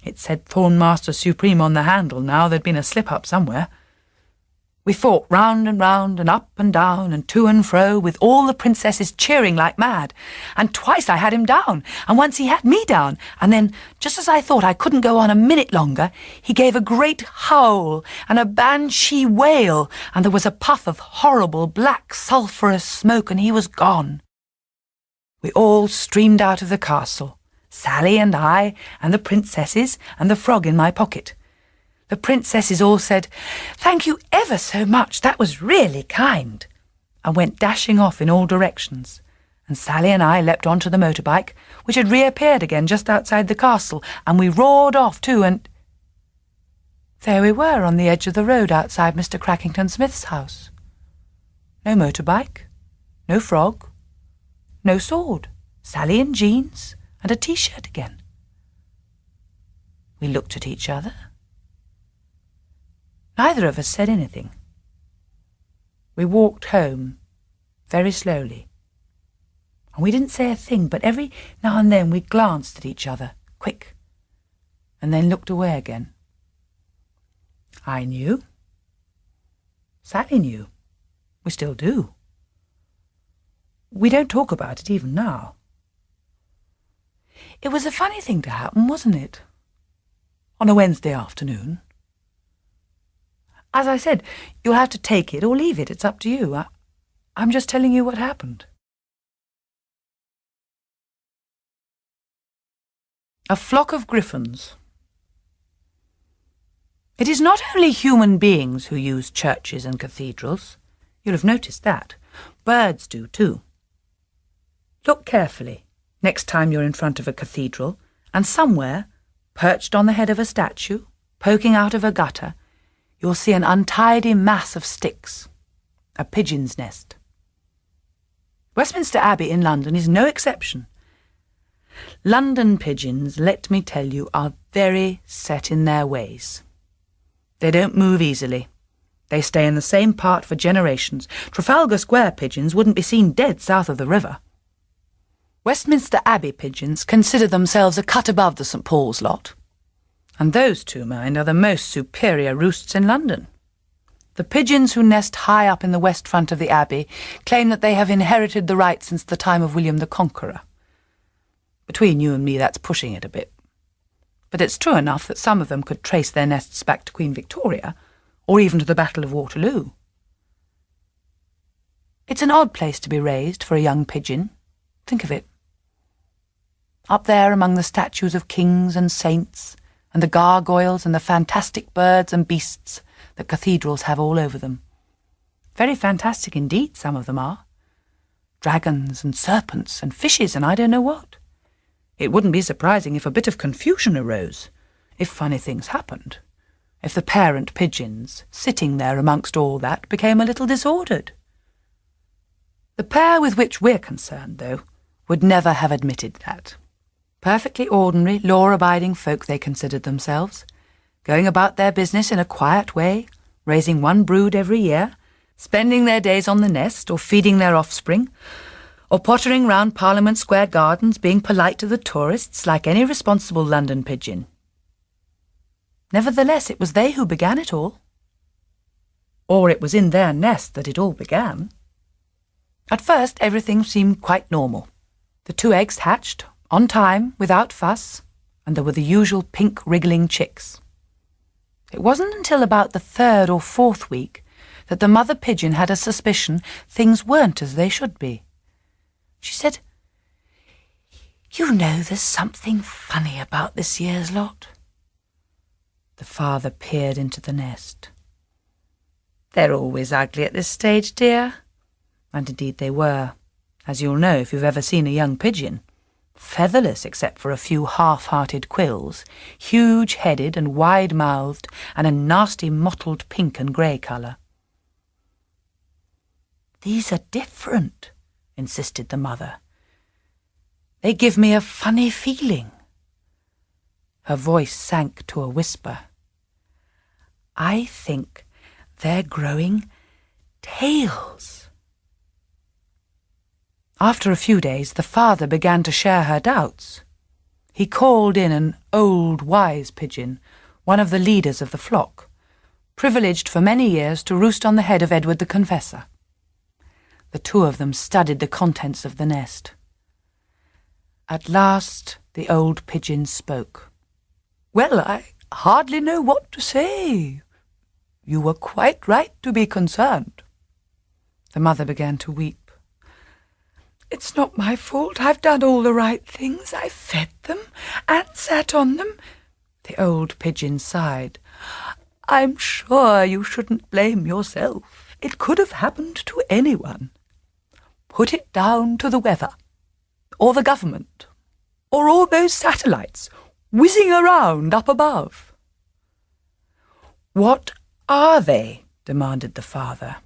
It said Thornmaster Supreme on the handle now. There'd been a slip-up somewhere. We fought round and up and down and to and fro, with all the princesses cheering like mad. And twice I had him down, and once he had me down, and then, just as I thought I couldn't go on a minute longer, he gave a great howl and a banshee wail, and there was a puff of horrible black sulphurous smoke, and he was gone. We all streamed out of the castle, Sally and I, and the princesses, and the frog in my pocket. The princesses all said, Thank you ever so much, that was really kind, and went dashing off in all directions, and Sally and I leapt onto the motorbike, which had reappeared again just outside the castle, and we roared off too, and there we were on the edge of the road outside Mr. Crackington Smith's house. No motorbike, no frog, no sword, Sally in jeans and a T-shirt again. We looked at each other. Neither of us said anything. We walked home very slowly, and we didn't say a thing, but every now and then we glanced at each other, quick, and then looked away again. I knew. Sally knew. We still do. We don't talk about it even now. It was a funny thing to happen, wasn't it? On a Wednesday afternoon. As I said, you'll have to take it or leave it. It's up to you. I'm just telling you what happened. A flock of griffins. It is not only human beings who use churches and cathedrals. You'll have noticed that. Birds do too. Look carefully next time you're in front of a cathedral, and somewhere, perched on the head of a statue, poking out of a gutter, you'll see an untidy mass of sticks. a pigeon's nest. Westminster Abbey in London is no exception. London pigeons, let me tell you, are very set in their ways. They don't move easily. They stay in the same part for generations. Trafalgar Square pigeons wouldn't be seen dead south of the river. Westminster Abbey pigeons consider themselves a cut above the St. Paul's lot. And those two, mind, are the most superior roosts in London. The pigeons who nest high up in the west front of the Abbey claim that they have inherited the right since the time of William the Conqueror. Between you and me, that's pushing it a bit. But it's true enough that some of them could trace their nests back to Queen Victoria, or even to the Battle of Waterloo. It's an odd place to be raised for a young pigeon. Think of it. Up there among the statues of kings and saints, and the gargoyles and the fantastic birds and beasts that cathedrals have all over them. Very fantastic indeed, some of them are. Dragons and serpents and fishes and I don't know what. It wouldn't be surprising if a bit of confusion arose, if funny things happened, if the parent pigeons, sitting there amongst all that, became a little disordered. The pair with which we're concerned, though, would never have admitted that. Perfectly ordinary, law-abiding folk they considered themselves, going about their business in a quiet way, raising one brood every year, spending their days on the nest or feeding their offspring, or pottering round Parliament Square gardens being polite to the tourists like any responsible London pigeon. Nevertheless, it was they who began it all. Or it was in their nest that it all began. At first, everything seemed quite normal. The 2 eggs hatched, on time, without fuss, and there were the usual pink wriggling chicks. It wasn't until about the 3rd or 4th week that the mother pigeon had a suspicion things weren't as they should be. She said, "You know there's something funny about this year's lot." The father peered into the nest. "They're always ugly at this stage, dear." And indeed they were, as you'll know if you've ever seen a young pigeon. Featherless except for a few half-hearted quills, huge-headed and wide-mouthed, and a nasty mottled pink and grey colour. "These are different," insisted the mother. "They give me a funny feeling." Her voice sank to a whisper. "I think they're growing tails." After a few days, the father began to share her doubts. He called in an old, wise pigeon, one of the leaders of the flock, privileged for many years to roost on the head of Edward the Confessor. The 2 of them studied the contents of the nest. At last the old pigeon spoke. "Well, I hardly know what to say. You were quite right to be concerned." The mother began to weep. "It's not my fault. I've done all the right things. I fed them and sat on them." The old pigeon sighed. "I'm sure you shouldn't blame yourself. It could have happened to anyone. Put it down to the weather, or the government, or all those satellites whizzing around up above." "What are they?" demanded the father.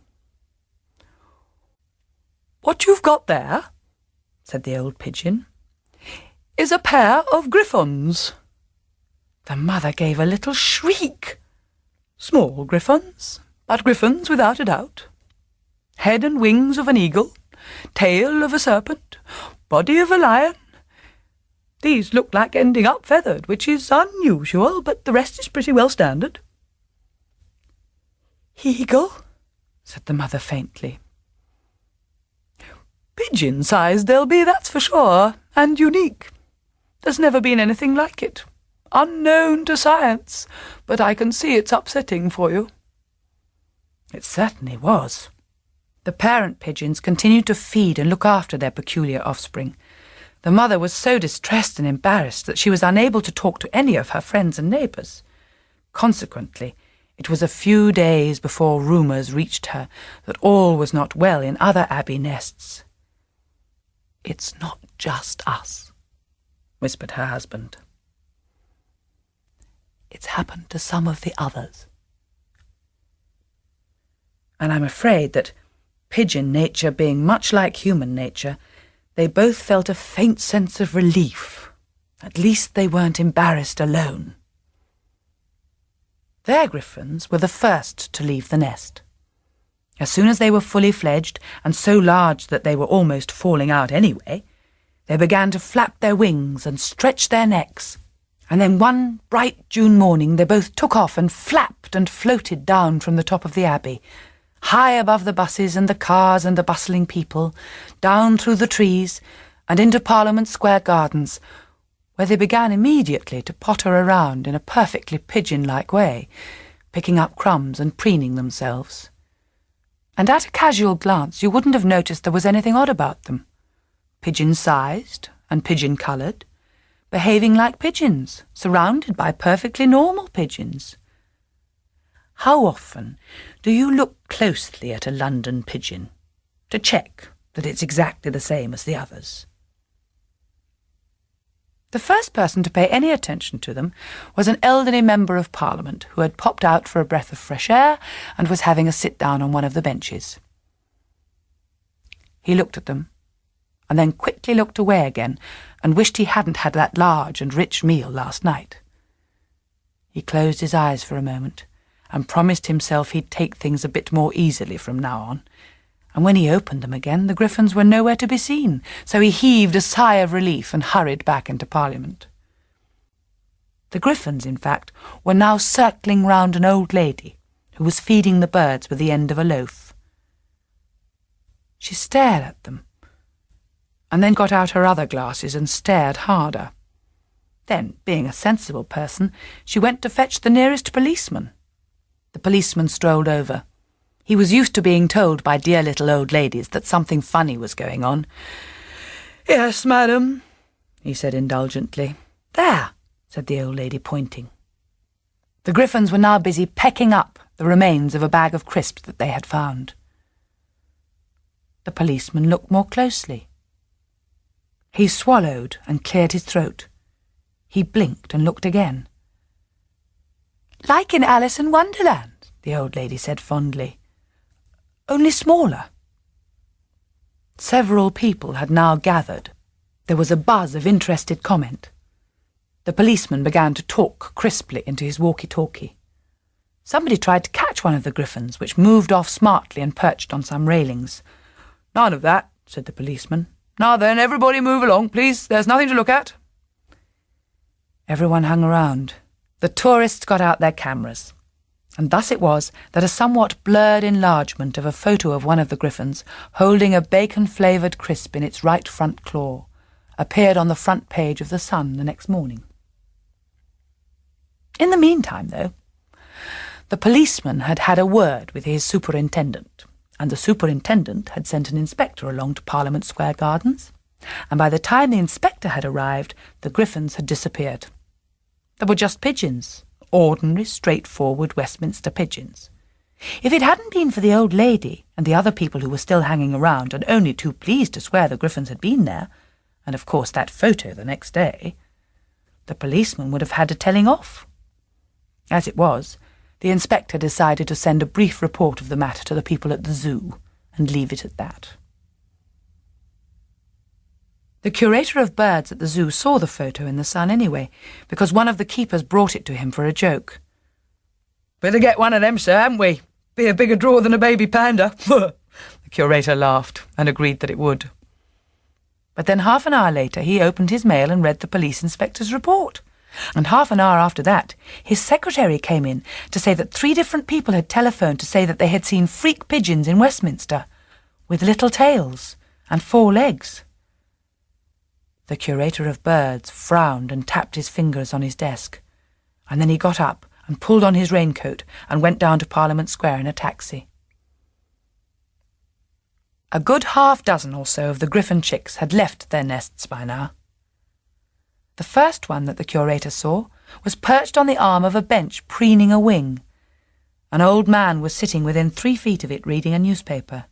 "What you've got there," said the old pigeon, "is a pair of griffins." The mother gave a little shriek. "Small griffins, but griffins without a doubt. Head and wings of an eagle, tail of a serpent, body of a lion. These look like ending up feathered, which is unusual, but the rest is pretty well standard." "Eagle?" said the mother faintly. "Pigeon-sized they'll be, that's for sure, and unique. There's never been anything like it. Unknown to science, but I can see it's upsetting for you." It certainly was. The parent pigeons continued to feed and look after their peculiar offspring. The mother was so distressed and embarrassed that she was unable to talk to any of her friends and neighbours. Consequently, it was a few days before rumours reached her that all was not well in other abbey nests. "It's not just us," whispered her husband. "It's happened to some of the others." And I'm afraid that pigeon nature being much like human nature, they both felt a faint sense of relief. At least they weren't embarrassed alone. Their griffins were the first to leave the nest. As soon as they were fully fledged and so large that they were almost falling out anyway, they began to flap their wings and stretch their necks, and then one bright June morning they both took off and flapped and floated down from the top of the Abbey, high above the buses and the cars and the bustling people, down through the trees and into Parliament Square Gardens, where they began immediately to potter around in a perfectly pigeon-like way, picking up crumbs and preening themselves. And at a casual glance you wouldn't have noticed there was anything odd about them. Pigeon-sized and pigeon-coloured, behaving like pigeons, surrounded by perfectly normal pigeons. How often do you look closely at a London pigeon to check that it's exactly the same as the others? The first person to pay any attention to them was an elderly member of Parliament who had popped out for a breath of fresh air and was having a sit-down on one of the benches. He looked at them, and then quickly looked away again and wished he hadn't had that large and rich meal last night. He closed his eyes for a moment and promised himself he'd take things a bit more easily from now on, and when he opened them again the Griffins were nowhere to be seen, so he heaved a sigh of relief and hurried back into Parliament. The Griffins, in fact, were now circling round an old lady who was feeding the birds with the end of a loaf. She stared at them, and then got out her other glasses and stared harder. Then, being a sensible person, she went to fetch the nearest policeman. The policeman strolled over. He was used to being told by dear little old ladies that something funny was going on. "Yes, madam," he said indulgently. "There," said the old lady, pointing. The Griffins were now busy pecking up the remains of a bag of crisps that they had found. The policeman looked more closely. He swallowed and cleared his throat. He blinked and looked again. "Like in Alice in Wonderland," the old lady said fondly. "Only smaller." Several people had now gathered. There was a buzz of interested comment. The policeman began to talk crisply into his walkie-talkie. Somebody tried to catch one of the Griffins, which moved off smartly and perched on some railings. "None of that," said the policeman. "Now then, everybody move along, please. There's nothing to look at." Everyone hung around. The tourists got out their cameras, and thus it was that a somewhat blurred enlargement of a photo of one of the Griffins, holding a bacon-flavoured crisp in its right front claw, appeared on the front page of the Sun the next morning. In the meantime, though, the policeman had had a word with his superintendent, and the superintendent had sent an inspector along to Parliament Square Gardens, and by the time the inspector had arrived, the Griffins had disappeared. There were just pigeons, ordinary, straightforward Westminster pigeons. If it hadn't been for the old lady and the other people who were still hanging around and only too pleased to swear the Griffins had been there, and of course that photo the next day, the policeman would have had a telling off. As it was, the inspector decided to send a brief report of the matter to the people at the zoo and leave it at that. The curator of birds at the zoo saw the photo in the Sun anyway, because one of the keepers brought it to him for a joke. "Better get one of them, sir, haven't we? Be a bigger draw than a baby panda." The curator laughed and agreed that it would. But then half an hour later he opened his mail and read the police inspector's report. And half an hour after that, his secretary came in to say that 3 different people had telephoned to say that they had seen freak pigeons in Westminster, with little tails and 4 legs. The curator of birds frowned and tapped his fingers on his desk, and then he got up and pulled on his raincoat and went down to Parliament Square in a taxi. A good half-dozen or so of the Griffin chicks had left their nests by now. The first one that the curator saw was perched on the arm of a bench preening a wing. An old man was sitting within 3 feet of it reading a newspaper.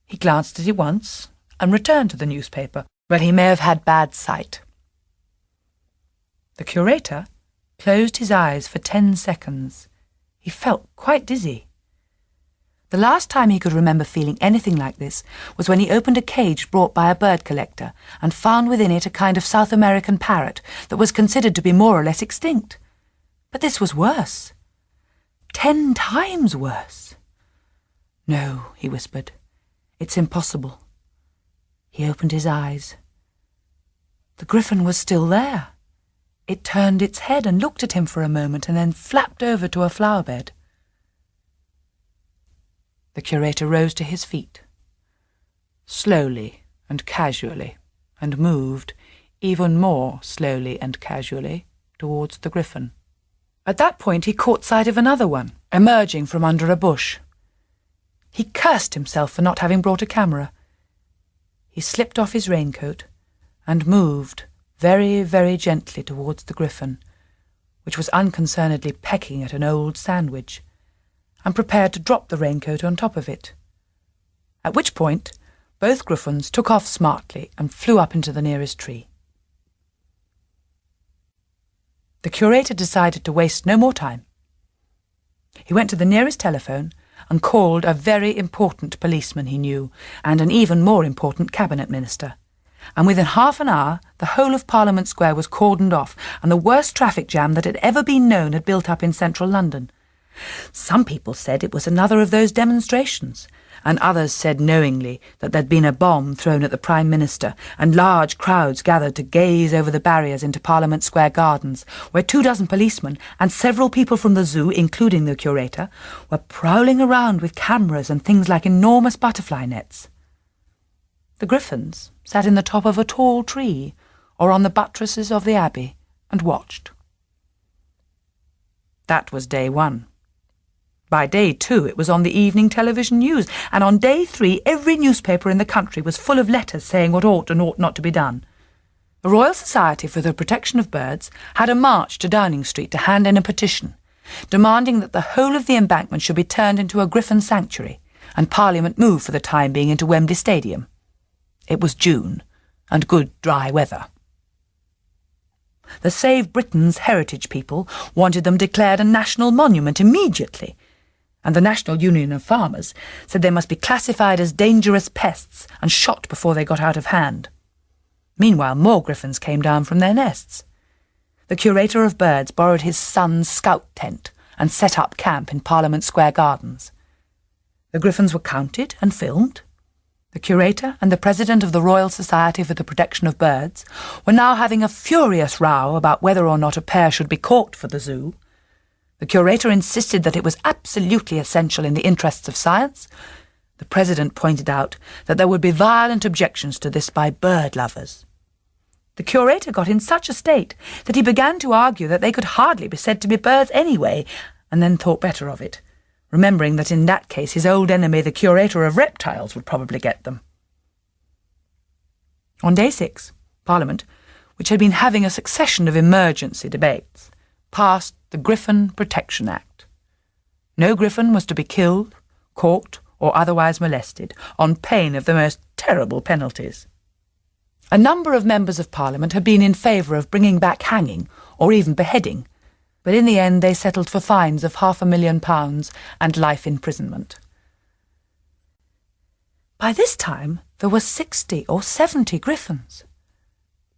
He glanced at it once and returned to the newspaper, but he may have had bad sight. The curator closed his eyes for 10 seconds. He felt quite dizzy. The last time he could remember feeling anything like this was when he opened a cage brought by a bird collector and found within it a kind of South American parrot that was considered to be more or less extinct. But this was worse. 10 times worse. "No," he whispered. "It's impossible." He opened his eyes. The griffin was still there. It turned its head and looked at him for a moment and then flapped over to a flower bed. The curator rose to his feet, slowly and casually, and moved, even more slowly and casually, towards the griffin. At that point he caught sight of another one, emerging from under a bush. He cursed himself for not having brought a camera. He slipped off his raincoat and moved very, very gently towards the griffin, which was unconcernedly pecking at an old sandwich, and prepared to drop the raincoat on top of it. At which point, both griffins took off smartly and flew up into the nearest tree. The curator decided to waste no more time. He went to the nearest telephone and called a very important policeman he knew, and an even more important cabinet minister. And within half an hour, the whole of Parliament Square was cordoned off, and the worst traffic jam that had ever been known had built up in central London. Some people said it was another of those demonstrations, and others said knowingly that there'd been a bomb thrown at the Prime Minister, and large crowds gathered to gaze over the barriers into Parliament Square Gardens, where 24 policemen and several people from the zoo, including the curator, were prowling around with cameras and things like enormous butterfly nets. The Griffins sat in the top of a tall tree or on the buttresses of the Abbey and watched. That was day 1. By day 2 it was on the evening television news, and on day 3 every newspaper in the country was full of letters saying what ought and ought not to be done. The Royal Society for the Protection of Birds had a march to Downing Street to hand in a petition, demanding that the whole of the embankment should be turned into a Griffin sanctuary, and Parliament move for the time being into Wembley Stadium. It was June, and good dry weather. The Save Britain's heritage people wanted them declared a national monument immediately, and the National Union of Farmers said they must be classified as dangerous pests and shot before they got out of hand. Meanwhile, more griffins came down from their nests. The curator of birds borrowed his son's scout tent and set up camp in Parliament Square Gardens. The griffins were counted and filmed. The curator and the president of the Royal Society for the Protection of Birds were now having a furious row about whether or not a pair should be caught for the zoo. The curator insisted that it was absolutely essential in the interests of science. The president pointed out that there would be violent objections to this by bird lovers. The curator got in such a state that he began to argue that they could hardly be said to be birds anyway, and then thought better of it, remembering that in that case his old enemy, the curator of reptiles, would probably get them. On day 6, Parliament, which had been having a succession of emergency debates, passed the Griffin Protection Act. No griffin was to be killed, caught, or otherwise molested, on pain of the most terrible penalties. A number of members of Parliament had been in favour of bringing back hanging, or even beheading, but in the end they settled for fines of £500,000 and life imprisonment. By this time there were 60 or 70 griffins.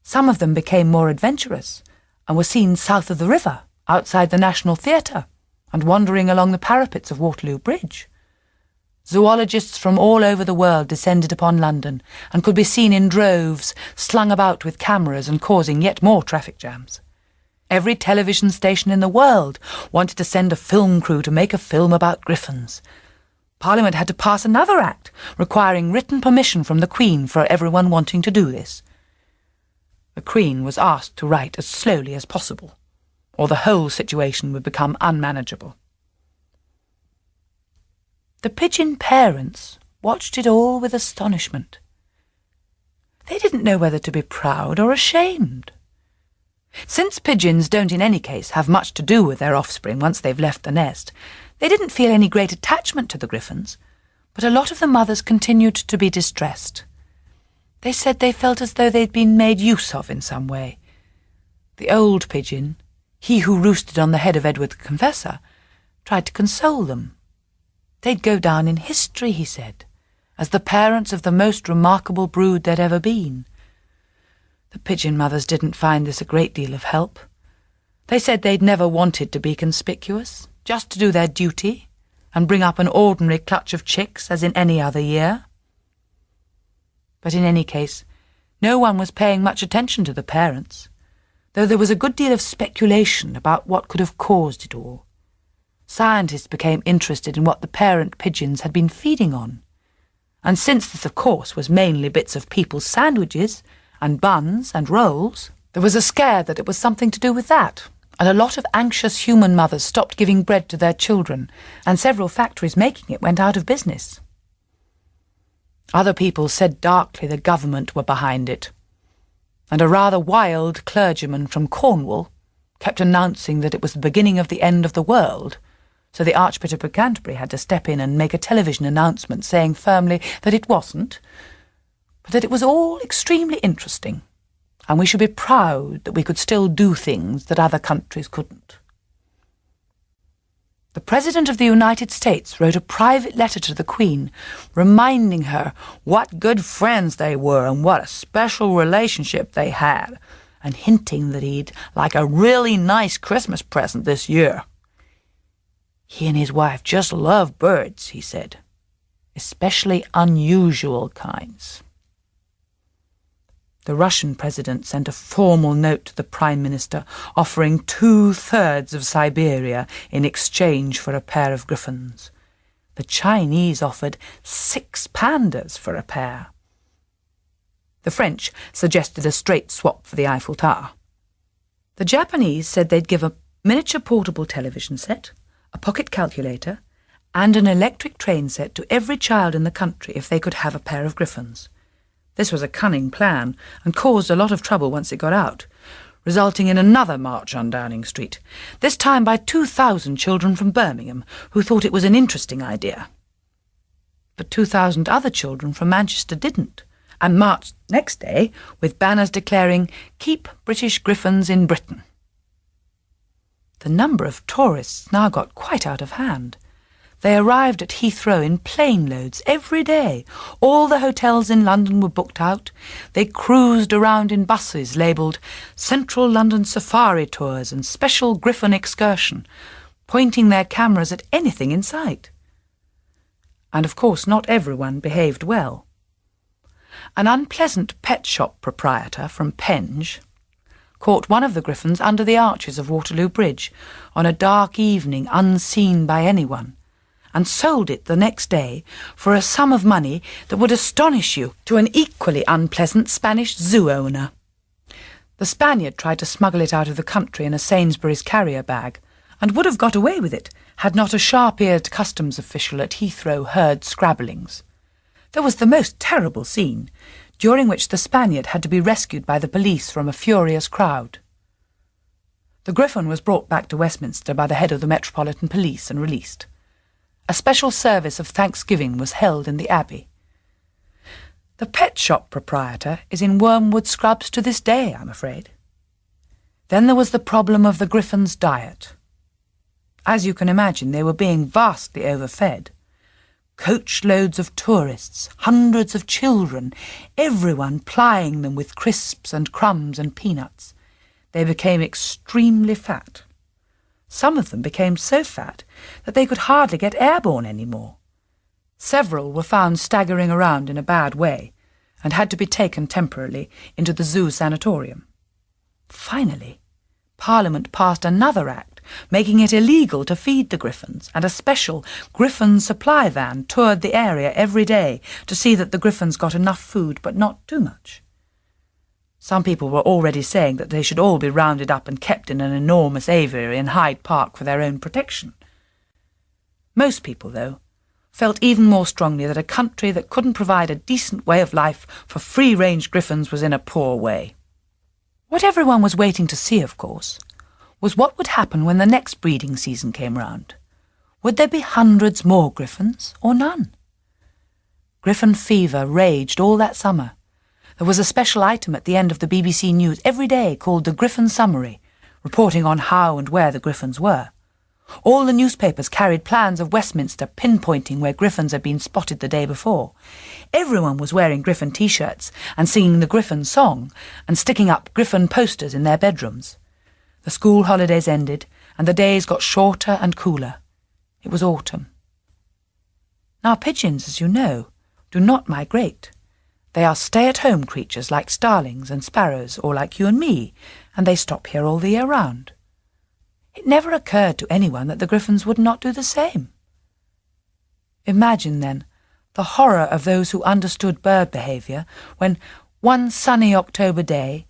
Some of them became more adventurous and were seen south of the river, outside the National Theatre, and wandering along the parapets of Waterloo Bridge. Zoologists from all over the world descended upon London and could be seen in droves, slung about with cameras and causing yet more traffic jams. Every television station in the world wanted to send a film crew to make a film about griffins. Parliament had to pass another act requiring written permission from the Queen for everyone wanting to do this. The Queen was asked to write as slowly as possible, or the whole situation would become unmanageable. The pigeon parents watched it all with astonishment. They didn't know whether to be proud or ashamed. Since pigeons don't in any case have much to do with their offspring once they've left the nest, they didn't feel any great attachment to the griffins, but a lot of the mothers continued to be distressed. They said they felt as though they'd been made use of in some way. The old pigeon, he who roosted on the head of Edward the Confessor, tried to console them. They'd go down in history, he said, as the parents of the most remarkable brood there'd ever been. The pigeon mothers didn't find this a great deal of help. They said they'd never wanted to be conspicuous, just to do their duty and bring up an ordinary clutch of chicks as in any other year. But in any case, no one was paying much attention to the parents, though there was a good deal of speculation about what could have caused it all. Scientists became interested in what the parent pigeons had been feeding on, and since this, of course, was mainly bits of people's sandwiches and buns and rolls, there was a scare that it was something to do with that, and a lot of anxious human mothers stopped giving bread to their children, and several factories making it went out of business. Other people said darkly the government were behind it, and a rather wild clergyman from Cornwall kept announcing that it was the beginning of the end of the world, so the Archbishop of Canterbury had to step in and make a television announcement saying firmly that it wasn't, but that it was all extremely interesting, and we should be proud that we could still do things that other countries couldn't. The President of the United States wrote a private letter to the Queen, reminding her what good friends they were and what a special relationship they had, and hinting that he'd like a really nice Christmas present this year. He and his wife just love birds, he said, especially unusual kinds. The Russian president sent a formal note to the Prime Minister offering 2/3 of Siberia in exchange for a pair of griffins. The Chinese offered 6 pandas for a pair. The French suggested a straight swap for the Eiffel Tower. The Japanese said they'd give a miniature portable television set, a pocket calculator, and an electric train set to every child in the country if they could have a pair of griffins. This was a cunning plan and caused a lot of trouble once it got out, resulting in another march on Downing Street, this time by 2,000 children from Birmingham who thought it was an interesting idea. But 2,000 other children from Manchester didn't, and marched next day with banners declaring, "Keep British Griffins in Britain." The number of tourists now got quite out of hand. They arrived at Heathrow in plane loads every day. All the hotels in London were booked out. They cruised around in buses labelled Central London Safari Tours and Special Griffin Excursion, pointing their cameras at anything in sight. And of course not everyone behaved well. An unpleasant pet shop proprietor from Penge caught one of the griffins under the arches of Waterloo Bridge on a dark evening unseen by anyone, and sold it the next day for a sum of money that would astonish you to an equally unpleasant Spanish zoo owner. The Spaniard tried to smuggle it out of the country in a Sainsbury's carrier bag, and would have got away with it had not a sharp-eared customs official at Heathrow heard scrabblings. There was the most terrible scene, during which the Spaniard had to be rescued by the police from a furious crowd. The Griffin was brought back to Westminster by the head of the Metropolitan Police and released. A special service of Thanksgiving was held in the Abbey. The pet shop proprietor is in Wormwood Scrubs to this day, I'm afraid. Then there was the problem of the Griffins' diet. As you can imagine, they were being vastly overfed. Coachloads of tourists, hundreds of children, everyone plying them with crisps and crumbs and peanuts. They became extremely fat. Some of them became so fat that they could hardly get airborne any more. Several were found staggering around in a bad way and had to be taken temporarily into the zoo sanatorium. Finally, Parliament passed another act making it illegal to feed the griffins, and a special griffin supply van toured the area every day to see that the griffins got enough food but not too much. Some people were already saying that they should all be rounded up and kept in an enormous aviary in Hyde Park for their own protection. Most people, though, felt even more strongly that a country that couldn't provide a decent way of life for free-range griffins was in a poor way. What everyone was waiting to see, of course, was what would happen when the next breeding season came round. Would there be hundreds more griffins or none? Griffin fever raged all that summer. There was a special item at the end of the BBC News every day called the Griffin Summary, reporting on how and where the griffins were. All the newspapers carried plans of Westminster pinpointing where Griffins had been spotted the day before. Everyone was wearing Griffin T-shirts and singing the Griffin song and sticking up Griffin posters in their bedrooms. The school holidays ended and the days got shorter and cooler. It was autumn. Now pigeons, as you know, do not migrate. They are stay-at-home creatures like starlings and sparrows, or like you and me, and they stop here all the year round. It never occurred to anyone that the Griffins would not do the same. Imagine, then, the horror of those who understood bird behaviour when, one sunny October day,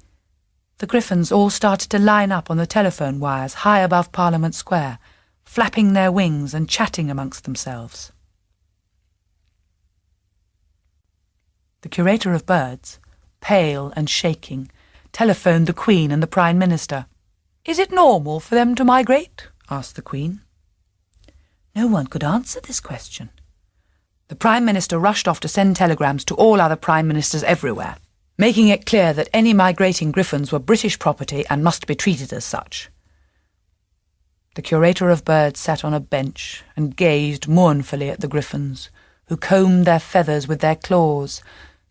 the Griffins all started to line up on the telephone wires high above Parliament Square, flapping their wings and chatting amongst themselves. The curator of birds, pale and shaking, telephoned the Queen and the Prime Minister. "Is it normal for them to migrate?" asked the Queen. No one could answer this question. The Prime Minister rushed off to send telegrams to all other Prime Ministers everywhere, making it clear that any migrating Griffins were British property and must be treated as such. The curator of birds sat on a bench and gazed mournfully at the Griffins, who combed their feathers with their claws,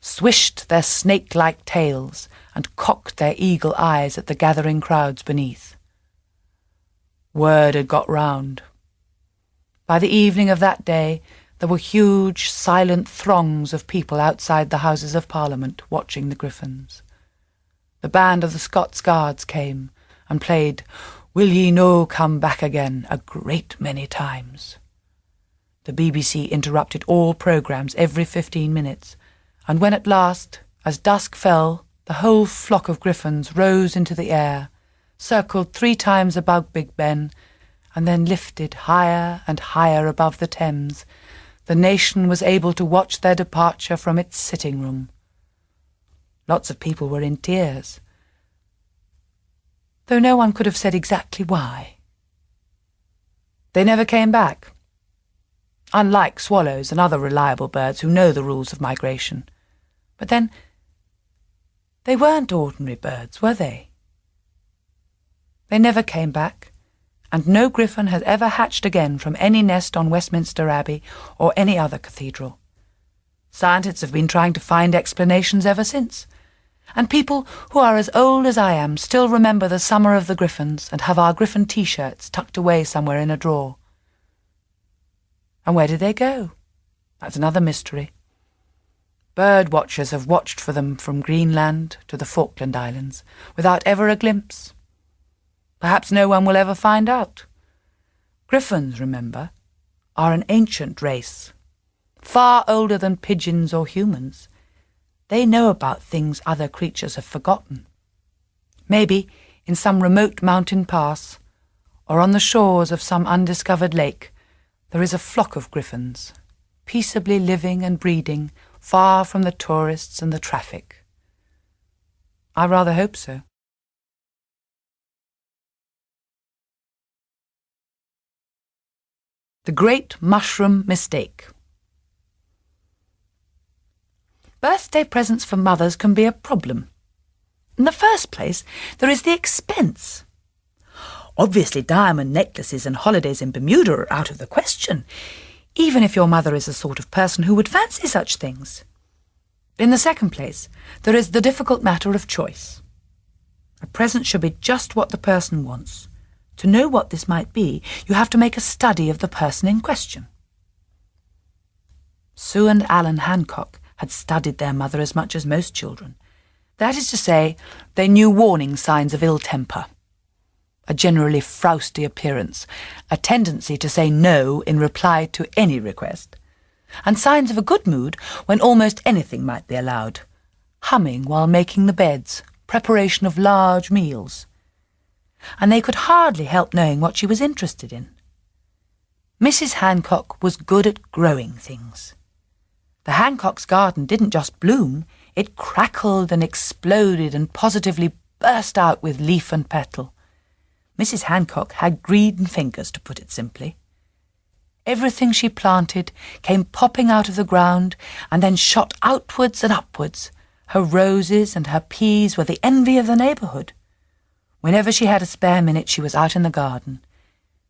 swished their snake-like tails, and cocked their eagle eyes at the gathering crowds beneath. Word had got round. By the evening of that day, there were huge, silent throngs of people outside the Houses of Parliament watching the Griffins. The band of the Scots Guards came and played "Will Ye No Come Back Again" a great many times. The BBC interrupted all programmes every 15 minutes, and when at last, as dusk fell, the whole flock of Griffins rose into the air, circled 3 times above Big Ben, and then lifted higher and higher above the Thames, the nation was able to watch their departure from its sitting room. Lots of people were in tears, though no one could have said exactly why. They never came back, unlike swallows and other reliable birds who know the rules of migration. But then, they weren't ordinary birds, were they? They never came back, and no Griffin has ever hatched again from any nest on Westminster Abbey or any other cathedral. Scientists have been trying to find explanations ever since, and people who are as old as I am still remember the summer of the Griffins and have our Griffin T-shirts tucked away somewhere in a drawer. And where did they go? That's another mystery. Bird watchers have watched for them from Greenland to the Falkland Islands, without ever a glimpse. Perhaps no one will ever find out. Griffins, remember, are an ancient race, far older than pigeons or humans. They know about things other creatures have forgotten. Maybe in some remote mountain pass, or on the shores of some undiscovered lake, there is a flock of Griffins, peaceably living and breeding, far from the tourists and the traffic. I rather hope so. The Great Mushroom Mistake. Birthday presents for mothers can be a problem. In the first place, there is the expense. Obviously, diamond necklaces and holidays in Bermuda are out of the question, even if your mother is the sort of person who would fancy such things. In the second place, there is the difficult matter of choice. A present should be just what the person wants. To know what this might be, you have to make a study of the person in question. Sue and Alan Hancock had studied their mother as much as most children. That is to say, they knew warning signs of ill temper. A generally frowsty appearance, a tendency to say no in reply to any request, and signs of a good mood when almost anything might be allowed, humming while making the beds, preparation of large meals. And they could hardly help knowing what she was interested in. Mrs. Hancock was good at growing things. The Hancock's garden didn't just bloom, it crackled and exploded and positively burst out with leaf and petal. Mrs. Hancock had green fingers, to put it simply. Everything she planted came popping out of the ground and then shot outwards and upwards. Her roses and her peas were the envy of the neighbourhood. Whenever she had a spare minute, she was out in the garden.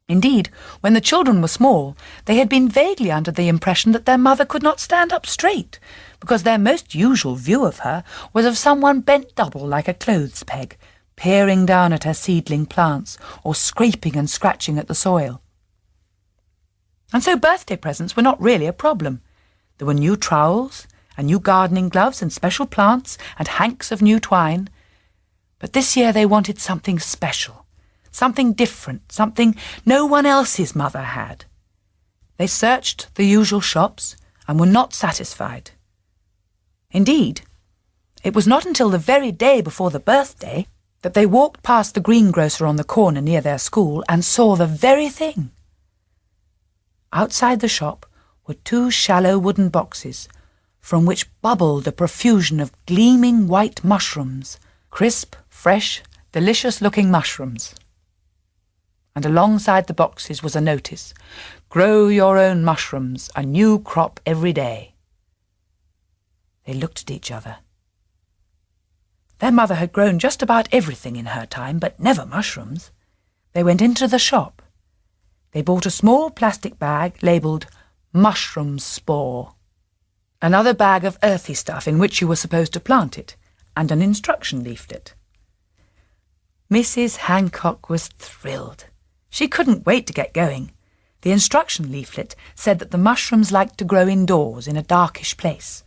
Indeed, when the children were small, they had been vaguely under the impression that their mother could not stand up straight, because their most usual view of her was of someone bent double like a clothes peg, peering down at her seedling plants, or scraping and scratching at the soil. And so birthday presents were not really a problem. There were new trowels, and new gardening gloves, and special plants, and hanks of new twine. But this year they wanted something special, something different, something no one else's mother had. They searched the usual shops and were not satisfied. Indeed, it was not until the very day before the birthday that they walked past the greengrocer on the corner near their school and saw the very thing. Outside the shop were 2 shallow wooden boxes, from which bubbled a profusion of gleaming white mushrooms, crisp, fresh, delicious-looking mushrooms. And alongside the boxes was a notice, "Grow your own mushrooms, a new crop every day." They looked at each other. Their mother had grown just about everything in her time, but never mushrooms. They went into the shop. They bought a small plastic bag labelled mushroom spore, another bag of earthy stuff in which you were supposed to plant it, and an instruction leaflet. Mrs. Hancock was thrilled. She couldn't wait to get going. The instruction leaflet said that the mushrooms liked to grow indoors in a darkish place.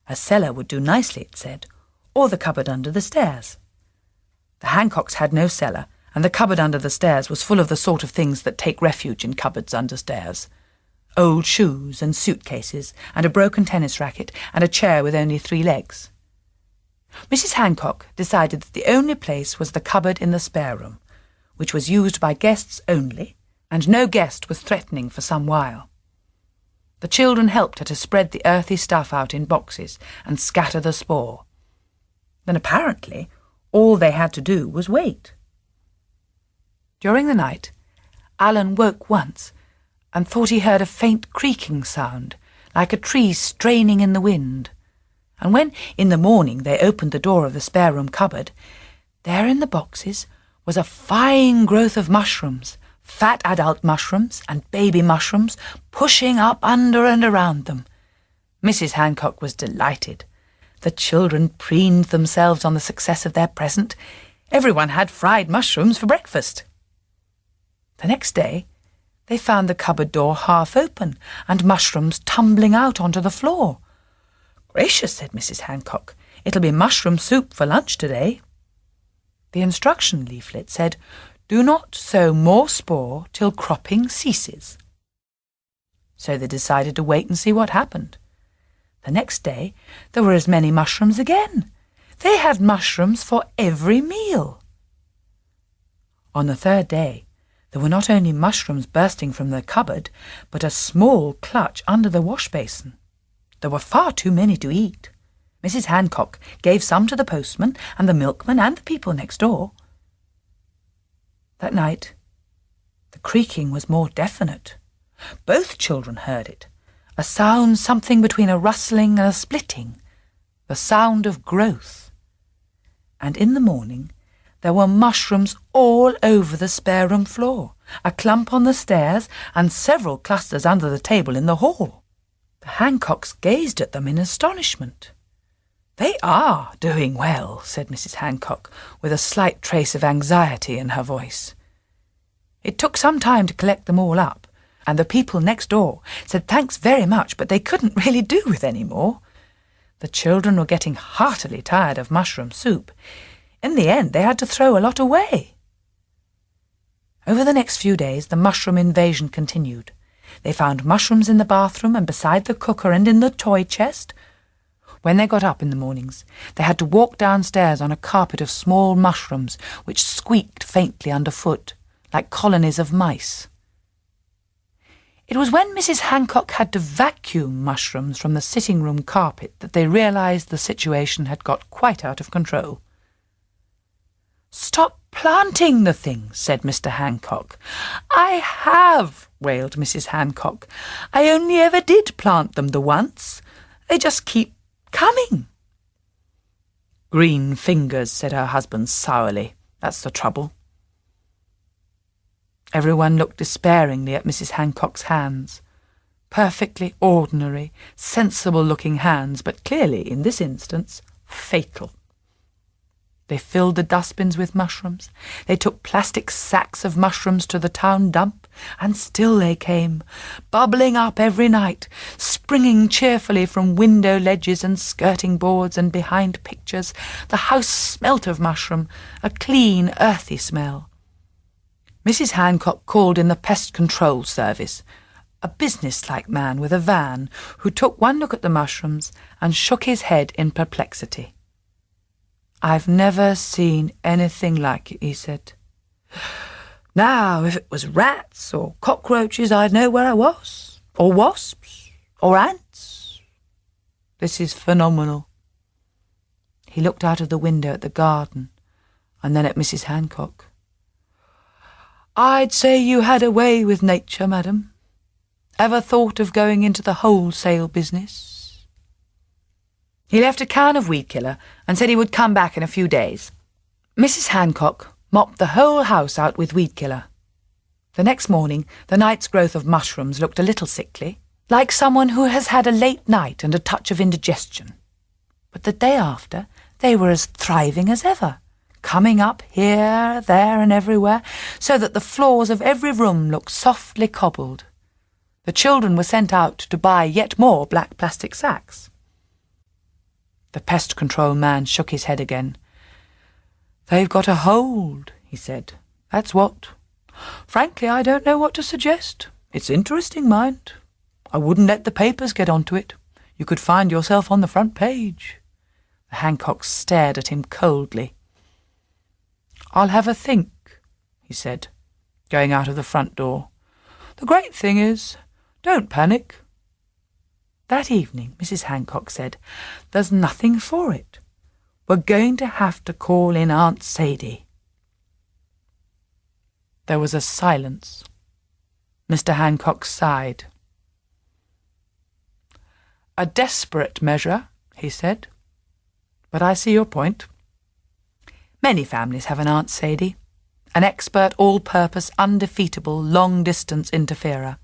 A cellar would do nicely, it said, or the cupboard under the stairs. The Hancocks had no cellar, and the cupboard under the stairs was full of the sort of things that take refuge in cupboards under stairs. Old shoes and suitcases, and a broken tennis racket, and a chair with only 3 legs. Mrs. Hancock decided that the only place was the cupboard in the spare room, which was used by guests only, and no guest was threatening for some while. The children helped her to spread the earthy stuff out in boxes and scatter the spore. Then apparently all they had to do was wait. During the night, Alan woke once and thought he heard a faint creaking sound, like a tree straining in the wind. And when, in the morning, they opened the door of the spare room cupboard, there in the boxes was a fine growth of mushrooms, fat adult mushrooms and baby mushrooms, pushing up under and around them. Mrs. Hancock was delighted. The children preened themselves on the success of their present. Everyone had fried mushrooms for breakfast. The next day, they found the cupboard door half open and mushrooms tumbling out onto the floor. "Gracious," said Mrs. Hancock, "it'll be mushroom soup for lunch today." The instruction leaflet said, "Do not sow more spore till cropping ceases." So they decided to wait and see what happened. The next day, there were as many mushrooms again. They had mushrooms for every meal. On the 3rd day, there were not only mushrooms bursting from the cupboard, but a small clutch under the wash basin. There were far too many to eat. Mrs. Hancock gave some to the postman and the milkman and the people next door. That night, the creaking was more definite. Both children heard it, a sound something between a rustling and a splitting, the sound of growth. And in the morning, there were mushrooms all over the spare room floor, a clump on the stairs, and several clusters under the table in the hall. The Hancocks gazed at them in astonishment. "They are doing well," said Mrs. Hancock, with a slight trace of anxiety in her voice. It took some time to collect them all up, and the people next door said thanks very much, but they couldn't really do with any more. The children were getting heartily tired of mushroom soup. In the end, they had to throw a lot away. Over the next few days, the mushroom invasion continued. They found mushrooms in the bathroom and beside the cooker and in the toy chest. When they got up in the mornings, they had to walk downstairs on a carpet of small mushrooms which squeaked faintly underfoot, like colonies of mice. It was when Mrs. Hancock had to vacuum mushrooms from the sitting-room carpet that they realised the situation had got quite out of control. "Stop planting the things," said Mr. Hancock. "I have," wailed Mrs. Hancock. "I only ever did plant them the once. They just keep coming." "Green fingers," said her husband sourly. "That's the trouble." Everyone looked despairingly at Mrs. Hancock's hands. Perfectly ordinary, sensible-looking hands, but clearly, in this instance, fatal. They filled the dustbins with mushrooms. They took plastic sacks of mushrooms to the town dump, and still they came, bubbling up every night, springing cheerfully from window ledges and skirting boards and behind pictures. The house smelt of mushroom, a clean, earthy smell. Mrs. Hancock called in the pest control service, a business-like man with a van, who took one look at the mushrooms and shook his head in perplexity. "I've never seen anything like it," he said. "Now, if it was rats or cockroaches, I'd know where I was. Or wasps. Or ants. This is phenomenal." He looked out of the window at the garden, and then at Mrs. Hancock. "I'd say you had a way with nature, madam. Ever thought of going into the wholesale business?" He left a can of weed killer and said he would come back in a few days. Mrs. Hancock mopped the whole house out with weed killer. The next morning, the night's growth of mushrooms looked a little sickly, like someone who has had a late night and a touch of indigestion. But the day after, they were as thriving as ever, coming up here, there, and everywhere, so that the floors of every room looked softly cobbled. The children were sent out to buy yet more black plastic sacks. The pest control man shook his head again. "They've got a hold," he said. "That's what. Frankly, I don't know what to suggest. It's interesting, mind. I wouldn't let the papers get onto it. You could find yourself on the front page." The Hancocks stared at him coldly. "I'll have a think," he said, going out of the front door. "The great thing is, don't panic." That evening, Mrs. Hancock said, "There's nothing for it. We're going to have to call in Aunt Sadie." There was a silence. Mr. Hancock sighed. "A desperate measure," he said, "but I see your point. Many families have an Aunt Sadie, an expert, all-purpose, undefeatable, long-distance interferer.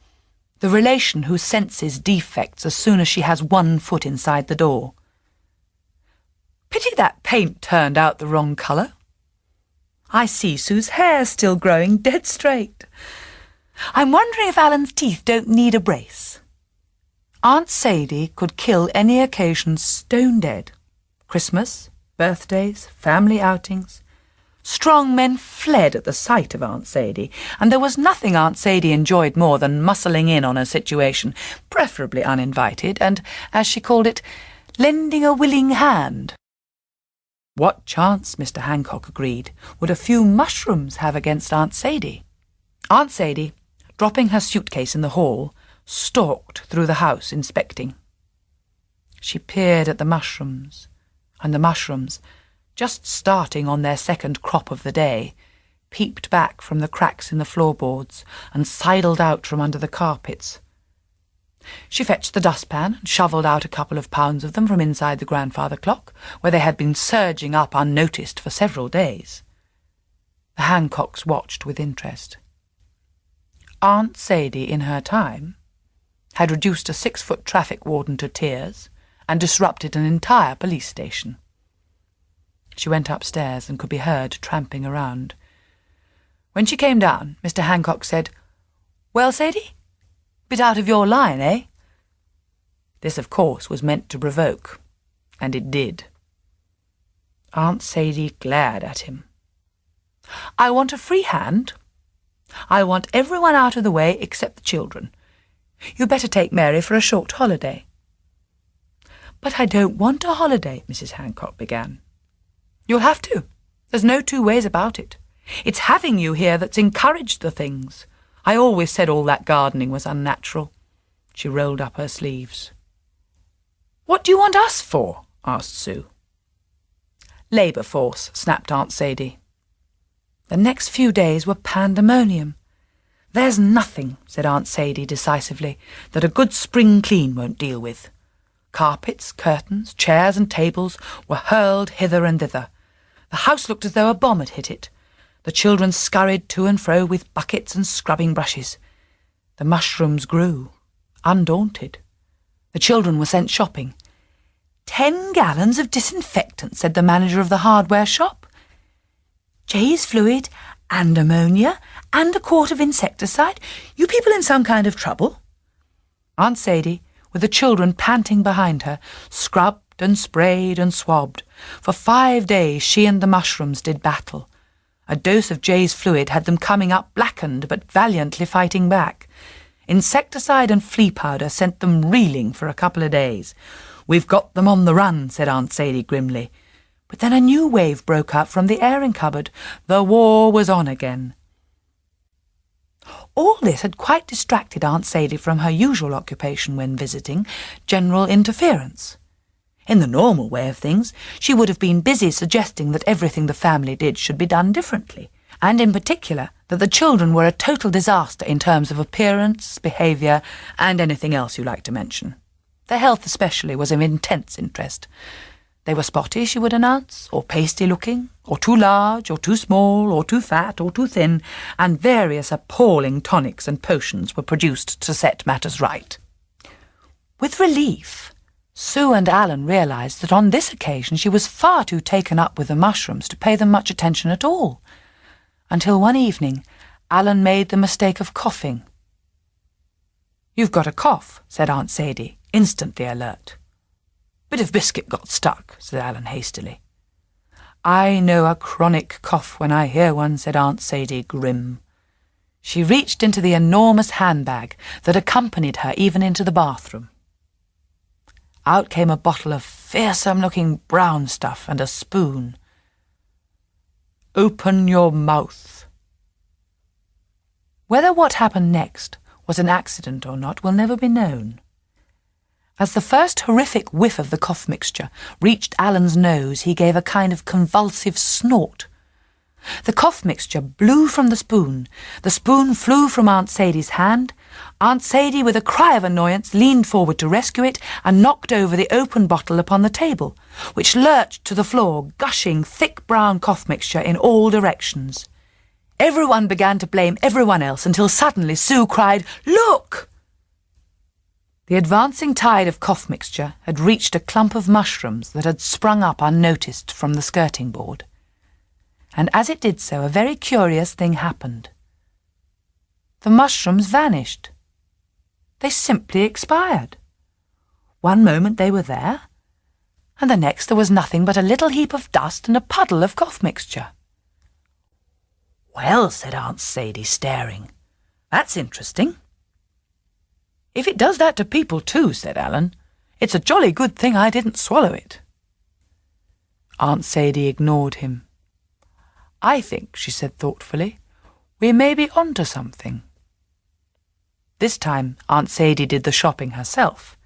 The relation who senses defects as soon as she has one foot inside the door. Pity that paint turned out the wrong colour. I see Sue's hair still growing dead straight. I'm wondering if Alan's teeth don't need a brace. Aunt Sadie could kill any occasion stone dead. Christmas, birthdays, family outings. Strong men fled at the sight of Aunt Sadie, and there was nothing Aunt Sadie enjoyed more than muscling in on a situation, preferably uninvited, and, as she called it, lending a willing hand. What chance, Mr. Hancock agreed, would a few mushrooms have against Aunt Sadie? Aunt Sadie, dropping her suitcase in the hall, stalked through the house inspecting. She peered at the mushrooms, and the mushrooms, just starting on their second crop of the day, peeped back from the cracks in the floorboards and sidled out from under the carpets. She fetched the dustpan and shovelled out a couple of pounds of them from inside the grandfather clock, where they had been surging up unnoticed for several days. The Hancocks watched with interest. Aunt Sadie, in her time, had reduced a 6-foot traffic warden to tears and disrupted an entire police station. She went upstairs and could be heard tramping around. When she came down, Mr. Hancock said, "Well, Sadie? Bit out of your line, eh?" This, of course, was meant to provoke, and it did. Aunt Sadie glared at him. "I want a free hand. I want everyone out of the way except the children. You'd better take Mary for a short holiday." "But I don't want a holiday," Mrs. Hancock began. "You'll have to. There's no two ways about it. It's having you here that's encouraged the things. I always said all that gardening was unnatural." She rolled up her sleeves. "What do you want us for?" asked Sue. "Labour force," snapped Aunt Sadie. The next few days were pandemonium. "There's nothing," said Aunt Sadie decisively, "that a good spring clean won't deal with." Carpets, curtains, chairs and tables were hurled hither and thither. The house looked as though a bomb had hit it. The children scurried to and fro with buckets and scrubbing brushes. The mushrooms grew, undaunted. The children were sent shopping. 10 gallons of disinfectant, said the manager of the hardware shop. Jay's fluid and ammonia and a quart of insecticide. You people in some kind of trouble? Aunt Sadie, with the children panting behind her, scrubbed and sprayed and swabbed. For 5 days she and the mushrooms did battle. A dose of Jay's fluid had them coming up blackened but valiantly fighting back. Insecticide and flea powder sent them reeling for a couple of days. "We've got them on the run," said Aunt Sadie grimly. But then a new wave broke up from the airing cupboard. The war was on again. All this had quite distracted Aunt Sadie from her usual occupation when visiting, general interference. In the normal way of things, she would have been busy suggesting that everything the family did should be done differently, and in particular that the children were a total disaster in terms of appearance, behaviour, and anything else you like to mention. Their health especially was of intense interest. They were spotty, she would announce, or pasty-looking, or too large, or too small, or too fat, or too thin, and various appalling tonics and potions were produced to set matters right. With relief, Sue and Alan realised that on this occasion she was far too taken up with the mushrooms to pay them much attention at all, until one evening Alan made the mistake of coughing. "You've got a cough," said Aunt Sadie, instantly alert. "Bit of biscuit got stuck," said Alan hastily. "I know a chronic cough when I hear one," said Aunt Sadie, grim. She reached into the enormous handbag that accompanied her even into the bathroom. Out came a bottle of fearsome-looking brown stuff and a spoon. "Open your mouth." Whether what happened next was an accident or not will never be known. As the first horrific whiff of the cough mixture reached Alan's nose, he gave a kind of convulsive snort. The cough mixture blew from the spoon flew from Aunt Sadie's hand. Aunt Sadie, with a cry of annoyance, leaned forward to rescue it and knocked over the open bottle upon the table, which lurched to the floor, gushing thick brown cough mixture in all directions. Everyone began to blame everyone else until suddenly Sue cried, "Look!" The advancing tide of cough mixture had reached a clump of mushrooms that had sprung up unnoticed from the skirting board. And as it did so, a very curious thing happened. The mushrooms vanished. They simply expired. One moment they were there, and the next there was nothing but a little heap of dust and a puddle of cough mixture. "Well," said Aunt Sadie, staring, "that's interesting." "If it does that to people too," said Alan, "it's a jolly good thing I didn't swallow it." Aunt Sadie ignored him. "I think," she said thoughtfully, "we may be onto something." This time Aunt Sadie did the shopping herself.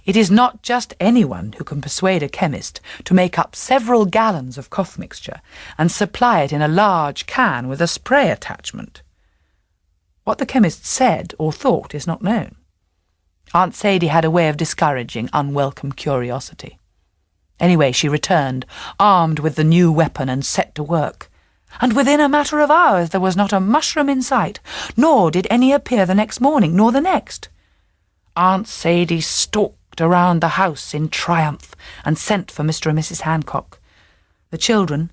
It is not just anyone who can persuade a chemist to make up several gallons of cough mixture and supply it in a large can with a spray attachment. What the chemist said or thought is not known. Aunt Sadie had a way of discouraging unwelcome curiosity. Anyway, she returned, armed with the new weapon, and set to work. And within a matter of hours there was not a mushroom in sight, nor did any appear the next morning, nor the next. Aunt Sadie stalked around the house in triumph and sent for Mr. and Mrs. Hancock. The children,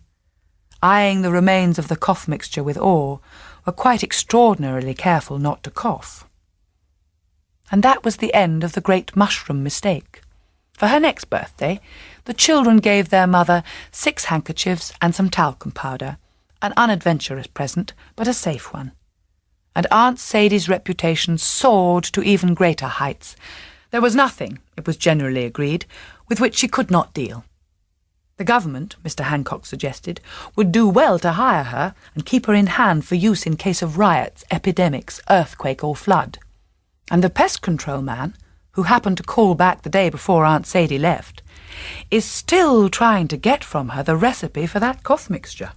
eyeing the remains of the cough mixture with awe, were quite extraordinarily careful not to cough. And that was the end of the great mushroom mistake. For her next birthday, the children gave their mother 6 handkerchiefs and some talcum powder, an unadventurous present, but a safe one. And Aunt Sadie's reputation soared to even greater heights. There was nothing, it was generally agreed, with which she could not deal. The government, Mr. Hancock suggested, would do well to hire her and keep her in hand for use in case of riots, epidemics, earthquake or flood. And the pest control man, who happened to call back the day before Aunt Sadie left, is still trying to get from her the recipe for that cough mixture.